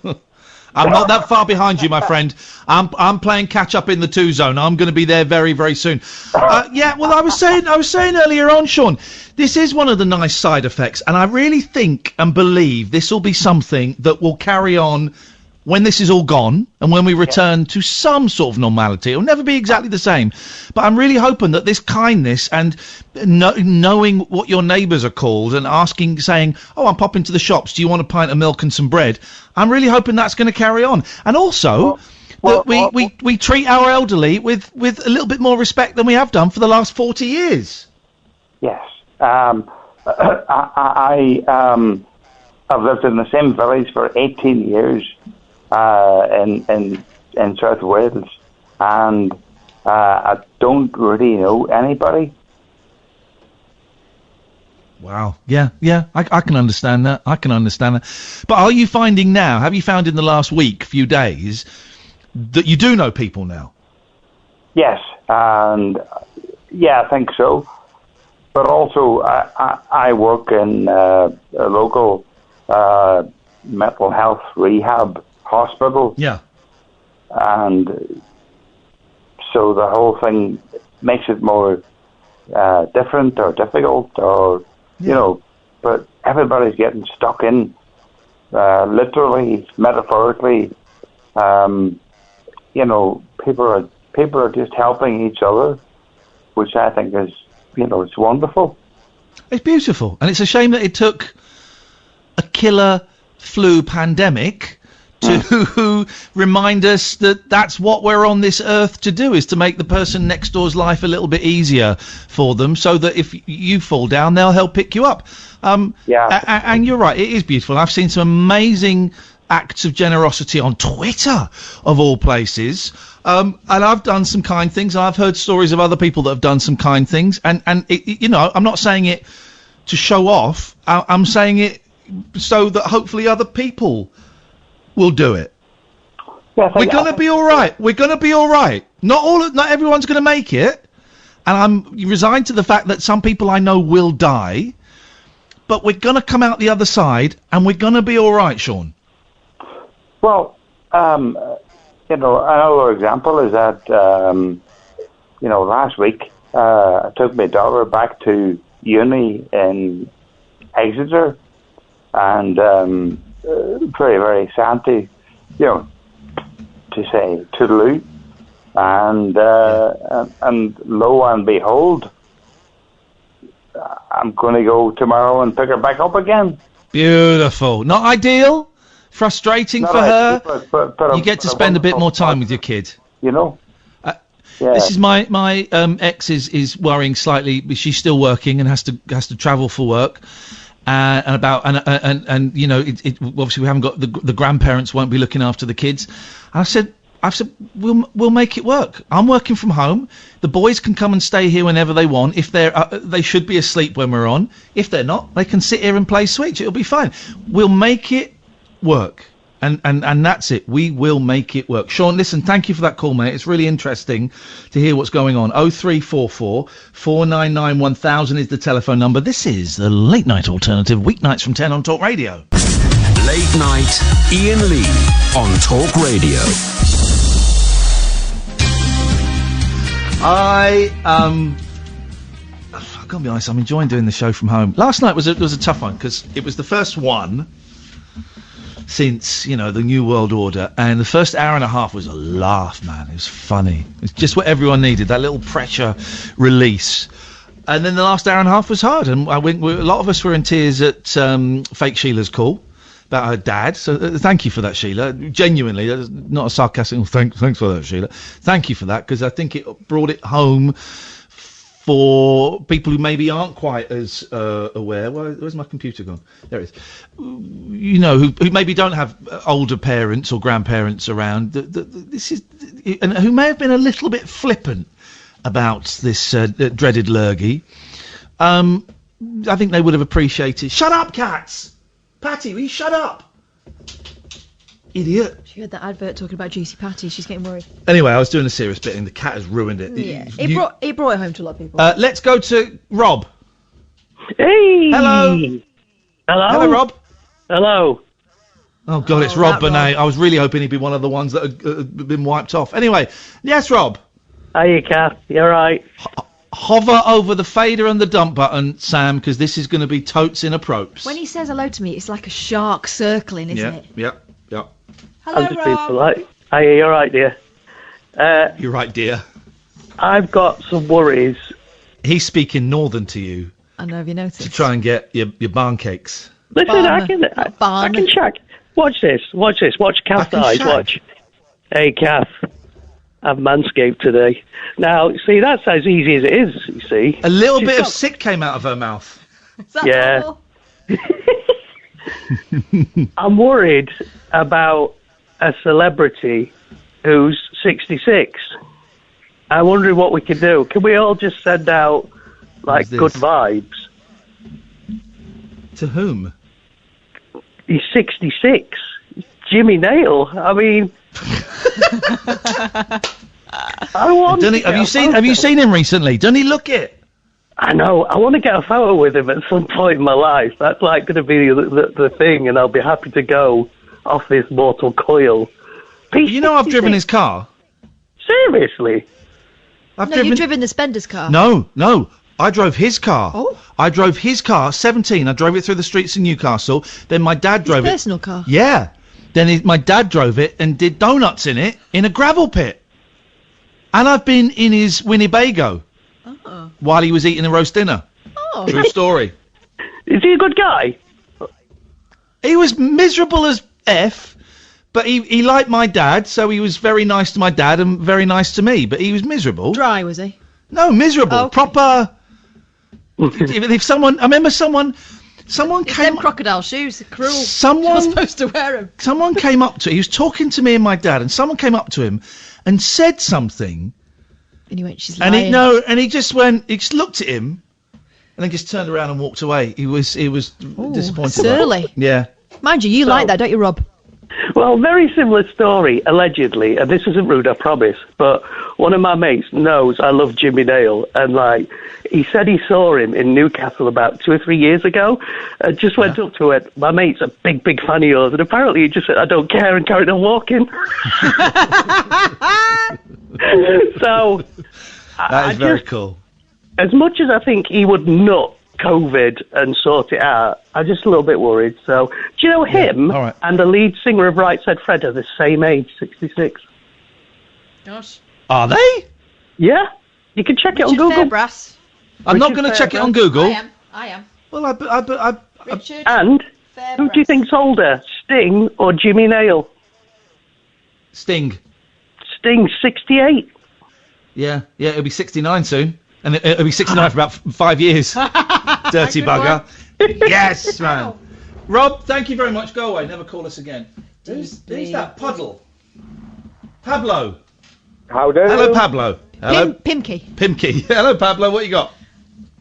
D: I'm not that far behind you, my friend. I'm playing catch up in the 2 zone. I'm going to be there very, very soon. Yeah, well, I was saying earlier on, Sean, this is one of the nice side effects, and I really think and believe this will be something that will carry on when this is all gone and when we return to some sort of normality. It'll never be exactly the same, but I'm really hoping that this kindness and knowing what your neighbours are called and saying, oh, I'm popping to the shops, do you want a pint of milk and some bread? I'm really hoping that's going to carry on. And also that we treat our elderly with a little bit more respect than we have done for the last 40 years.
W: Yes. I've lived in the same village for 18 years. In South Wales, and I don't really know anybody.
D: Wow. Yeah, I can understand that. But are you finding now, have you found in the last few days, that you do know people now?
W: Yes, and I think so. But also, I work in a local mental health rehab hospital.
D: Yeah.
W: And so the whole thing makes it more different or difficult or, but everybody's getting stuck in, literally, metaphorically, people are just helping each other, which I think is, it's wonderful.
D: It's beautiful. And it's a shame that it took a killer flu pandemic to remind us that that's what we're on this earth to do, is to make the person next door's life a little bit easier for them, so that if you fall down, they'll help pick you up. And you're right, it is beautiful. I've seen some amazing acts of generosity on Twitter, of all places. And I've done some kind things. I've heard stories of other people that have done some kind things. And I'm not saying it to show off. I'm saying it so that hopefully other people will do it. We're going to be all right. Not everyone's going to make it. And I'm resigned to the fact that some people I know will die. But we're going to come out the other side, and we're going to be all right, Sean.
W: Well, another example is that, last week I took my daughter back to uni in Exeter, and very, very sad to say toodaloo, and lo and behold, I'm going to go tomorrow and pick her back up again.
D: Beautiful. Not ideal. Frustrating for her. But you get to spend a bit more time with your kid. This is my ex is worrying slightly. She's still working and has to travel for work. Obviously we haven't got the grandparents won't be looking after the kids. And I said, I've said we'll make it work. I'm working from home. The boys can come and stay here whenever they want. If they should be asleep when we're on. If they're not, they can sit here and play Switch. It'll be fine. We'll make it work. And that's it. We will make it work. Sean, listen, thank you for that call, mate. It's really interesting to hear what's going on. 0344 499 1000 is the telephone number. This is the Late Night Alternative, weeknights from 10 on Talk Radio.
A: Late Night, Iain Lee on Talk Radio.
D: I've got to be honest, I'm enjoying doing the show from home. Last night was a tough one because it was the first one since, the New World Order, and the first hour and a half was a laugh, man. It was funny. It's just what everyone needed, that little pressure release. And then the last hour and a half was hard, and a lot of us were in tears at fake Sheila's call about her dad. So thank you for that, Sheila. Genuinely, that's not a sarcastic. Thanks for that, Sheila. Thank you for that, because I think it brought it home for people who maybe aren't quite as aware. Where's my computer gone? There it is. Who maybe don't have older parents or grandparents around. This is, and who may have been a little bit flippant about this dreaded lurgy. I think they would have appreciated. Shut up, cats! Patty, will you shut up? Idiot.
E: She heard that advert talking about juicy patties. She's getting worried.
D: Anyway, I was doing a serious bit and the cat has ruined it.
E: Yeah, it brought it home to a lot of people.
D: Let's go to Rob.
P: Hey!
D: Hello.
P: Hello?
D: Hello, Rob.
P: Hello.
D: Oh, God, it's Rob Burnett. I was really hoping he'd be one of the ones that had been wiped off. Anyway, yes, Rob.
P: Hiya, Kath. You all right?
D: Hover over the fader and the dump button, Sam, because this is going to be totes inappropriate.
E: When he says hello to me, it's like a shark circling, isn't it?
D: Yep.
E: Hello,
P: I'm just being
E: Rob.
P: polite. Hiya, you all right, dear?
D: You're right, dear.
P: I've got some worries.
D: He's speaking northern to you
E: I know, have you noticed?
D: to try and get your barn cakes.
P: Listen, I can check. Watch this. Watch Kath's eyes.
D: shag.
P: Watch. Hey, Kath. I've manscaped today. Now, see, that's as easy as it is, you see.
D: A little bit of sick came out of her mouth.
E: Is that
P: Yeah.
E: all?
P: I'm worried about a celebrity who's 66. I'm wondering what we can do. Can we all just send out, like, good vibes?
D: To whom?
P: He's 66. Jimmy Nail. I mean...
D: Have you seen him recently? Doesn't he look it?
P: I know. I want to get a photo with him at some point in my life. That's like going to be the thing, and I'll be happy to go off this mortal coil.
D: I've driven his car.
P: Seriously?
E: You've driven the Spender's car.
D: No. I drove his car.
E: Oh?
D: I drove his car, 17. I drove it through the streets of Newcastle. Then my dad drove
E: His personal car?
D: Yeah. Then my dad drove it and did donuts in it in a gravel pit. And I've been in his Winnebago while he was eating a roast dinner.
E: Oh.
D: True story.
P: Is he a good guy?
D: He was miserable as F, but he liked my dad, so he was very nice to my dad and very nice to me, but he was miserable.
E: Dry, was he?
D: No, miserable.
E: Oh, okay.
D: Proper... if someone... I remember someone came...
E: Them crocodile shoes are cruel.
D: Someone...
E: You're not supposed to wear them.
D: Someone came up to... He was talking to me and my dad, and someone came up to him and said something...
E: And he went, she's lying.
D: And he just went... He just looked at him, and then just turned around and walked away. He was disappointed.
E: Surly.
D: Yeah.
E: Mind you, like that, don't you, Rob?
P: Well, very similar story, allegedly, and this isn't rude, I promise, but one of my mates knows I love Jimmy Nail, and, like, he said he saw him in Newcastle about 2 or 3 years ago, and just went up to it. My mate's a big, big fan of yours, and apparently he just said, I don't care, and carried on walking. So...
D: That is very cool.
P: As much as I think he would nut COVID and sort it out, I'm just a little bit worried. So, do you know him and the lead singer of Right Said Fred are the same age, 66?
E: Gosh.
D: Are they?
P: Yeah. You can check it on Google.
E: Fairbrass.
D: I'm not going to check it on Google.
E: I am.
D: Well,
E: Richard.
P: And who do you think's older, Sting or Jimmy Nail?
D: Sting.
P: Sting's 68.
D: Yeah, it'll be 69 soon. And it'll be 69 for about 5 years. Dirty bugger. Yes, man. Rob, thank you very much. Go away. Never call us again. Who's that puddle? Pablo.
C: How do?
D: Hello, Pablo. Hello.
E: Pimkey.
D: Pimkey. Hello, Pablo. What you got?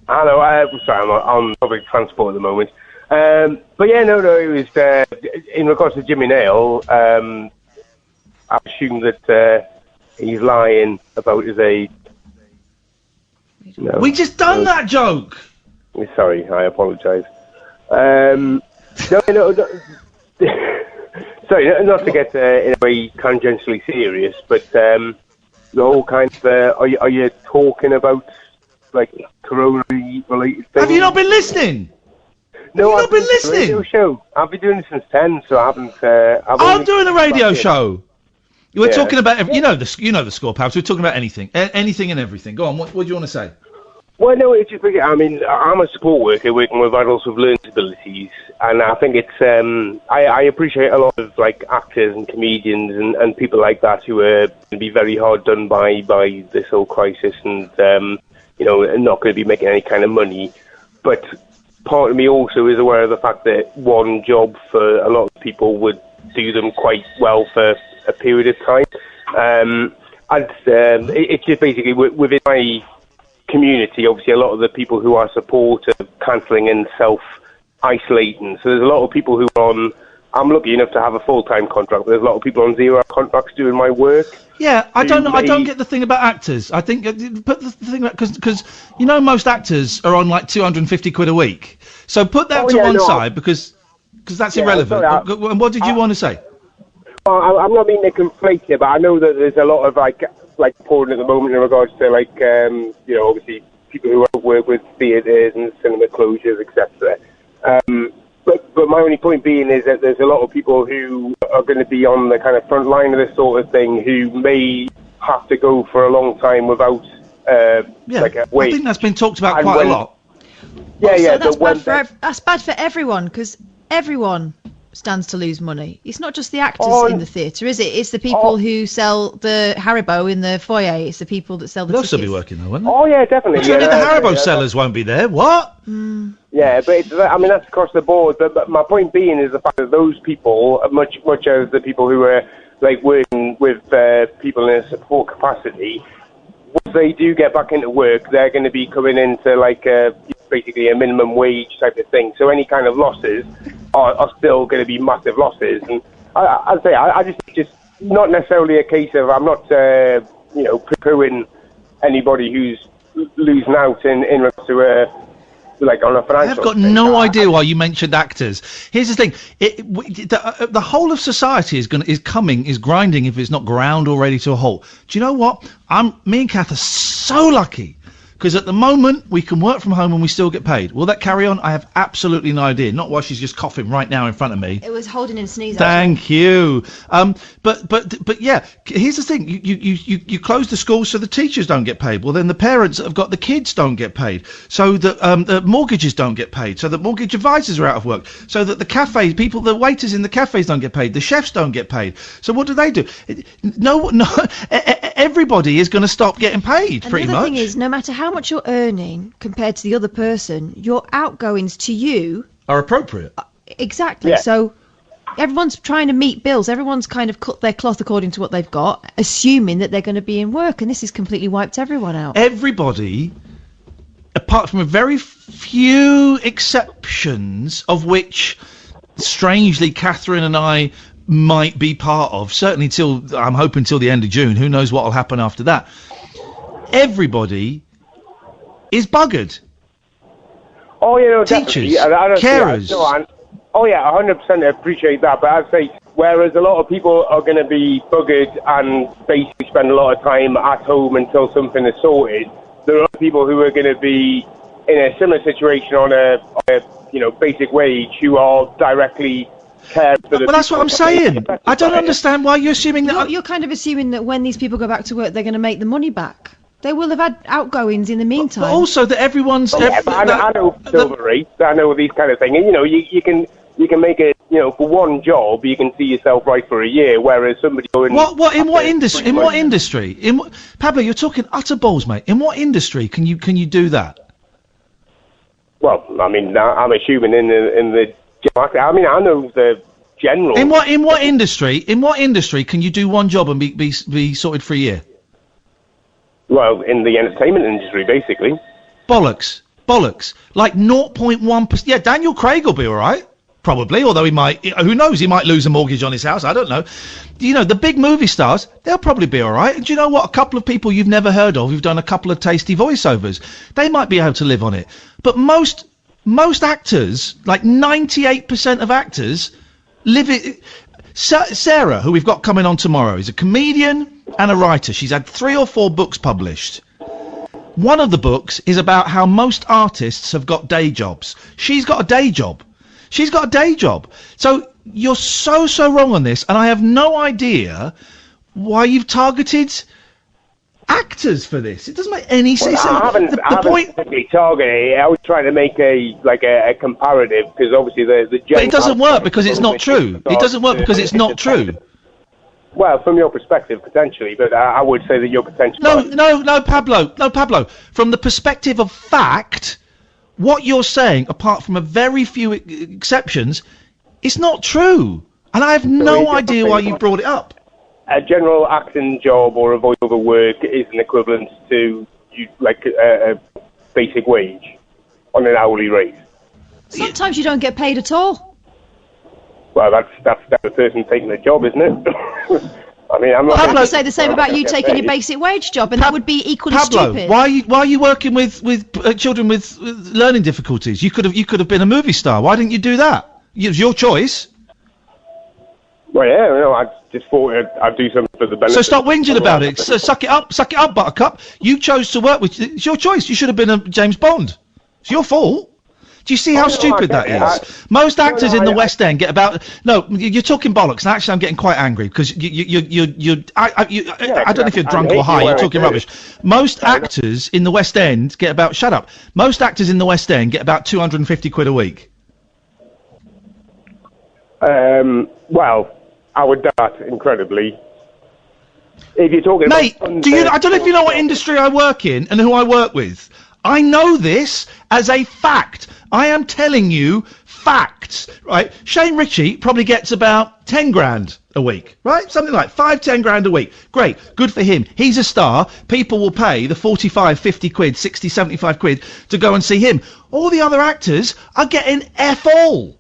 C: Hello. Sorry, I'm on public transport at the moment. But yeah, no. It was in regards to Jimmy Nail. I assume that he's lying about his age. No.
D: We just done that joke.
C: Sorry, I apologise. No. Sorry, not to get in a way tangentially serious, but the whole kind of are you talking about like corona-related things?
D: Have you not been listening?
C: No,
D: Have you not been listening?
C: Radio show. I've been doing it since 10, so I haven't.
D: I'm doing a radio show. We're
C: Yeah.
D: talking about you know the score, Pabs. We're talking about anything, anything and everything. Go on. What do you want to say?
C: Well, no, it's just, I mean, I'm a support worker working with adults with learning disabilities, and I think it's, I appreciate a lot of, like, actors and comedians and people like that who are going to be very hard done by this whole crisis and, you know, not going to be making any kind of money. But part of me also is aware of the fact that one job for a lot of people would do them quite well for a period of time. It's just basically within my community, obviously a lot of the people who I support are cancelling and self-isolating. So there's a lot of people who are on, I'm lucky enough to have a full-time contract, but there's a lot of people on zero contracts doing my work.
D: Yeah, I don't get the thing about actors. I think, put the thing about, because you know most actors are on like 250 quid a week. So put that to one side because that's irrelevant. And what did you want to say?
C: Well, I'm not meaning to conflate it, but I know that there's a lot of like pouring at the moment in regards to like you know, obviously people who work with theatres and cinema closures, etc. But my only point being is that there's a lot of people who are going to be on the kind of front line of this sort of thing who may have to go for a long time without like a wage.
D: I think that's been talked about quite a lot.
C: Yeah,
E: Also,
C: yeah.
E: that's bad for everyone because everyone stands to lose money. It's not just the actors in the theatre, is it? It's the people who sell the Haribo in the foyer. It's the people that sell the
D: They'll
E: tickets.
D: still be working though, won't they?
C: Oh yeah, definitely.
D: The Haribo sellers won't be there. What?
C: Yeah, but I mean that's across the board. But my point being is the fact that those people, much as the people who are like working with people in a support capacity, once they do get back into work, they're going to be coming into like basically a minimum wage type of thing. So any kind of losses are still going to be massive losses. And I'd say I just not necessarily a case of I'm not you know, poo-pooing anybody who's losing out in regards to like on a financial.
D: I've got no idea why you mentioned actors. Here's the thing: the whole of society is grinding if it's not ground already to a halt. Do you know what? Me and Kath are so lucky. Because at the moment, we can work from home and we still get paid. Will that carry on? I have absolutely no idea. Not while she's just coughing right now in front of me.
E: It was holding in a sneeze.
D: Thank you. But yeah, here's the thing. You close the schools so the teachers don't get paid. Well, then the parents that have got the kids don't get paid. So that the mortgages don't get paid. So that mortgage advisors are out of work. So that the cafes, the waiters in the cafes don't get paid. The chefs don't get paid. So what do? No, everybody is going to stop getting paid, pretty much.
E: The other thing is, no matter how much you're earning compared to the other person, your outgoings to you
D: are appropriate.
E: Exactly.
D: Yeah.
E: So everyone's trying to meet bills. Everyone's kind of cut their cloth according to what they've got, assuming that they're going to be in work, and this has completely wiped everyone out.
D: Everybody, apart from a very few exceptions, of which, strangely, Catherine and I might be part of, certainly I'm hoping till the end of June. Who knows what will happen after that? Everybody is buggered.
C: Oh, you know,
D: teachers,
C: definitely.
D: carers.
C: Oh, yeah, 100% appreciate that. But I'd say, whereas a lot of people are going to be buggered and basically spend a lot of time at home until something is sorted, there are people who are going to be in a similar situation on a you know, basic wage who are directly cared for.
D: Well, that's what I'm saying. I don't understand why you're assuming that.
E: You're kind of assuming that when these people go back to work, they're going to make the money back. They will have had outgoings in the meantime.
D: But also that everyone's.
C: I know silver rates. I know these kind of things. And, you know, you can make it. You know, for one job, you can see yourself right for a year. Whereas somebody going.
D: In what industry? In what industry? Pablo, you're talking utter balls, mate. In what industry can you do that?
C: Well, I mean, I'm assuming in the. I mean, I know the general.
D: In what industry? In what industry can you do one job and be sorted for a year?
C: Well, in the entertainment industry, basically.
D: Bollocks. Like 0.1%. Yeah, Daniel Craig will be all right. Probably, although he might, who knows, he might lose a mortgage on his house, I don't know. You know, the big movie stars, they'll probably be alright. And do you know what? A couple of people you've never heard of who've done a couple of tasty voiceovers, they might be able to live on it. But most actors, like 98% of actors, live it. Sarah, who we've got coming on tomorrow, is a comedian and a writer. She's had 3 or 4 books published. One of the books is about how most artists have got day jobs. She's got a day job. So you're so wrong on this, and I have no idea why you've targeted actors for this. It doesn't make any sense.
C: I haven't particularly targeted. I was trying to make a comparative, because obviously the
D: But it doesn't work because it's not true. It doesn't work because it's not true.
C: Well, from your perspective, potentially, but I would say that your potential...
D: No, Pablo. From the perspective of fact... What you're saying, apart from a very few exceptions, it's not true. And I have no idea why you brought it up.
C: A general acting job or a voiceover work is an equivalent to a basic wage on an hourly rate.
E: Sometimes you don't get paid at all.
C: Well, that's the person taking the job, isn't it? I mean, I'm not...
E: Well, I have to say the same about you taking your basic wage job, and that would be equally stupid.
D: Why are you working with children with learning difficulties? You could have been a movie star. Why didn't you do that? It was your choice.
C: Well, yeah, no, I just thought I'd do something for the benefit.
D: So stop whinging about it. So suck it up, Buttercup. You chose to work with... It's your choice. You should have been a James Bond. It's your fault. Do you see how stupid that is? Most actors in the West End get about... No, you're talking bollocks, and actually I'm getting quite angry, because I don't know if you're drunk or high, you're talking rubbish. Most actors in the West End get about... Shut up. Most actors in the West End get about 250 quid a week.
C: Well, I would doubt incredibly. If you're talking
D: Mate,
C: about...
D: I don't know if you know what industry I work in and who I work with. I know this as a fact. I am telling you facts, right? Shane Ritchie probably gets about 10 grand a week, right? Something like 5-10 grand a week. Great. Good for him. He's a star. People will pay the 45, 50 quid, 60, 75 quid to go and see him. All the other actors are getting F all.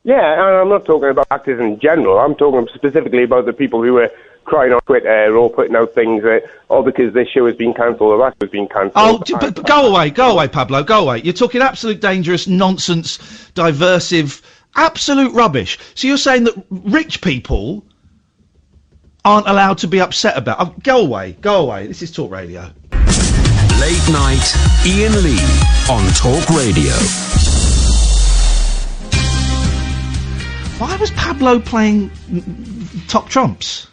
C: Yeah, and I'm not talking about actors in general. I'm talking specifically about the people who are crying on Twitter or putting out things because this show has been cancelled or that has been cancelled.
D: Oh, but go away, Pablo, go away. You're talking absolute dangerous nonsense, diversive, absolute rubbish. So you're saying that rich people aren't allowed to be upset about... Oh, go away. This is Talk Radio.
A: Late night, Iain Lee on Talk Radio.
D: Why was Pablo playing top trumps?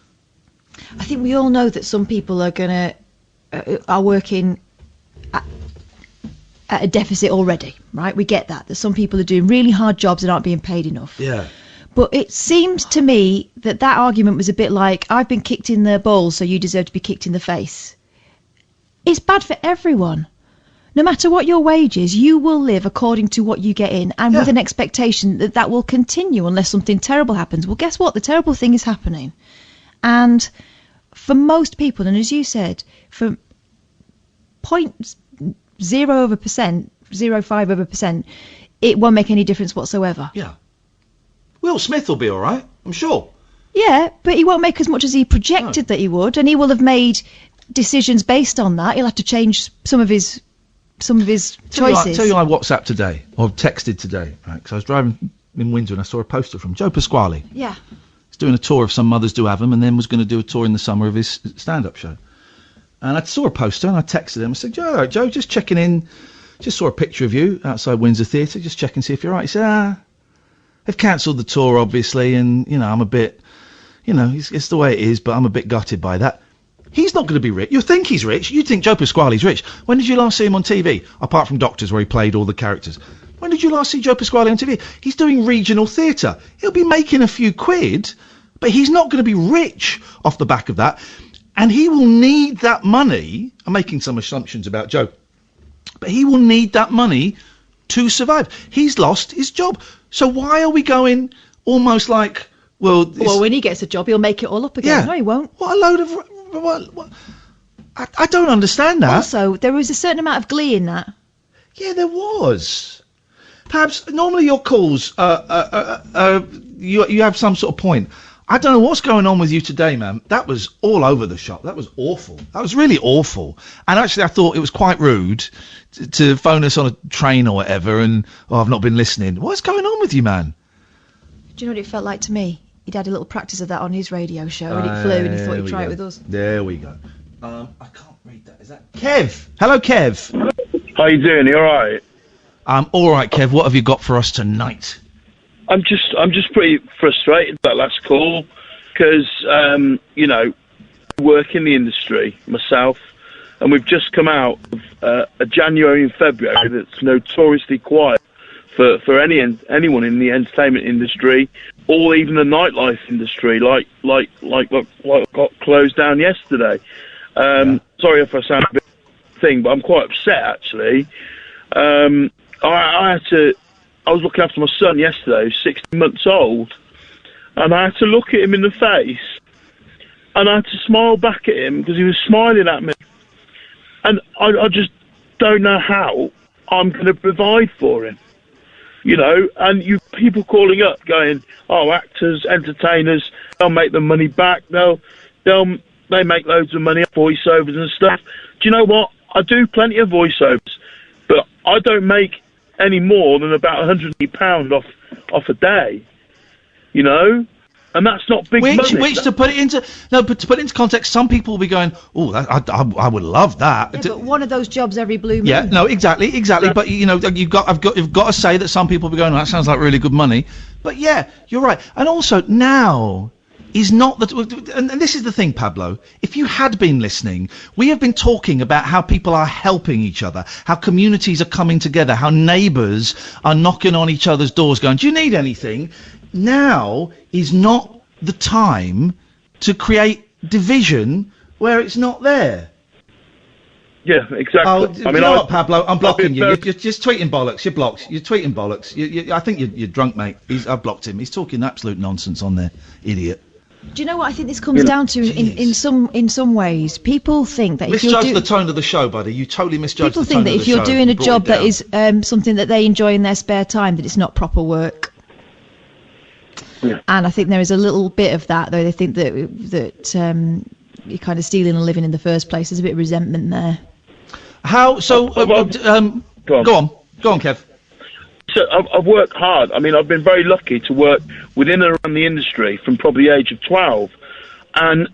E: I think we all know that some people are working at a deficit already, right? We get that some people are doing really hard jobs and aren't being paid enough.
D: Yeah.
E: But it seems to me that argument was a bit like, I've been kicked in the balls, so you deserve to be kicked in the face. It's bad for everyone. No matter what your wage is, you will live according to what you get in, and with an expectation that will continue unless something terrible happens. Well, guess what? The terrible thing is happening. And for most people, and as you said, for 0.05%, it won't make any difference whatsoever.
D: Yeah. Will Smith will be all right, I'm sure.
E: Yeah, but he won't make as much as he projected that he would, and he will have made decisions based on that. He'll have to change some of his choices.
D: Tell you I WhatsApped today, or texted today, right? Because I was driving in Windsor and I saw a poster from Joe Pasquale.
E: Yeah.
D: He's doing a tour of Some Mothers Do Have 'Em, and then was going to do a tour in the summer of his stand-up show. And I saw a poster and I texted him. I said, Joe, just checking in. Just saw a picture of you outside Windsor Theatre. Just checking, see if you're right. He said, they've cancelled the tour, obviously, and, I'm a bit, it's the way it is, but I'm a bit gutted by that. He's not going to be rich. You think he's rich. You think Joe Pasquale's rich. When did you last see him on TV? Apart from Doctors, where he played all the characters. When did you last see Joe Pasquale on TV? He's doing regional theatre. He'll be making a few quid, but he's not going to be rich off the back of that. And he will need that money. I'm making some assumptions about Joe. But he will need that money to survive. He's lost his job. So why are we going almost like, well,
E: when he gets a job, he'll make it all up again.
D: Yeah.
E: No, he won't.
D: What a load of... What? I don't understand that.
E: Also, there was a certain amount of glee in that.
D: Yeah, there was. Perhaps normally your calls, you have some sort of point. I don't know what's going on with you today, man. That was all over the shop. That was awful. That was really awful. And actually, I thought it was quite rude to phone us on a train or whatever. And I've not been listening. What's going on with you, man?
E: Do you know what it felt like to me? He'd had a little practice of that on his radio show, and it flew, and he thought he'd try it with us.
D: There we go. I can't read that. Is that Kev? Hello, Kev.
H: How you doing? You all right?
D: I'm all right, Kev. What have you got for us tonight?
H: I'm just pretty frustrated with that last call because you know, I work in the industry myself, and we've just come out of a January and February that's notoriously quiet for anyone in the entertainment industry or even the nightlife industry, like got closed down yesterday. Sorry if I sound a bit thing, but I'm quite upset actually. I was looking after my son yesterday, who's 16 months old, and I had to look at him in the face, and I had to smile back at him because he was smiling at me. And I just don't know how I'm going to provide for him. You know, and you people calling up going, oh, actors, entertainers, they'll make the money back, they make loads of money off voiceovers and stuff. Do you know what? I do plenty of voiceovers, but I don't make any more than about £100 off a day, you know, and that's not big money.
D: Which to put it into context, some people will be going, oh, I would love that.
E: Yeah, but one of those jobs every blue moon.
D: Yeah, no, exactly. But you know, you've got to say that some people will be going, oh, that sounds like really good money. But yeah, you're right. And also now is not that, and this is the thing, Pablo. If you had been listening, we have been talking about how people are helping each other, how communities are coming together, how neighbours are knocking on each other's doors, going, "Do you need anything?" Now is not the time to create division where it's not there.
H: Yeah, exactly.
D: Oh, I mean, what, Pablo? I'm blocking you. You're just tweeting bollocks. You're blocked. You're tweeting bollocks. I think you're drunk, mate. I've blocked him. He's talking absolute nonsense on there, idiot.
E: Do you know what I think this comes down to in some ways? People think that if you're
D: misjudge the tone of the show, buddy. You totally misjudge the tone of the show.
E: People think that if you're doing a job that is something that they enjoy in their spare time, that it's not proper work. Yeah. And I think there is a little bit of that, though. They think that you're kind of stealing a living in the first place. There's a bit of resentment there.
D: How? So, go on, Kev.
H: So I've worked hard. I mean, I've been very lucky to work within and around the industry from probably the age of 12. And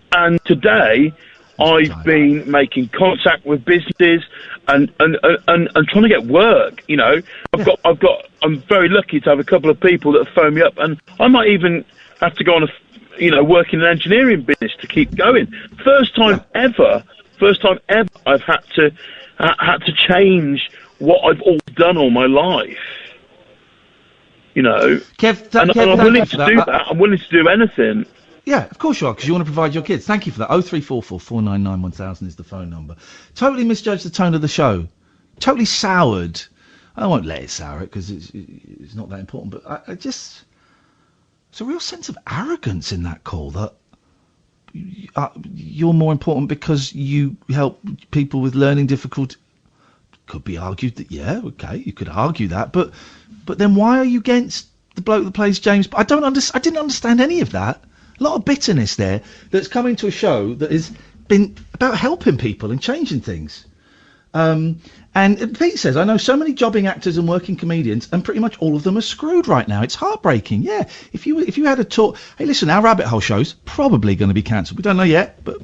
H: today, I've been making contact with businesses and trying to get work. You know, I'm very lucky to have a couple of people that have phoned me up, and I might even have to go on work in an engineering business to keep going. First time ever, I've had to change what I've always done all my life. You know,
D: Kev,
H: and I'm willing to do that. I'm willing to do anything.
D: Yeah, of course you are, because you want to provide your kids. Thank you for that. 0344 499 1000 is the phone number. Totally misjudged the tone of the show. Totally soured. I won't let it sour it, because it's not that important, but I just... There's a real sense of arrogance in that call, that you're more important because you help people with learning difficulty. Could be argued that, yeah, okay, you could argue that, but then why are you against the bloke that plays James? I didn't understand any of that. A lot of bitterness there that's coming to a show that has been about helping people and changing things. And Pete says, I know so many jobbing actors and working comedians, and pretty much all of them are screwed right now. It's heartbreaking. Yeah, if you had a talk, hey, listen, our Rabbit Hole show's probably going to be cancelled. We don't know yet, but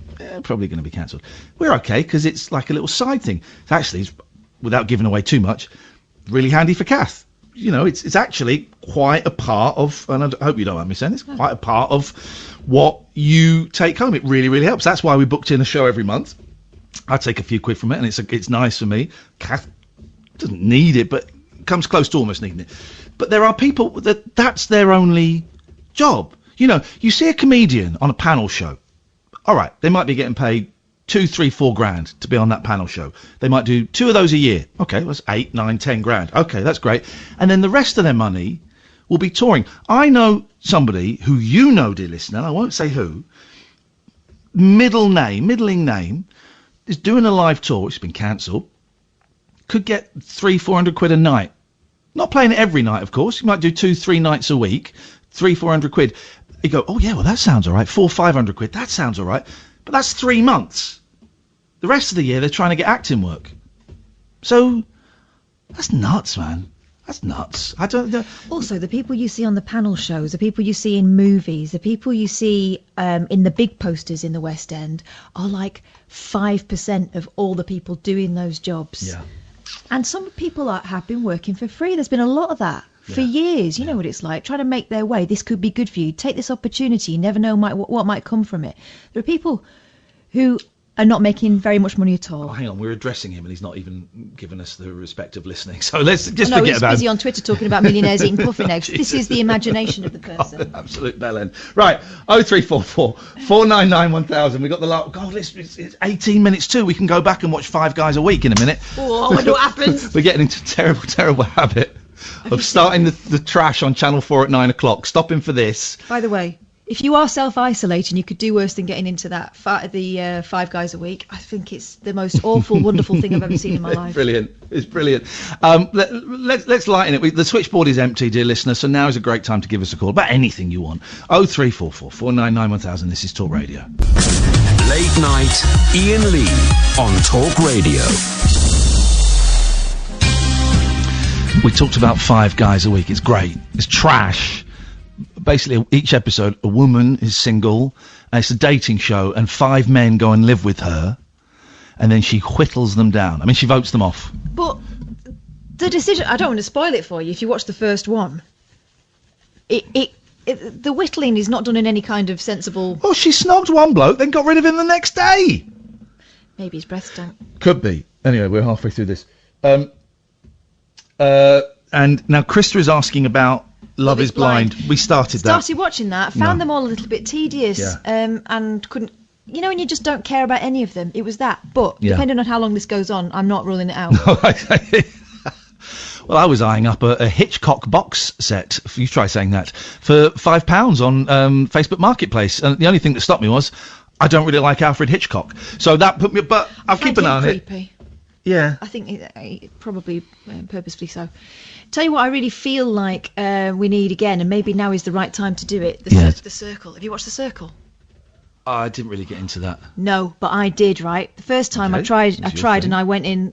D: probably going to be cancelled. We're okay because it's like a little side thing. It's actually, without giving away too much, really handy for Kath. You know, it's actually quite a part of, and I hope you don't mind me saying this, quite a part of what you take home. It really, really helps. That's why we booked in a show every month. I take a few quid from it, and it's nice for me. Kath doesn't need it, but comes close to almost needing it. But there are people that's their only job. You know, you see a comedian on a panel show. All right, they might be getting paid 2, 3, 4 grand to be on that panel show. They might do 2 of those a year. Okay, that's 8, 9, 10 grand. Okay, that's great. And then the rest of their money will be touring. I know somebody who you know, dear listener, I won't say who, middling name, is doing a live tour, which has been cancelled, could get 300-400 quid a night. Not playing it every night, of course. You might do 2-3 nights a week, 300-400 quid. You go, oh yeah, well that sounds all right. 400-500 quid, that sounds all right. But that's 3 months. The rest of the year they're trying to get acting work. So that's nuts, man. That's nuts. I don't.
E: Also, the people you see on the panel shows, the people you see in movies, the people you see in the big posters in the West End are like 5% of all the people doing those jobs.
D: Yeah.
E: And some people have been working for free. There's been a lot of that for years. You know what it's like, trying to make their way. This could be good for you. Take this opportunity. You never know what might come from it. There are people who are not making very much money at all.
D: Oh, hang on, we're addressing him and he's not even given us the respect of listening. So let's just forget about him.
E: He's busy on Twitter talking about millionaires eating puffin eggs. This is the imagination of the person.
D: God, absolute bellend. Right, 0344 499 1000. We got the last. God, it's 18 minutes too. We can go back and watch Five Guys a week in a minute.
E: Oh, I wonder what happens.
D: We're getting into terrible habit of starting the trash on Channel 4 at 9 o'clock, stopping for this.
E: By the way, if you are self-isolating, you could do worse than getting into that. The 5 Guys a week. I think it's the most awful, wonderful thing I've ever seen in my life.
D: Brilliant. It's brilliant. Let's lighten it. The switchboard is empty, dear listener, so now is a great time to give us a call about anything you want. 0344 499 1000. This is Talk Radio.
A: Late night, Iain Lee on Talk Radio.
D: We talked about 5 Guys a week. It's great. It's trash. Basically, each episode, a woman is single, and it's a dating show, and 5 men go and live with her, and then she whittles them down. I mean, she votes them off.
E: But the decision, I don't want to spoil it for you if you watch the first one. The whittling is not done in any kind of sensible...
D: Well, she snogged one bloke, then got rid of him the next day.
E: Maybe his breath stank.
D: Could be. Anyway, we're halfway through this. And now Krista is asking about Love is Blind. We started
E: watching that, found them all a little bit tedious, and couldn't... You know when you just don't care about any of them? It was that. But depending on how long this goes on, I'm not ruling it out.
D: Well, I was eyeing up a Hitchcock box set, if you try saying that, for £5 on Facebook Marketplace. And the only thing that stopped me was, I don't really like Alfred Hitchcock. So that put me... But I'll keep an eye on it.
E: Creepy.
D: Yeah.
E: I think it probably purposefully so. Tell you what I really feel like we need again, and maybe now is the right time to do it. The Circle. Have you watched The Circle?
D: I didn't really get into that.
E: No, but I did, right? The first time I tried and I went in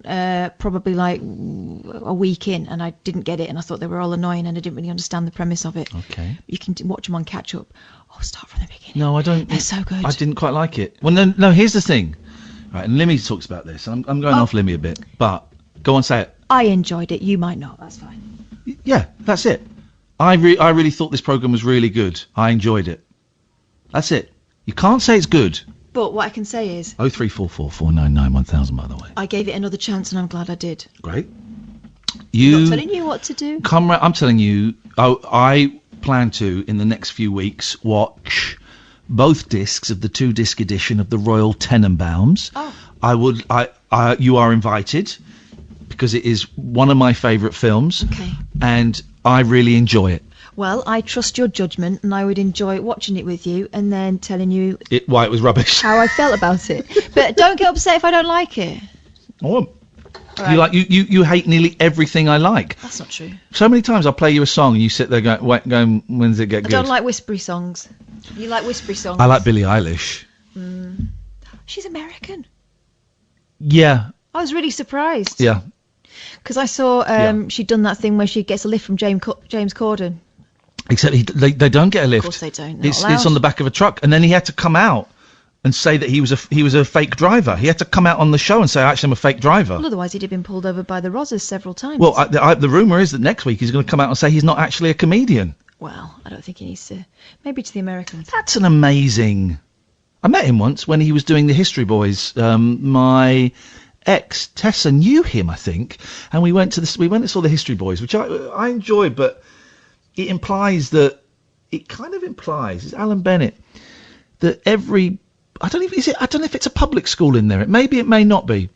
E: probably like a week in, and I didn't get it, and I thought they were all annoying, and I didn't really understand the premise of it.
D: Okay.
E: You can watch them on catch up. Oh, start from the beginning.
D: No, I don't.
E: They're so good.
D: I didn't quite like it. Well, no, here's the thing. Right, and Limmy talks about this. I'm going off Limmy a bit, but go on, say it.
E: I enjoyed it. You might not. That's fine.
D: Yeah, that's it. I really thought this programme was really good. I enjoyed it. That's it. You can't say it's good.
E: But what I can say is...
D: 0344 499 1000, by the way.
E: I gave it another chance, and I'm glad I did.
D: Great.
E: I'm not telling you what to do.
D: Comrade, I'm telling you, I plan to, in the next few weeks, watch both discs of the 2-disc edition of the Royal Tenenbaums. Oh. You are invited, because it is one of my favourite films.
E: Okay.
D: And I really enjoy it.
E: Well, I trust your judgment, and I would enjoy watching it with you and then telling you
D: why it was rubbish.
E: How I felt about it. But don't get upset if I don't like it.
D: I won't.
E: Right.
D: You hate nearly everything I like.
E: That's not true.
D: So many times I'll play you a song and you sit there going, when does it get good?
E: I don't like whispery songs. You like whispery songs?
D: I like Billie Eilish.
E: She's American.
D: Yeah.
E: I was really surprised.
D: Yeah.
E: Because I saw she'd done that thing where she gets a lift from James Corden.
D: Except they don't get a lift.
E: Of course they don't.
D: It's on the back of a truck, and then he had to come out and say that he was a fake driver. He had to come out on the show and say, actually, I'm a fake driver.
E: Well, otherwise he'd have been pulled over by the Rozzers several times.
D: Well, the rumour is that next week he's going to come out and say he's not actually a comedian.
E: Well, I don't think he needs to. Maybe to the Americans.
D: That's an amazing... I met him once when he was doing the History Boys. My ex, Tessa, knew him, I think, and we went and saw the History Boys, which I enjoyed, but... It kind of implies, it's Alan Bennett, that I don't know if it's a public school in there. It may not be,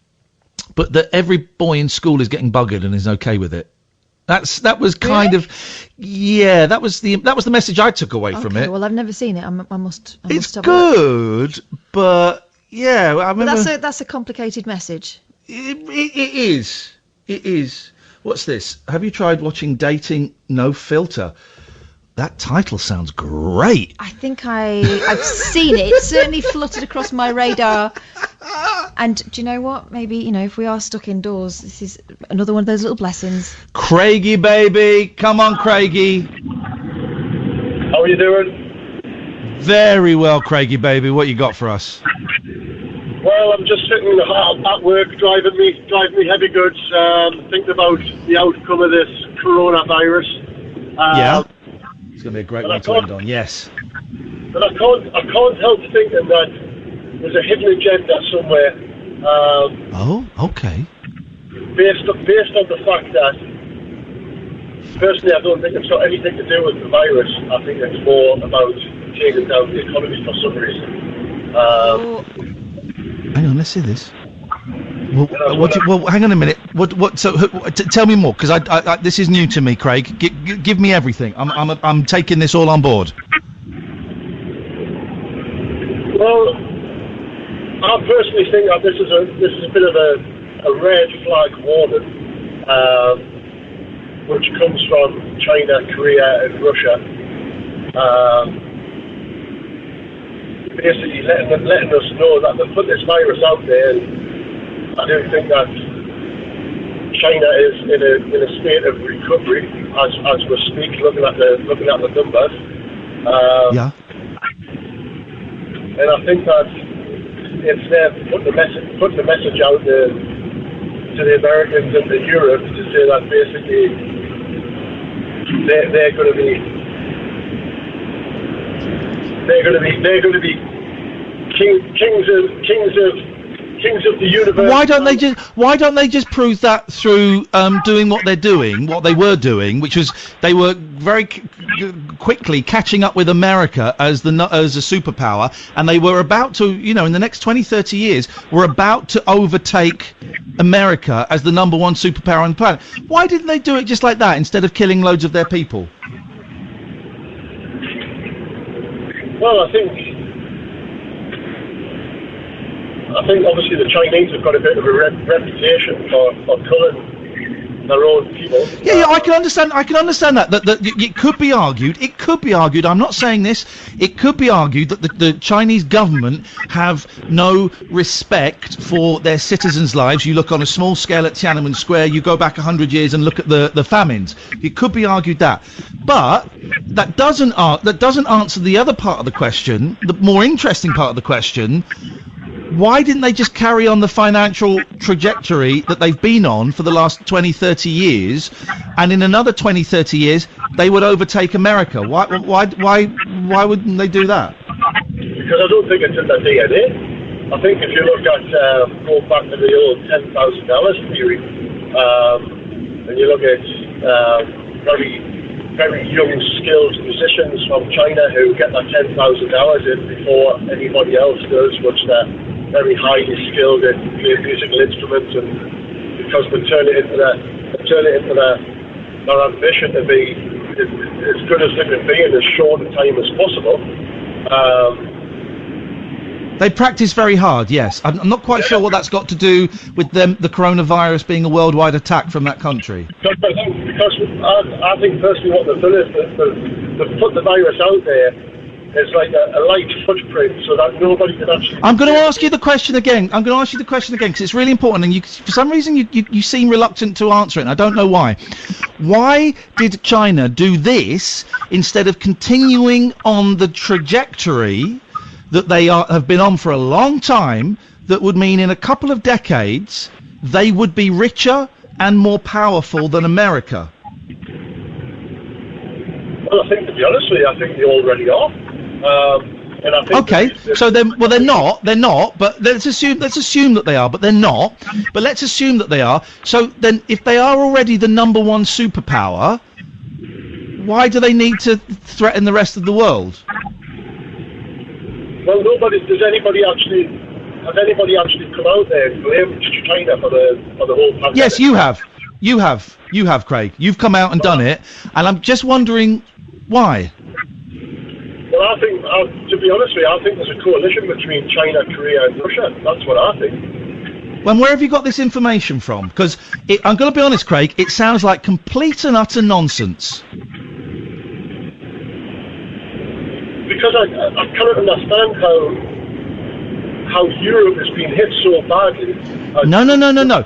D: but that every boy in school is getting buggered and is okay with it. That was kind of, yeah. That was the message I took away from it.
E: Well, I've never seen it. I must
D: It's
E: have a look.
D: good, but yeah, I remember.
E: But that's a complicated message.
D: It is. It is. What's this? Have you tried watching Dating No Filter? That title sounds great.
E: I think I've seen it. It certainly fluttered across my radar. And do you know what? Maybe, if we are stuck indoors, this is another one of those little blessings.
D: Craigie, baby. Come on, Craigie.
I: How are you doing?
D: Very well, Craigie, baby. What you got for us?
I: Well, I'm just sitting at work driving me heavy goods, thinking about the outcome of this coronavirus.
D: Yeah. It's going to be a great one to end on, yes.
I: But I can't help thinking that there's a hidden agenda somewhere.
D: Oh, okay.
I: Based on the fact that, personally, I don't think it's got anything to do with the virus. I think it's more about taking down the economy for some reason.
D: Hang on, let's see this. Well, hang on a minute. Tell me more, because I this is new to me, Craig. Give me everything. I'm taking this all on board.
I: Well, I personally think that this is a bit of a red flag warning, which comes from China, Korea, and Russia. Basically, letting us know that they put this virus out there. And I do think that China is in a state of recovery as we speak. Looking at the numbers.
D: Yeah.
I: And I think that it's them putting the message out there to the Americans and to Europe to say that basically they're going to be kings of the universe.
D: Why don't they just prove that through doing what they were doing, which was they were very quickly catching up with America as a superpower, and they were about to, in the next 20-30 years, were about to overtake America as the number one superpower on the planet. Why didn't they do it just like that instead of killing loads of their people?
I: Well, I think obviously the Chinese have got a bit of a reputation for killing their own people.
D: Yeah, I can understand that. That it could be argued. I'm not saying this. It could be argued that the Chinese government have no respect for their citizens' lives. You look on a small scale at Tiananmen Square. You go back 100 years and look at the famines. It could be argued that, but that doesn't answer the other part of the question. The more interesting part of the question. Why didn't they just carry on the financial trajectory that they've been on for the last 20-30 years, and in another 20-30 years they would overtake America? Why wouldn't they do that?
I: Because I don't think it's in their DNA. I think if you look at going back to the old $10,000 theory, and you look at very very young skilled musicians from China who get that $10,000 in before anybody else does, which they're very highly skilled in playing musical instruments, and because they turn it into their ambition to be as good as they can be in as short a time as possible.
D: They practice very hard, yes. I'm not quite sure what that's got to do with the coronavirus being a worldwide attack from that country.
I: Because I think personally what they've done is they've put the virus out there as like a light footprint so that nobody can actually...
D: I'm going to ask you the question again. Because it's really important, and for some reason you seem reluctant to answer it, and I don't know why. Why did China do this instead of continuing on the trajectory that they have been on for a long time, that would mean in a couple of decades they would be richer and more powerful than America?
I: Well, I think, to be honest with you, I think they already are. And I think
D: okay, so then, well, they're not, but let's assume that they are, but they're not. But let's assume that they are. So then, if they are already the number one superpower, why do they need to threaten the rest of the world?
I: Well, has anybody actually come out there and blamed China for the whole pandemic?
D: Yes, you have. You have, Craig. You've come out and done it, and I'm just wondering why.
I: Well, I think, to be honest with you, I think there's a coalition between China, Korea, and Russia. That's what I think.
D: Well, where have you got this information from? Because I'm going to be honest, Craig, it sounds like complete and utter nonsense.
I: Because I cannot understand how Europe has been hit so badly.
D: No.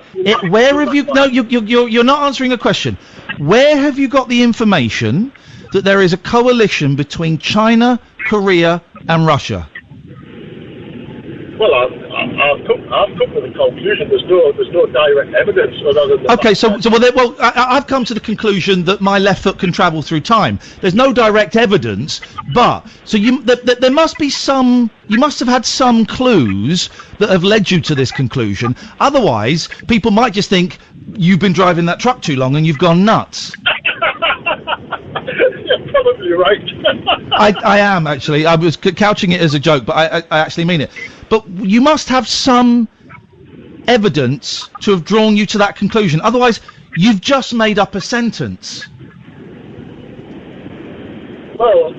D: Where have you? No, you're not answering a question. Where have you got the information that there is a coalition between China, Korea, and Russia?
I: Well, I've come to the conclusion there's no direct evidence other than.
D: Okay, I've come to the conclusion that my left foot can travel through time. There's no direct evidence, but so there must be some. You must have had some clues that have led you to this conclusion. Otherwise, people might just think you've been driving that truck too long and you've gone nuts.
I: You're probably right.
D: I am actually. I was couching it as a joke, but I actually mean it. But you must have some evidence to have drawn you to that conclusion. Otherwise, you've just made up a sentence.
I: Well,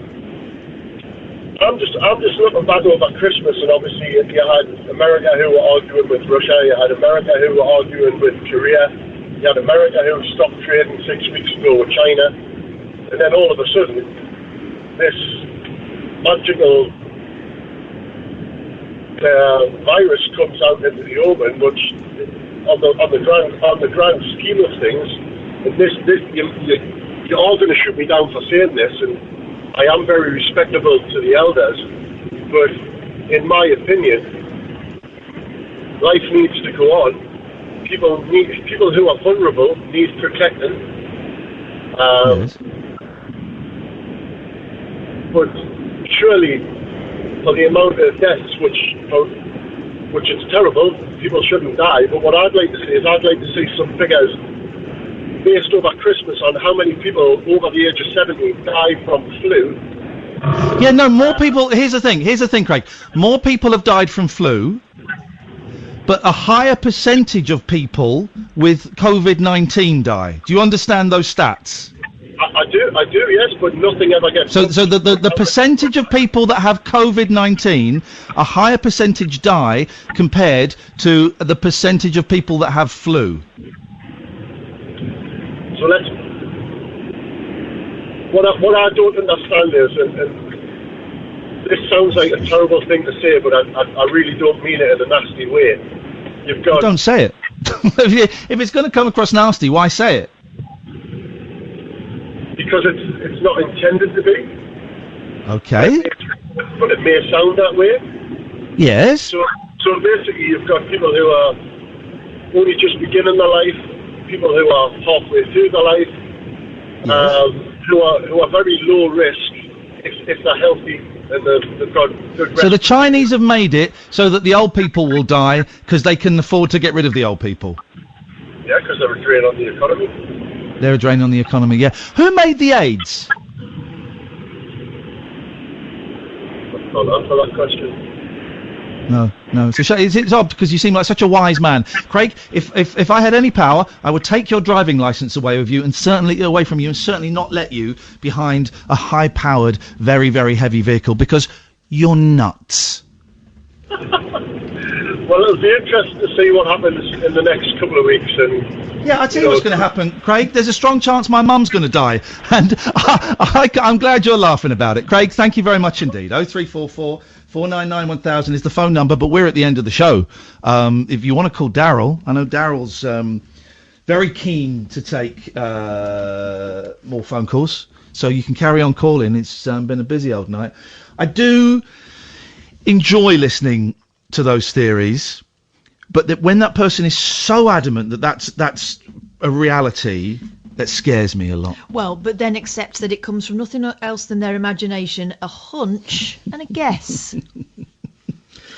I: I'm just looking back over Christmas, and obviously you had America who were arguing with Russia, you had America who were arguing with Korea, you had America who stopped trading 6 weeks ago with China, and then all of a sudden, this magical virus comes out into the open, which on the grand scheme of things, and you're all going to shoot me down for saying this, and I am very respectable to the elders, but in my opinion, life needs to go on. People who are vulnerable need protecting.
D: Yes.
I: But surely, for the amount of deaths, which is terrible, people shouldn't die. But what I'd like to see is see some figures based over Christmas on how many people over the age of 70 die from flu.
D: Yeah, no, more people. Here's the thing, Craig. More people have died from flu, but a higher percentage of people with COVID-19 die. Do you understand those stats?
I: I do, yes, but nothing ever gets.
D: So the percentage of people that have COVID-19, a higher percentage die compared to the percentage of people that have flu.
I: So what I don't understand is, and this sounds like a terrible thing to say, but I really don't mean it in a nasty way. You've got.
D: Don't say it. If it's going to come across nasty, why say it?
I: Because it's not intended to be.
D: Okay.
I: But it may sound that way.
D: Yes.
I: So basically, you've got people who are only just beginning their life, people who are halfway through their life, who are very low risk if they're healthy and they've got good rest.
D: So the Chinese have made it so that the old people will die because they can afford to get rid of the old people.
I: Yeah, because they're a drain on the economy.
D: They're a drain on the economy, yeah. Who made the AIDS?
I: I'll answer that question.
D: No. It's odd because you seem like such a wise man. Craig, if I had any power, I would take your driving licence away from you and certainly not let you behind a high-powered, very, very heavy vehicle because you're nuts.
I: Well, it'll be interesting to see what happens in the next couple of weeks. And
D: yeah, I'll tell you what's going to happen, Craig. There's a strong chance my mum's going to die. And I'm glad you're laughing about it. Craig, thank you very much indeed. 0344 499 1000 is the phone number, but we're at the end of the show. If you want to call Daryl, I know Daryl's very keen to take more phone calls, so you can carry on calling. It's been a busy old night. I do enjoy listening to those theories, but that when that person is so adamant that that's a reality, that scares me a lot.
E: Well, but then accept that it comes from nothing else than their imagination, a hunch and a guess.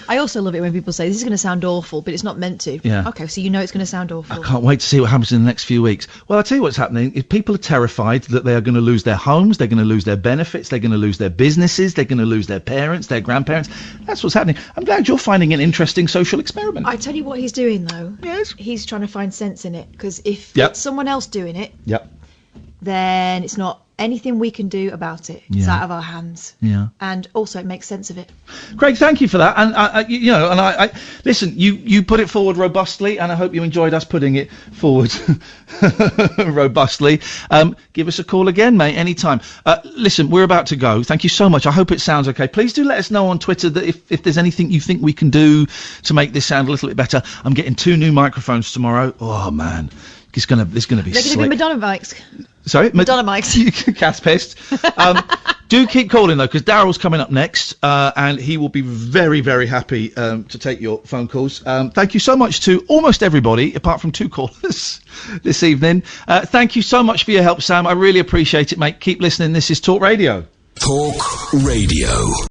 E: I also love it when people say this is going to sound awful, but it's not meant to.
D: Yeah.
E: Okay, so you know it's going to sound awful.
D: I can't wait to see what happens in the next few weeks. Well, I'll tell you what's happening. If people are terrified that they are going to lose their homes, they're going to lose their benefits, they're going to lose their businesses, they're going to lose their parents, their grandparents. That's what's happening. I'm glad you're finding an interesting social experiment.
E: I tell you what he's doing, though.
D: Yes.
E: He's trying to find sense in it, because if
D: Yep.
E: it's someone else doing it,
D: Yep.
E: then it's not anything we can do about it. It's
D: Yeah.
E: out of our hands.
D: Yeah.
E: And also it makes sense of it.
D: Craig, thank you for that. And I listen. You put it forward robustly, and I hope you enjoyed us putting it forward robustly. Give us a call again, mate, anytime. Listen, we're about to go. Thank you so much. I hope it sounds okay. Please do let us know on Twitter that if there's anything you think we can do to make this sound a little bit better. I'm getting 2 new microphones tomorrow. Oh man, it's gonna be
E: They're going to be
D: slick.
E: Madonna mics.
D: Sorry,
E: Madonna mics.
D: Cat's pissed. Do keep calling though, because Daryl's coming up next, and he will be very, very happy to take your phone calls. Thank you so much to almost everybody, apart from 2 callers this evening. Thank you so much for your help, Sam. I really appreciate it, mate. Keep listening. This is Talk Radio.
A: Talk Radio.